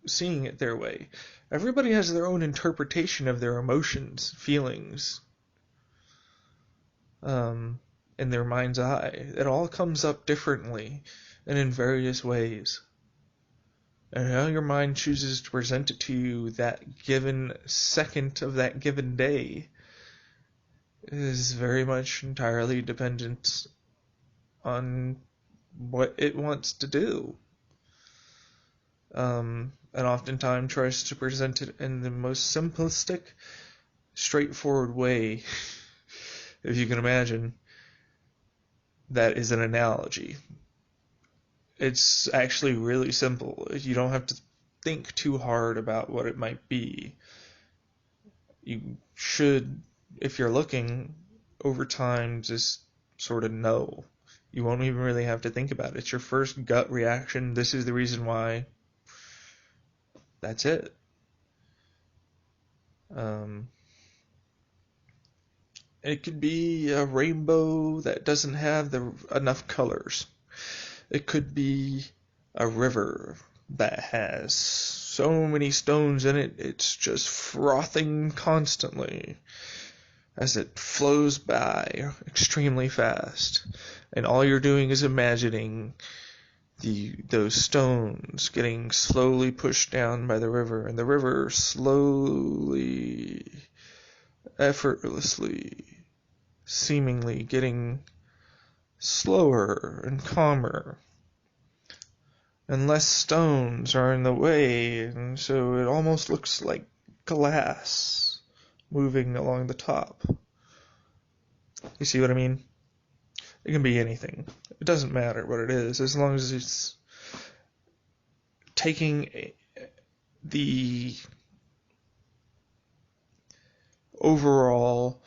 seeing it their way. Everybody has their own interpretation of their emotions, feelings, in their mind's eye. It all comes up differently and in various ways. And how your mind chooses to present it to you that given second of that given day is very much entirely dependent on what it wants to do. And oftentimes tries to present it in the most simplistic, straightforward way, if you can imagine. That is an analogy. It's actually really simple. You don't have to think too hard about what it might be. You should, if you're looking, over time, just sort of know. You won't even really have to think about it. It's your first gut reaction. This is the reason why. That's it. It could be a rainbow that doesn't have enough colors. It could be a river that has so many stones in it, it's just frothing constantly as it flows by extremely fast. And all you're doing is imagining those stones getting slowly pushed down by the river, and the river slowly, effortlessly, seemingly getting slower and calmer, and less stones are in the way, and so it almost looks like glass moving along the top. You see what I mean? It can be anything. It doesn't matter what it is, as long as it's taking the overall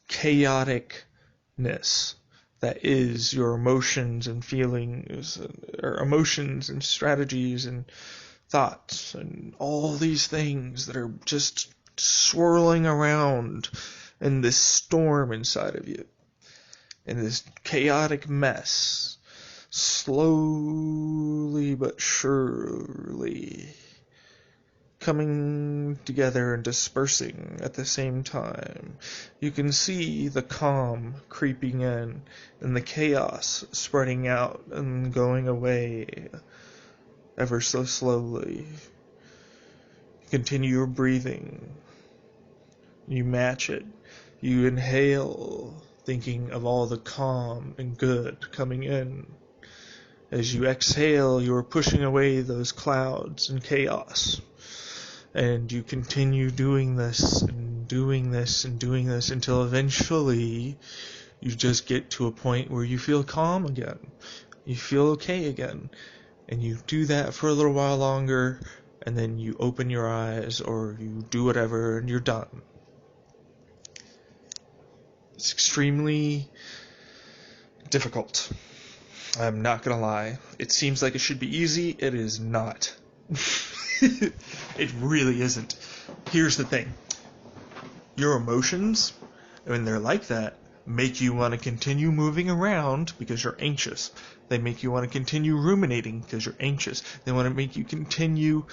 chaoticness that is your emotions and feelings, or emotions and strategies and thoughts and all these things that are just swirling around in this storm inside of you, in this chaotic mess, slowly but surely coming together and dispersing at the same time. You can see the calm creeping in and the chaos spreading out and going away ever so slowly. Continue your breathing. You match it. You inhale, thinking of all the calm and good coming in. As you exhale, you are pushing away those clouds and chaos. And you continue doing this and doing this and doing this until eventually you just get to a point where you feel calm again. You feel okay again. And you do that for a little while longer, and then you open your eyes or you do whatever and you're done. It's extremely difficult. I'm not gonna lie. It seems like it should be easy. It is not. It really isn't. Here's the thing. Your emotions, when they're like that, make you want to continue moving around because you're anxious. They make you want to continue ruminating because you're anxious. They want to make you continue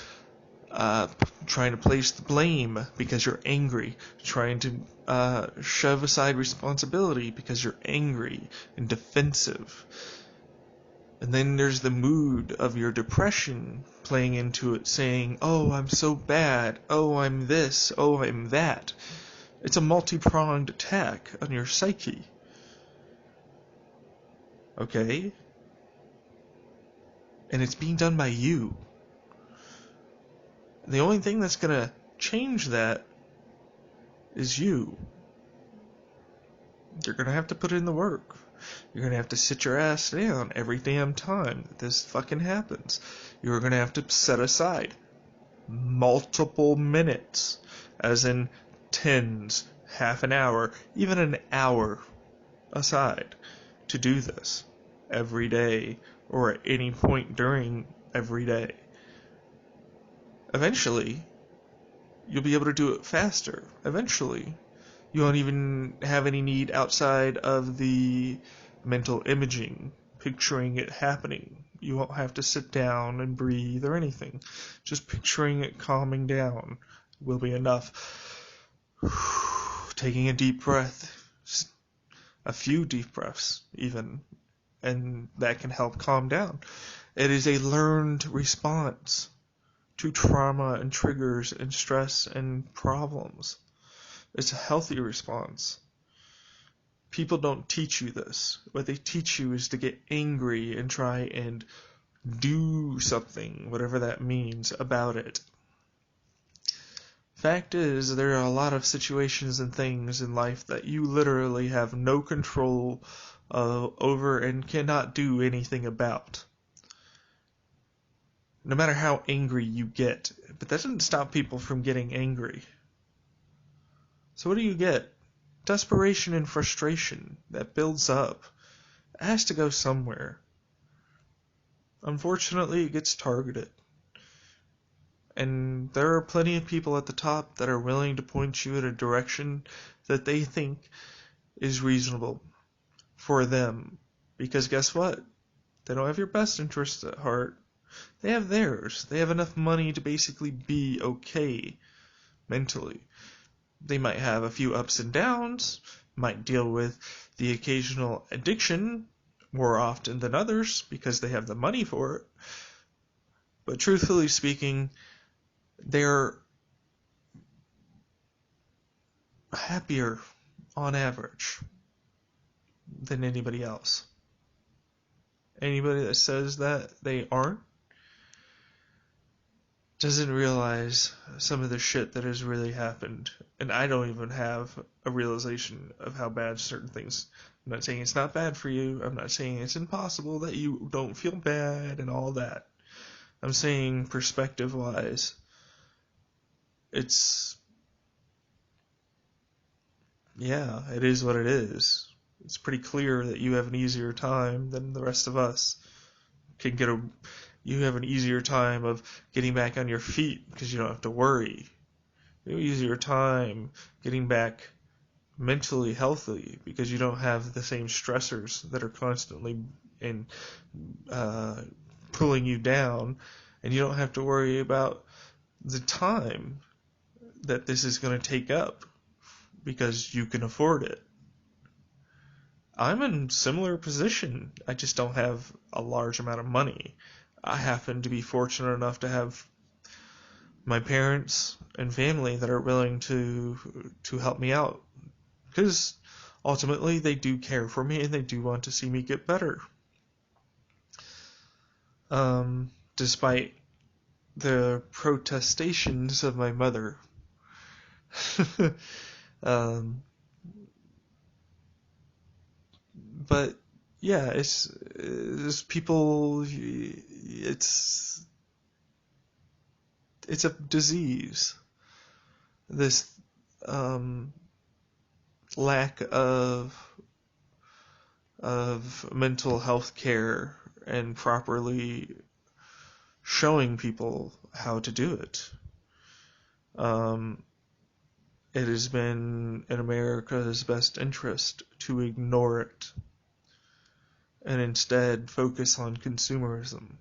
trying to place the blame because you're angry, trying to shove aside responsibility because you're angry and defensive. And then there's the mood of your depression playing into it, saying, oh, I'm so bad, oh, I'm this, oh, I'm that. It's a multi-pronged attack on your psyche. Okay? And it's being done by you. And the only thing that's going to change that is you. You're going to have to put in the work. You're going to have to sit your ass down every damn time that this fucking happens. You're going to have to set aside multiple minutes, as in tens, half an hour, even an hour aside to do this every day or at any point during every day. Eventually, you'll be able to do it faster. Eventually, you won't even have any need outside of the mental imaging, picturing it happening. You won't have to sit down and breathe or anything. Just picturing it calming down will be enough. Taking a deep breath, a few deep breaths even, and that can help calm down. It is a learned response to trauma and triggers and stress and problems. It's a healthy response. People don't teach you this. What they teach you is to get angry and try and do something, whatever that means, about it. Fact is, there are a lot of situations and things in life that you literally have no control over and cannot do anything about. No matter how angry you get. But that doesn't stop people from getting angry. So what do you get? Desperation and frustration that builds up. It has to go somewhere. Unfortunately, it gets targeted. And there are plenty of people at the top that are willing to point you in a direction that they think is reasonable for them. Because guess what? They don't have your best interests at heart. They have theirs. They have enough money to basically be okay mentally. They might have a few ups and downs, might deal with the occasional addiction more often than others because they have the money for it. But truthfully speaking, they're happier on average than anybody else. Anybody that says that they aren't doesn't realize some of the shit that has really happened. And I don't even have a realization of how bad certain things. I'm not saying it's not bad for you. I'm not saying it's impossible that you don't feel bad and all that. I'm saying perspective-wise, it is what it is. It's pretty clear that you have an easier time than the rest of us you have an easier time of getting back on your feet because you don't have to worry. You have an easier time getting back mentally healthy because you don't have the same stressors that are constantly pulling you down, and you don't have to worry about the time that this is going to take up because you can afford it. I'm in a similar position. I just don't have a large amount of money. I happen to be fortunate enough to have my parents and family that are willing to help me out. Because ultimately they do care for me and they do want to see me get better. Despite the protestations of my mother. But yeah, it's people. It's a disease. This lack of mental health care and properly showing people how to do it. It has been in America's best interest to ignore it and instead focus on consumerism.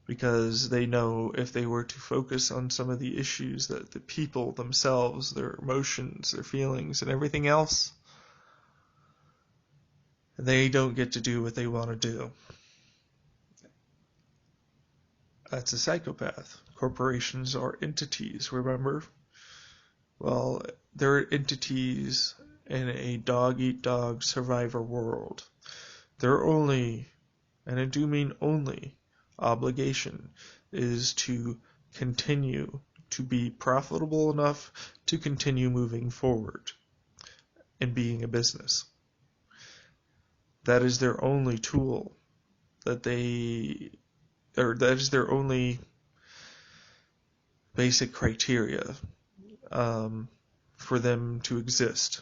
because they know if they were to focus on some of the issues that the people themselves, their emotions, their feelings, and everything else, they don't get to do what they want to do. That's a psychopath. Corporations are entities, remember? Well, they're entities in a dog-eat-dog survivor world. Their only, and I do mean only, obligation is to continue to be profitable enough to continue moving forward and being a business. That is their only tool that is their only basic criteria for them to exist.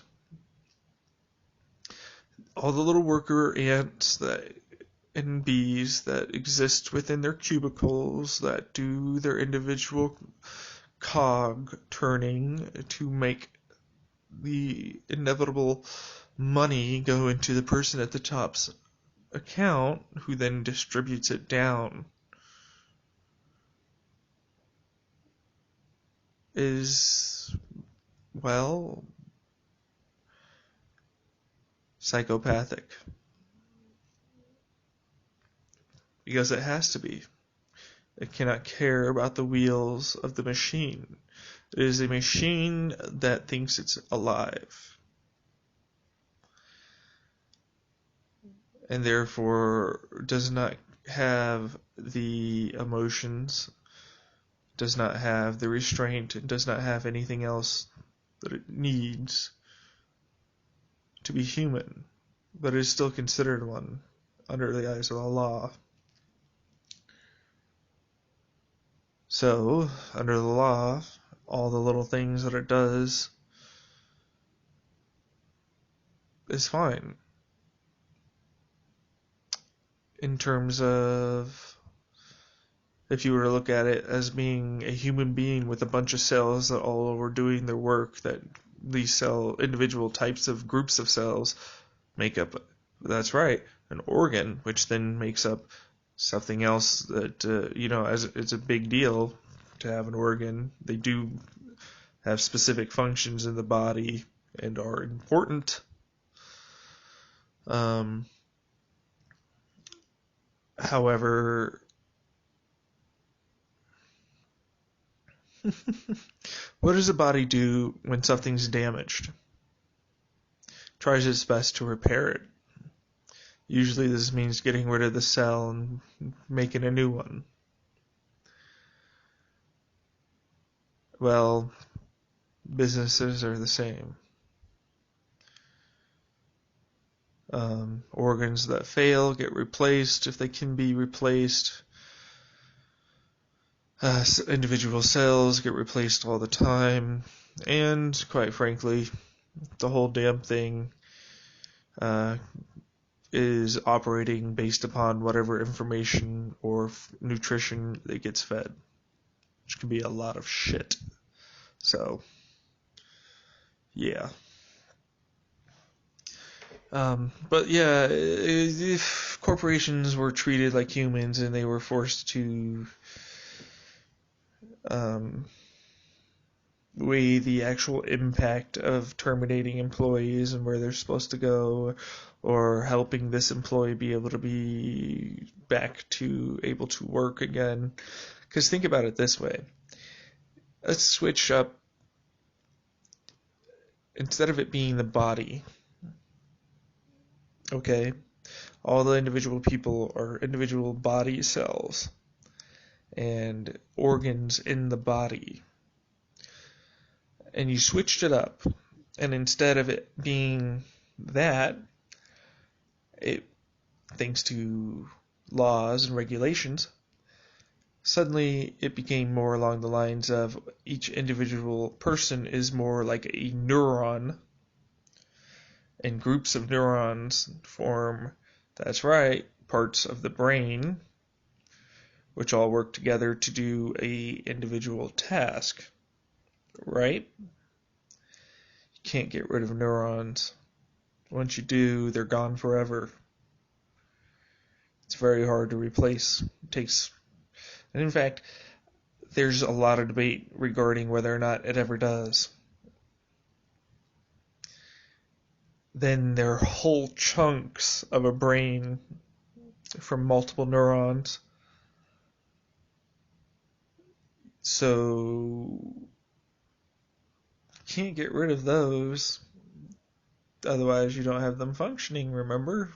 All the little worker ants and bees that exist within their cubicles, that do their individual cog turning to make the inevitable money go into the person at the top's account, who then distributes it down, is, well, psychopathic. Because it has to be. It cannot care about the wheels of the machine. It is a machine that thinks it's alive, and therefore does not have the emotions, does not have the restraint, and does not have anything else that it needs to be human, but is still considered one under the eyes of the law. So, under the law, all the little things that it does is fine. In terms of, if you were to look at it as being a human being with a bunch of cells that all were doing their work, that these individual types of groups of cells make up, that's right, an organ, which then makes up something else that, as it's a big deal to have an organ. They do have specific functions in the body and are important. However, what does the body do when something's damaged? Tries its best to repair it. Usually this means getting rid of the cell and making a new one. Well, businesses are the same. Organs that fail get replaced if they can be replaced. Individual cells get replaced all the time. And, quite frankly, the whole damn thing is operating based upon whatever information or nutrition it gets fed, which can be a lot of shit. So, yeah. But yeah, if corporations were treated like humans and they were forced to weigh the actual impact of terminating employees and where they're supposed to go, or helping this employee be able to be back to able to work again. Because think about it this way. Let's switch up, instead of it being the body, okay, all the individual people are individual body cells and organs in the body. And you switched it up, and instead of it being that, it, thanks to laws and regulations, suddenly it became more along the lines of each individual person is more like a neuron, and groups of neurons form, that's right, parts of the brain, which all work together to do a individual task, right? You can't get rid of neurons. Once you do, they're gone forever. It's very hard to replace. It takes And in fact, there's a lot of debate regarding whether or not it ever does. Then there are whole chunks of a brain from multiple neurons. So you can't get rid of those. Otherwise you don't have them functioning, remember?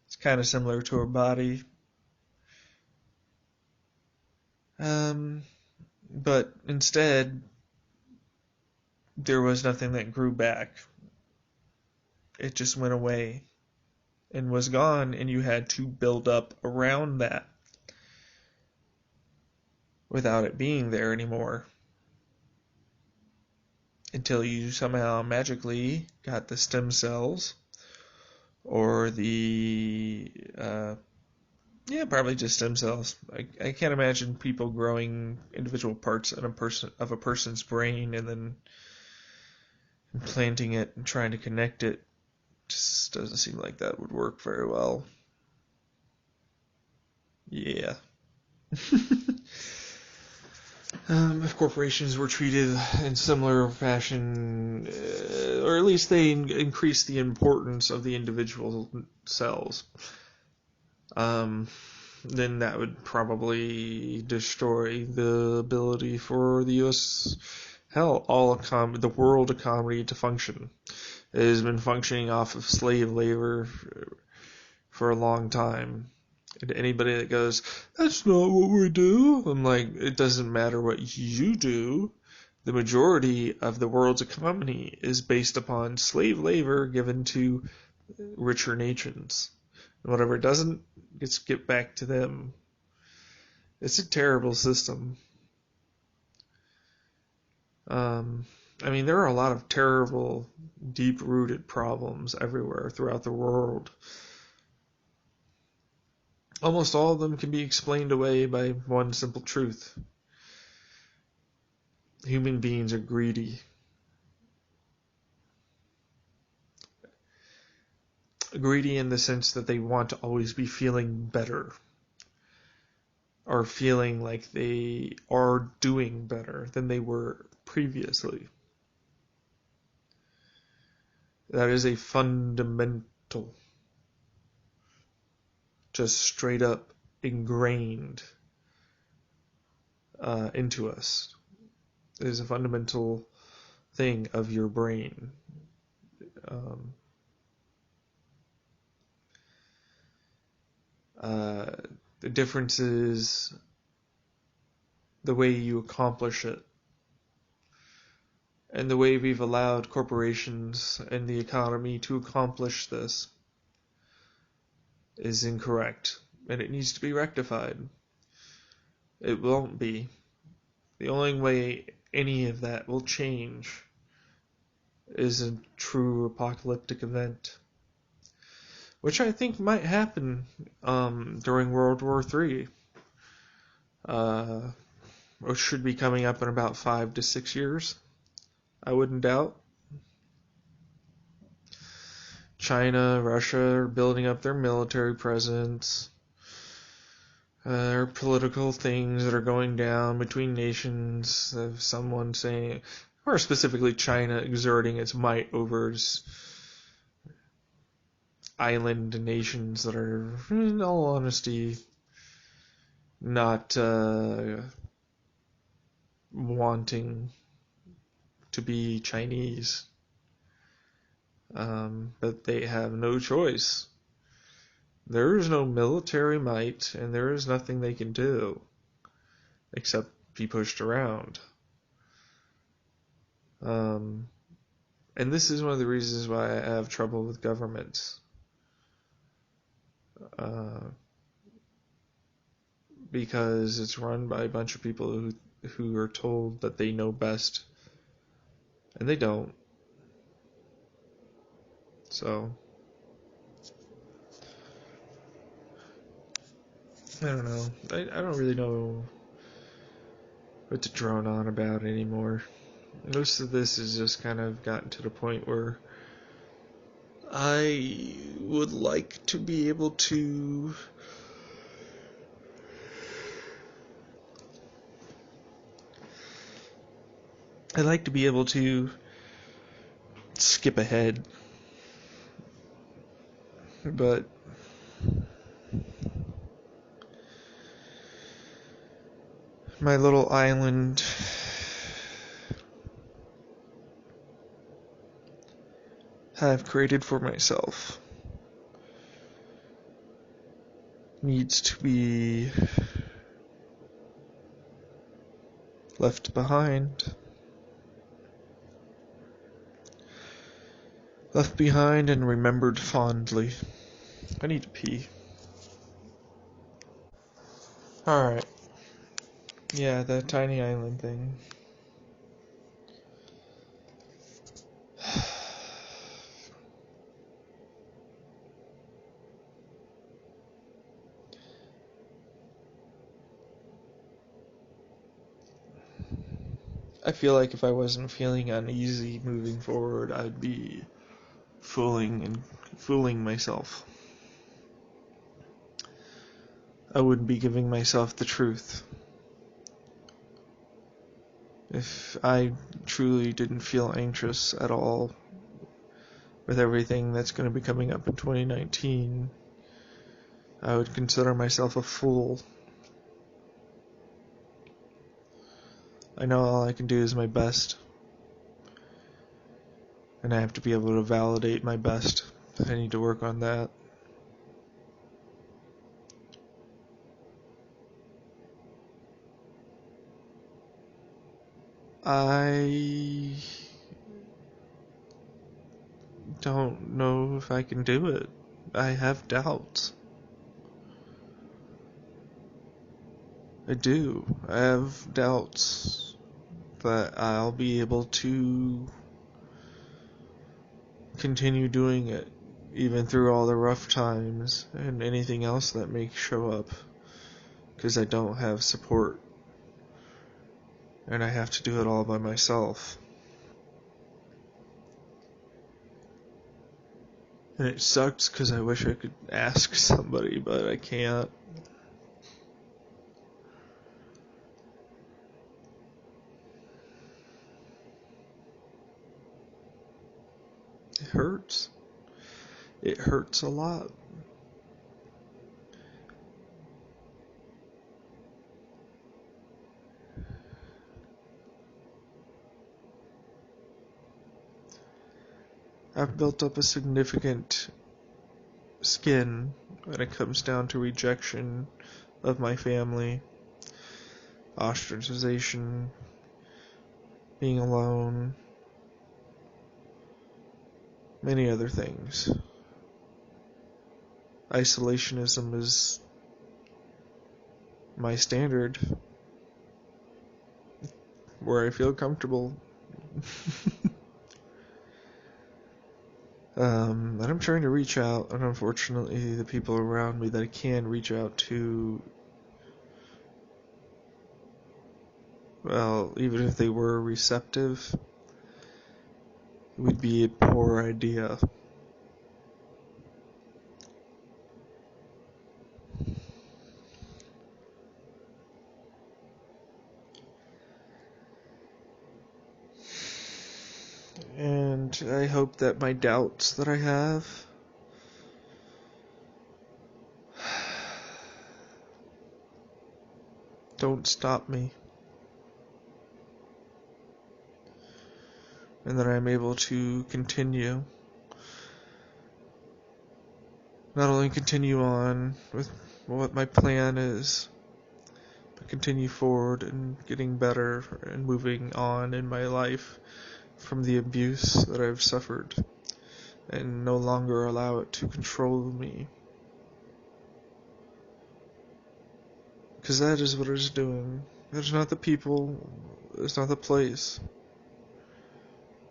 It's kind of similar to a body. But instead, there was nothing that grew back. It just went away and was gone, and you had to build up around that without it being there anymore. Until you somehow magically got the stem cells or the probably just stem cells. I can't imagine people growing individual parts of a person's brain and then implanting it and trying to connect it. Just doesn't seem like that would work very well. Yeah. If corporations were treated in similar fashion, or at least they increase the importance of the individual cells, then that would probably destroy the ability for the U.S. the world economy to function. It has been functioning off of slave labor for a long time. And anybody that goes, that's not what we do, I'm like, it doesn't matter what you do. The majority of the world's economy is based upon slave labor given to richer nations. And whatever doesn't gets get back to them. It's a terrible system. I mean, there are a lot of terrible, deep-rooted problems everywhere throughout the world. Almost all of them can be explained away by one simple truth. Human beings are greedy. Greedy in the sense that they want to always be feeling better, or feeling like they are doing better than they were previously. That is a fundamental, just straight up ingrained into us. It is a fundamental thing of your brain. The difference is the way you accomplish it. And the way we've allowed corporations and the economy to accomplish this is incorrect, and it needs to be rectified. It won't be. The only way any of that will change is a true apocalyptic event, which I think might happen during World War III, which should be coming up in about 5 to 6 years. I wouldn't doubt. China, Russia are building up their military presence. There are political things that are going down between nations. Someone saying, or specifically China exerting its might over its island nations that are, in all honesty, not wanting to be Chinese. But they have no choice. There is no military might, and there is nothing they can do except be pushed around. And this is one of the reasons why I have trouble with governments. Because it's run by a bunch of people who are told that they know best, and they don't. So, I don't know. I don't really know what to drone on about anymore. Most of this has just kind of gotten to the point where I would like to be able to I like to be able to skip ahead, but my little island I've created for myself needs to be left behind. Left behind and remembered fondly. I need to pee. Alright. Yeah, that tiny island thing. I feel like if I wasn't feeling uneasy moving forward, I'd be fooling myself. I wouldn't be giving myself the truth. If I truly didn't feel anxious at all with everything that's going to be coming up in 2019, I would consider myself a fool. I know all I can do is my best, and I have to be able to validate my best. I need to work on that. I don't know if I can do it. I have doubts. I do. I have doubts that I'll be able to continue doing it, even through all the rough times and anything else that may show up, because I don't have support, and I have to do it all by myself. And it sucks because I wish I could ask somebody, but I can't. It hurts. It hurts a lot. I've built up a significant skin when it comes down to rejection of my family, ostracization, being alone, many other things. Isolationism is my standard, where I feel comfortable. And I'm trying to reach out, and unfortunately the people around me that I can reach out to, well, even if they were receptive, it would be a poor idea. And I hope that my doubts that I have don't stop me, and that I'm able to continue. Not only continue on with what my plan is, but continue forward and getting better and moving on in my life from the abuse that I've suffered, and no longer allow it to control me. Because that is what it's doing. It's not the people, it's not the place.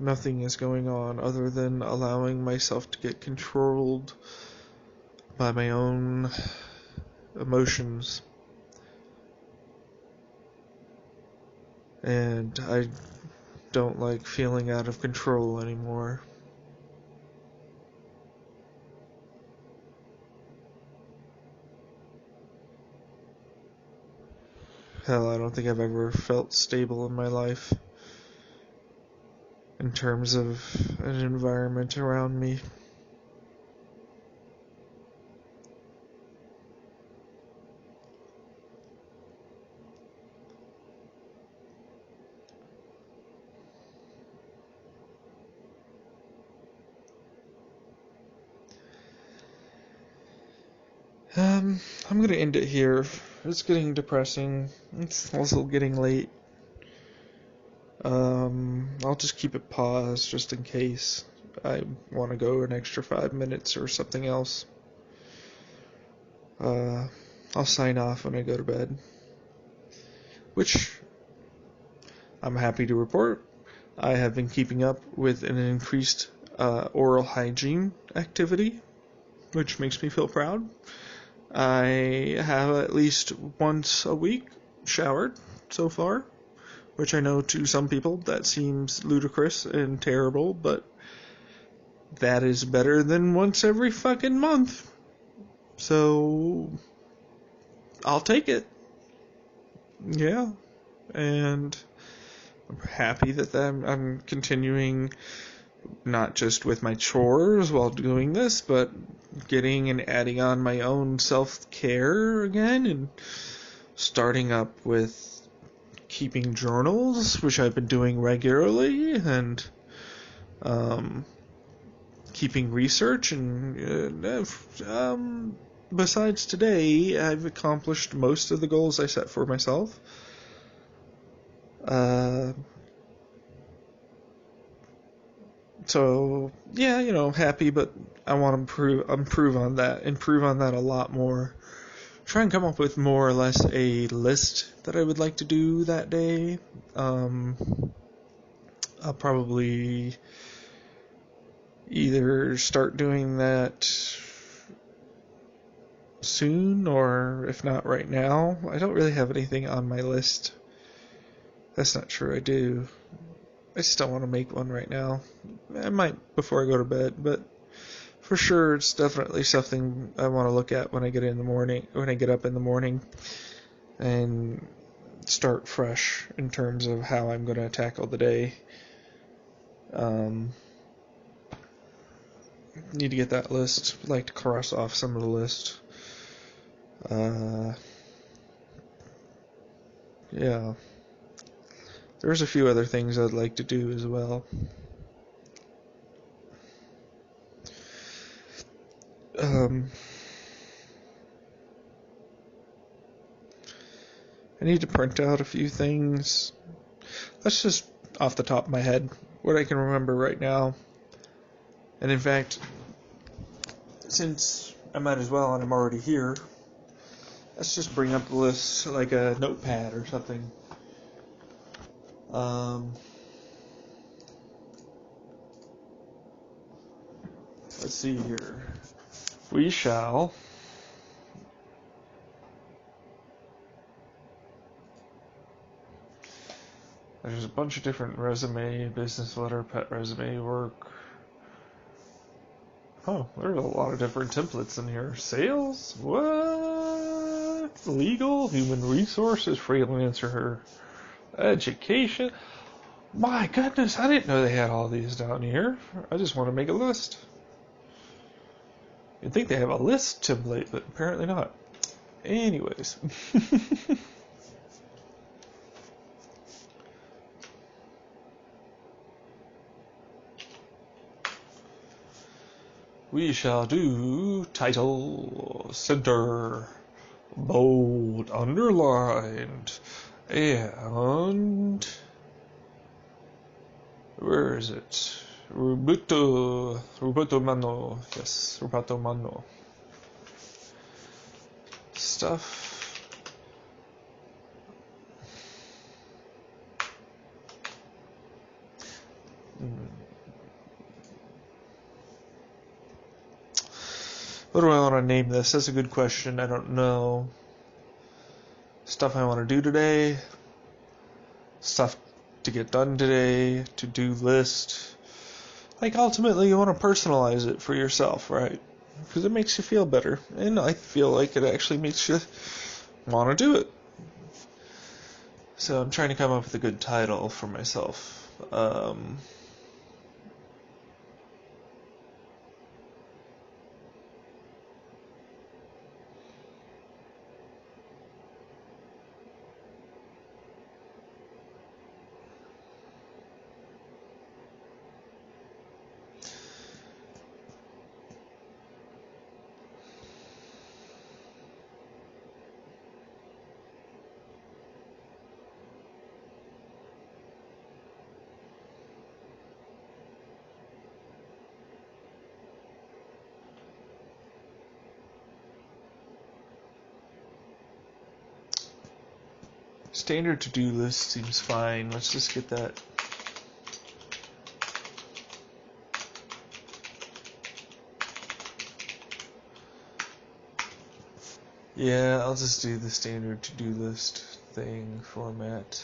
Nothing is going on other than allowing myself to get controlled by my own emotions. And I don't like feeling out of control anymore. Hell, I don't think I've ever felt stable in my life. in terms of an environment around me. I'm gonna end it here. It's getting depressing. It's also getting late. I'll just keep it paused just in case I want to go an extra 5 minutes or something else. I'll sign off when I go to bed. Which I'm happy to report I have been keeping up with an increased oral hygiene activity, which makes me feel proud. I have at least once a week showered so far, which I know to some people that seems ludicrous and terrible, but that is better than once every fucking month. So I'll take it. Yeah. And I'm happy that I'm continuing not just with my chores while doing this, but getting and adding on my own self-care again, and starting up with keeping journals, which I've been doing regularly, and keeping research, and besides today, I've accomplished most of the goals I set for myself. So yeah, happy, but I want to improve on that a lot more. Try and come up with more or less a list that I would like to do that day. I'll probably either start doing that soon, or if not right now. I don't really have anything on my list. That's not true, I do. I just don't want to make one right now. I might before I go to bed, but for sure it's definitely something I want to look at when I get up in the morning and start fresh in terms of how I'm going to tackle the day. Need to get that list. I'd like to cross off some of the list. Yeah. There's a few other things I'd like to do as well. I need to print out a few things. That's just off the top of my head, what I can remember right now. And in fact, since I might as well and I'm already here, let's just bring up the list like a notepad or something. Let's see here. We shall there's a bunch of different resume, business letter, pet resume work. Oh, there's a lot of different templates in here. Sales? What? Legal? Human resources? Freelancer? Education? My goodness, I didn't know they had all these down here. I just want to make a list. You'd think they have a list template, but apparently not. Anyways. We shall do title, center, bold, underlined, and where is it? Roberto Mano. Yes, Roberto Mano. Stuff. What do I want to name this? That's a good question. I don't know. Stuff I want to do today. Stuff to get done today. To-do list. Like, ultimately, you want to personalize it for yourself, right? Because it makes you feel better. And I feel like it actually makes you want to do it. So I'm trying to come up with a good title for myself. Standard to-do list seems fine. Let's just get that. Yeah, I'll just do the standard to-do list thing format.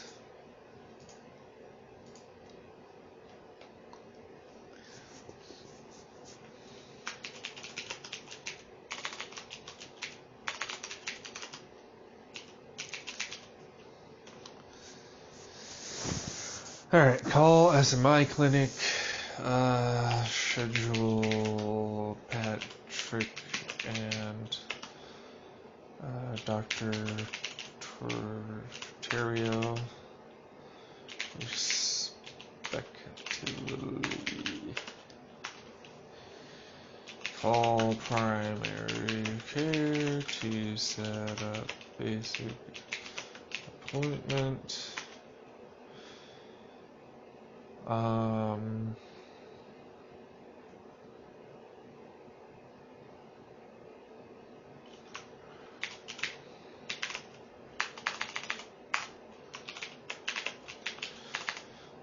Alright, call SMI clinic, schedule Patrick and Dr. Terrio respectively. Call primary care to set up basic appointment.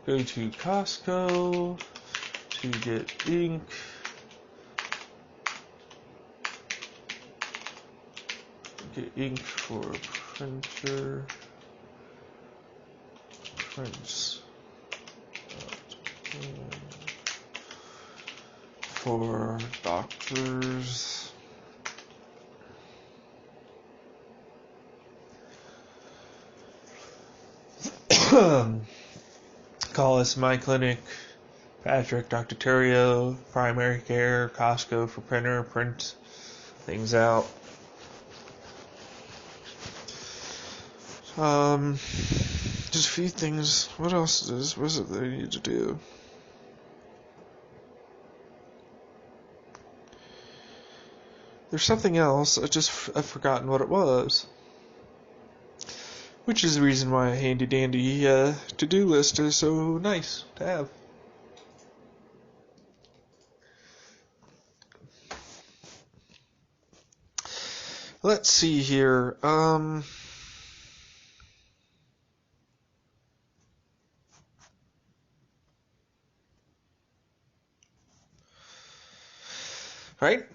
Go to Costco to get ink. Get ink for printer. Prints. For doctors. Call us my clinic. Patrick, Dr. Terrio, primary care, Costco for printer, print things out. Just a few things. What else was it that I need to do? There's something else. I've forgotten what it was. Which is the reason why a handy dandy to-do list is so nice to have. Let's see here. Right?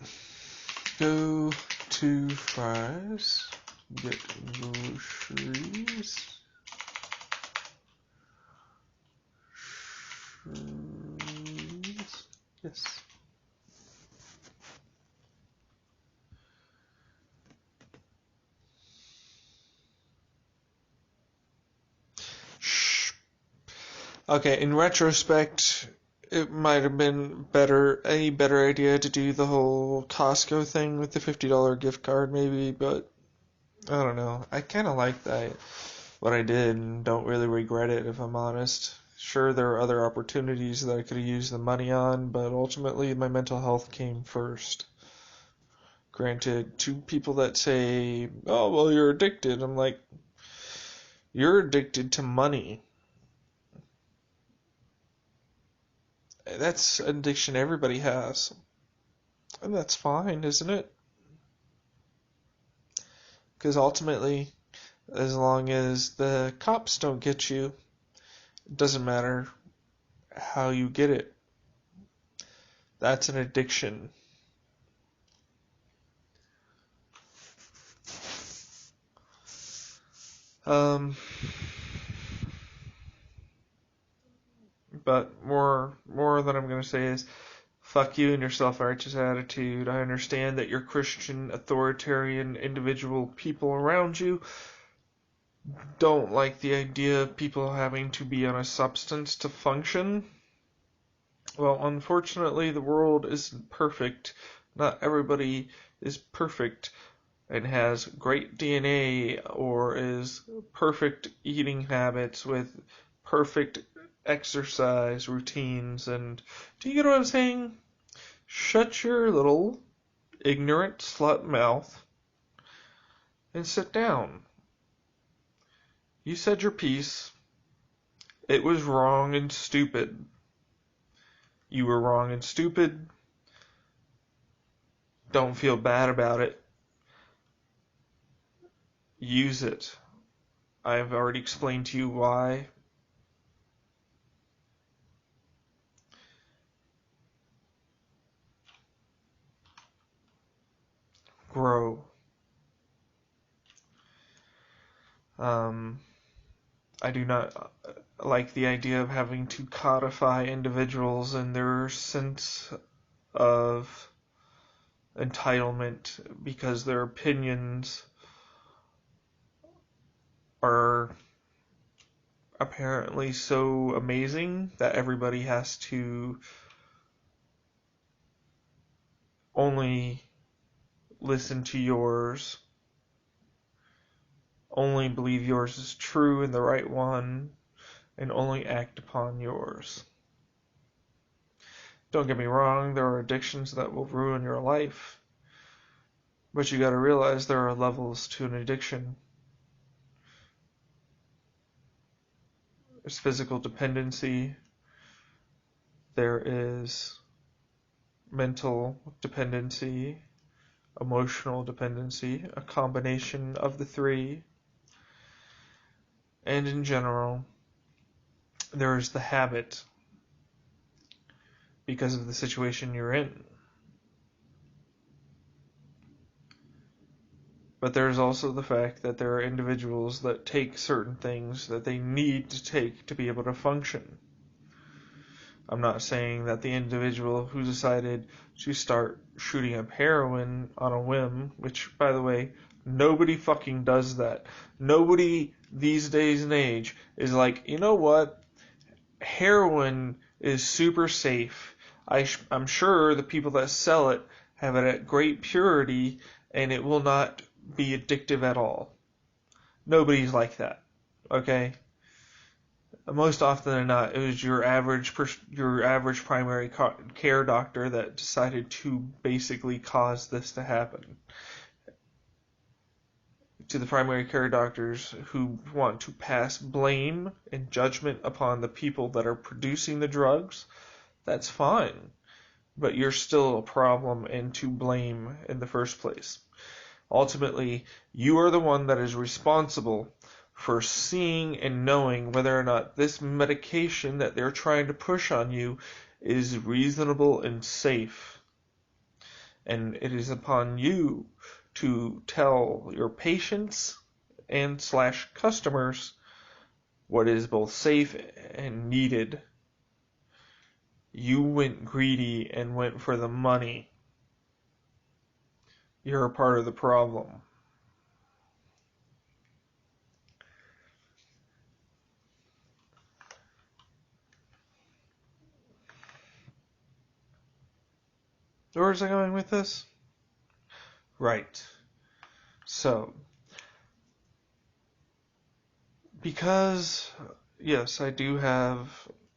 Go to Fry's, get groceries. Yes. Okay, in retrospect, it might have been a better idea to do the whole Costco thing with the $50 gift card, maybe, but I don't know. I kind of like that, what I did, and don't really regret it, if I'm honest. Sure, there are other opportunities that I could have used the money on, but ultimately my mental health came first. Granted, to people that say, oh, well, you're addicted, I'm like, you're addicted to money. That's an addiction everybody has. And that's fine, isn't it? Because ultimately, as long as the cops don't get you, it doesn't matter how you get it. That's an addiction. But more that I'm going to say is, fuck you and your self-righteous attitude. I understand that you're Christian, authoritarian, individual people around you don't like the idea of people having to be on a substance to function. Well, unfortunately, the world isn't perfect. Not everybody is perfect and has great DNA or is perfect eating habits with perfect exercise routines. And do you get what I'm saying? Shut your little ignorant slut mouth and sit down. You said your piece. It was wrong and stupid. You were wrong and stupid. Don't feel bad about it. Use it. I've already explained to you why. Grow. I do not like the idea of having to codify individuals and their sense of entitlement because their opinions are apparently so amazing that everybody has to only listen to yours, only believe yours is true and the right one, and only act upon yours. Don't get me wrong, there are addictions that will ruin your life, but you gotta realize there are levels to an addiction. There's physical dependency, there is mental dependency, emotional dependency, a combination of the three, and in general, there is the habit because of the situation you're in. But there's also the fact that there are individuals that take certain things that they need to take to be able to function. I'm not saying that the individual who decided to start shooting up heroin on a whim, which, by the way, nobody fucking does that. Nobody these days and age is like, you know what? Heroin is super safe. I'm sure the people that sell it have it at great purity and it will not be addictive at all. Nobody's like that, okay? Most often than not, it was your average primary care doctor that decided to basically cause this to happen. To the primary care doctors who want to pass blame and judgment upon the people that are producing the drugs, that's fine. But you're still a problem and to blame in the first place. Ultimately, you are the one that is responsible for seeing and knowing whether or not this medication that they're trying to push on you is reasonable and safe. And it is upon you to tell your patients and / customers what is both safe and needed. You went greedy and went for the money. You're a part of the problem. Where was I going with this? Right. So, because, yes, I do have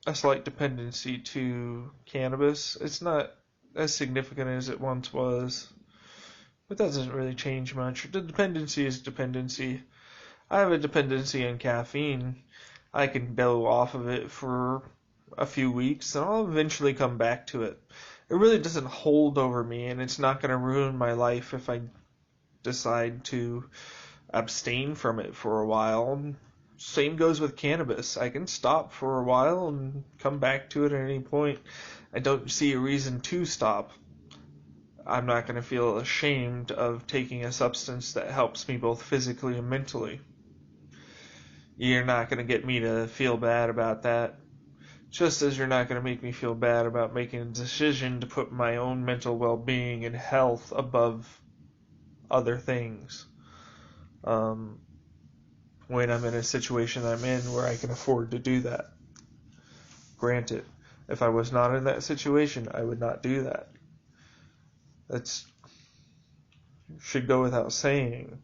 a slight dependency to cannabis. It's not as significant as it once was, but that doesn't really change much. The dependency is dependency. I have a dependency on caffeine. I can go off of it for a few weeks, and I'll eventually come back to it. It really doesn't hold over me, and it's not going to ruin my life if I decide to abstain from it for a while. Same goes with cannabis. I can stop for a while and come back to it at any point. I don't see a reason to stop. I'm not going to feel ashamed of taking a substance that helps me both physically and mentally. You're not going to get me to feel bad about that. Just as you're not going to make me feel bad about making a decision to put my own mental well-being and health above other things. When I'm in a situation I'm in where I can afford to do that. Granted, if I was not in that situation, I would not do that. That should go without saying.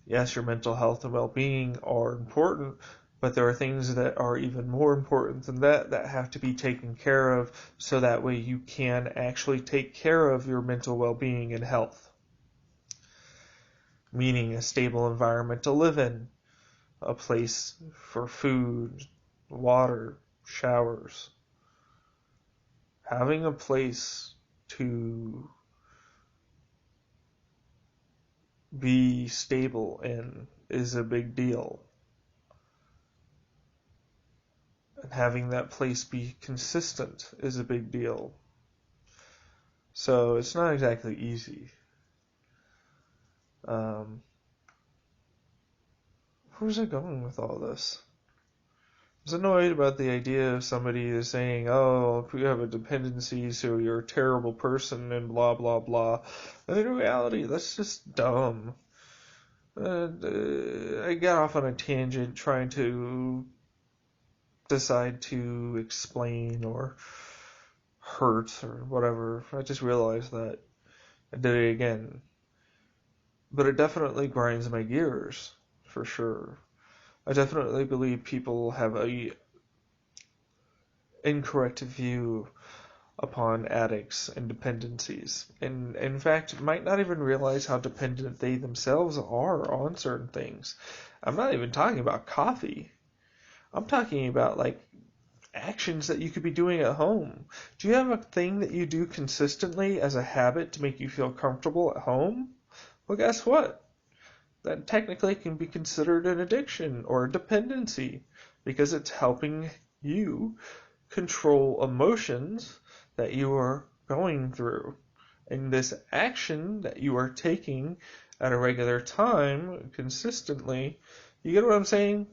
Yes, your mental health and well-being are important, but there are things that are even more important than that that have to be taken care of so that way you can actually take care of your mental well-being and health. Meaning a stable environment to live in, a place for food, water, showers. Having a place to be stable in is a big deal. And having that place be consistent is a big deal. So it's not exactly easy. Where was I going with all this? I was annoyed about the idea of somebody is saying, oh, if you have a dependency, so you're a terrible person, and blah, blah, blah. And in reality, that's just dumb. I got off on a tangent trying to decide to explain or hurt or whatever. I just realized that I did it again. But it definitely grinds my gears, for sure. I definitely believe people have a incorrect view upon addicts and dependencies, and in fact might not even realize how dependent they themselves are on certain things. I'm not even talking about coffee. I'm talking about like actions that you could be doing at home. Do you have a thing that you do consistently as a habit to make you feel comfortable at home? Well, guess what? That technically can be considered an addiction or a dependency because it's helping you control emotions that you are going through. And this action that you are taking at a regular time consistently, you get what I'm saying?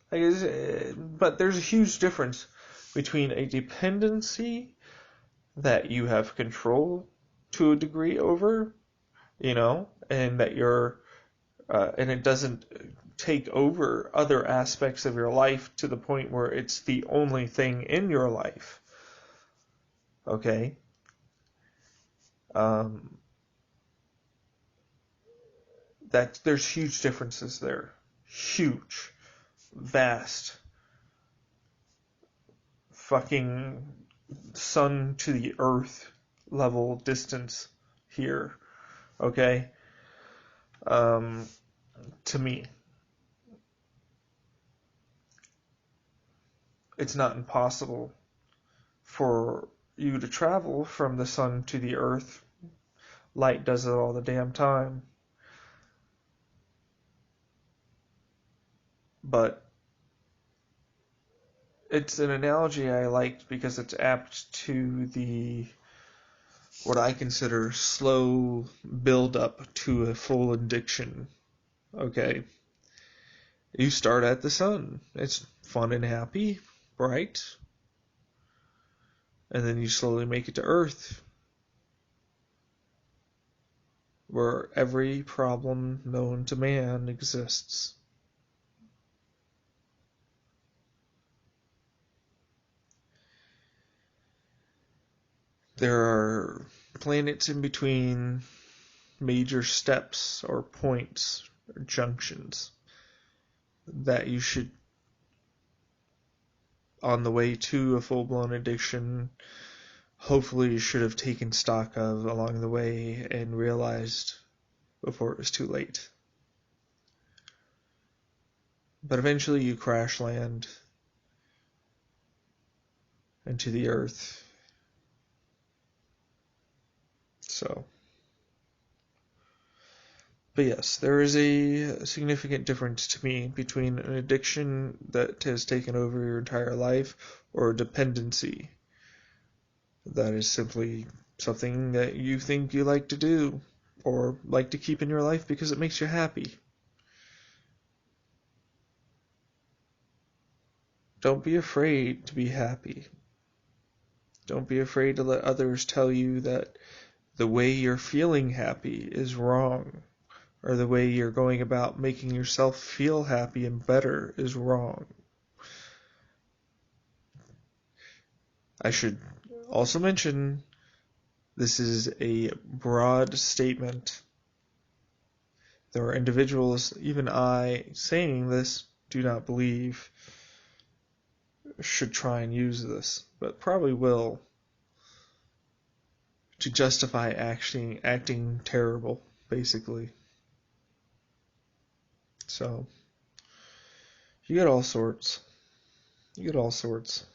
But there's a huge difference between a dependency that you have control to a degree over, and that you're and it doesn't take over other aspects of your life to the point where it's the only thing in your life. Okay? That there's huge differences there. Huge. Vast. Fucking sun to the earth level distance here. Okay? To me. It's not impossible for you to travel from the sun to the earth. Light does it all the damn time. But it's an analogy I liked because it's apt to what I consider slow build up to a full addiction. Okay? You start at the sun. It's fun and happy, bright. And then you slowly make it to Earth, where every problem known to man exists. There are planets in between major steps or points or junctions that you should, on the way to a full-blown addiction, hopefully you should have taken stock of along the way and realized before it was too late. But eventually you crash land into the earth. So, but yes, there is a significant difference to me between an addiction that has taken over your entire life or a dependency that is simply something that you think you like to do or like to keep in your life because it makes you happy. Don't be afraid to be happy. Don't be afraid to let others tell you that the way you're feeling happy is wrong, or the way you're going about making yourself feel happy and better is wrong. I should also mention this is a broad statement. There are individuals, even I, saying this, do not believe should try and use this, but probably will, to justify acting terrible, basically. So, you get all sorts. You get all sorts.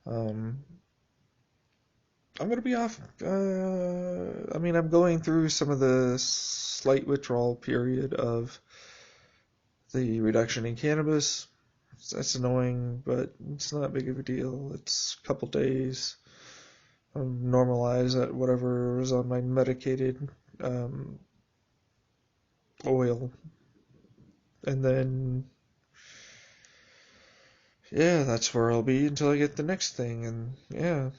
I'm going to be off. I'm going through some of the slight withdrawal period of the reduction in cannabis. That's annoying, but it's not big of a deal. It's a couple days. I'll normalize at whatever is on my medicated um, oil. And then, yeah, that's where I'll be until I get the next thing. And yeah,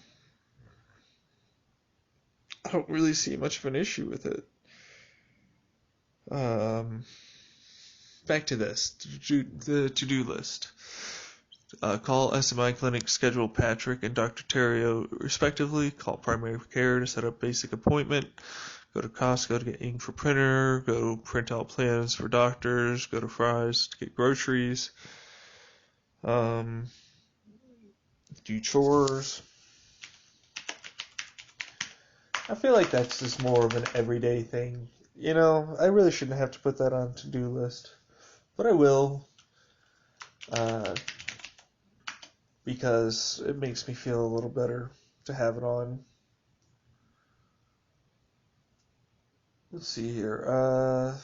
I don't really see much of an issue with it. Back to this, the to-do list. Call SMI Clinic, schedule Patrick and Dr. Terrio respectively. Call primary care to set up basic appointment. Go to Costco to get ink for printer. Go print out plans for doctors. Go to Fry's to get groceries. Do chores. I feel like that's just more of an everyday thing. You know, I really shouldn't have to put that on to-do list, but I will. Because it makes me feel a little better to have it on. Let's see here.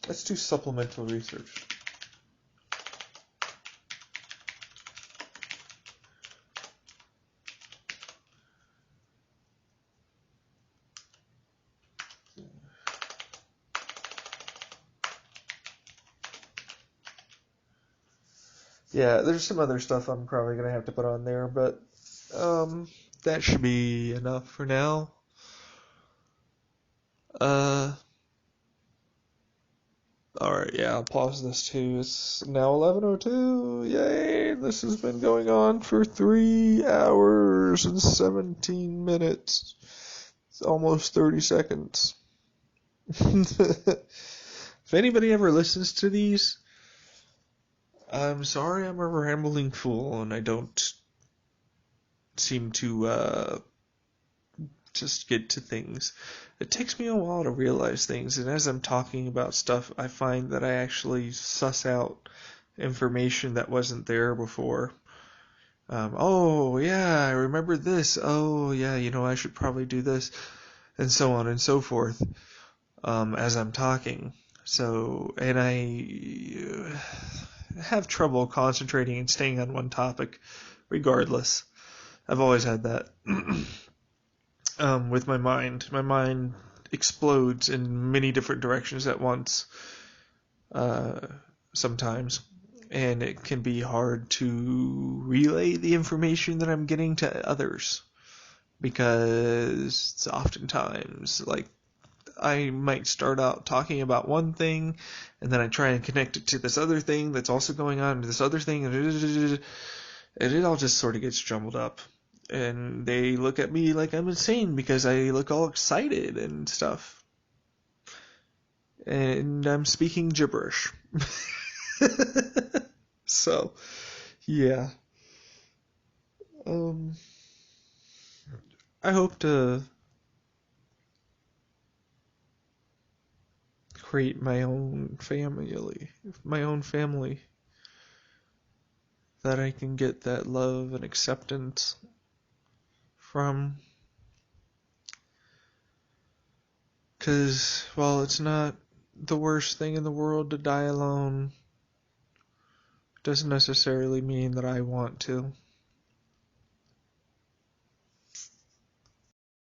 Let's do supplemental research. Yeah, there's some other stuff I'm probably going to have to put on there, but that should be enough for now. Alright, yeah, I'll pause this too. It's now 11:02. Yay! This has been going on for 3 hours and 17 minutes. It's almost 30 seconds. If anybody ever listens to these, I'm sorry I'm a rambling fool and I don't seem to just get to things. It takes me a while to realize things, and as I'm talking about stuff, I find that I actually suss out information that wasn't there before. Oh, yeah, I remember this. Oh, yeah, I should probably do this, and so on and so forth, as I'm talking. So, and I have trouble concentrating and staying on one topic, regardless. I've always had that. With my mind. My mind explodes in many different directions at once, sometimes, and it can be hard to relay the information that I'm getting to others, because it's oftentimes, like, I might start out talking about one thing, and then I try and connect it to this other thing that's also going on, and this other thing, and it all just sort of gets jumbled up. And they look at me like I'm insane because I look all excited and stuff. And I'm speaking gibberish. So, yeah. I hope to create my own family that I can get that love and acceptance from. Because while it's not the worst thing in the world to die alone, it doesn't necessarily mean that I want to.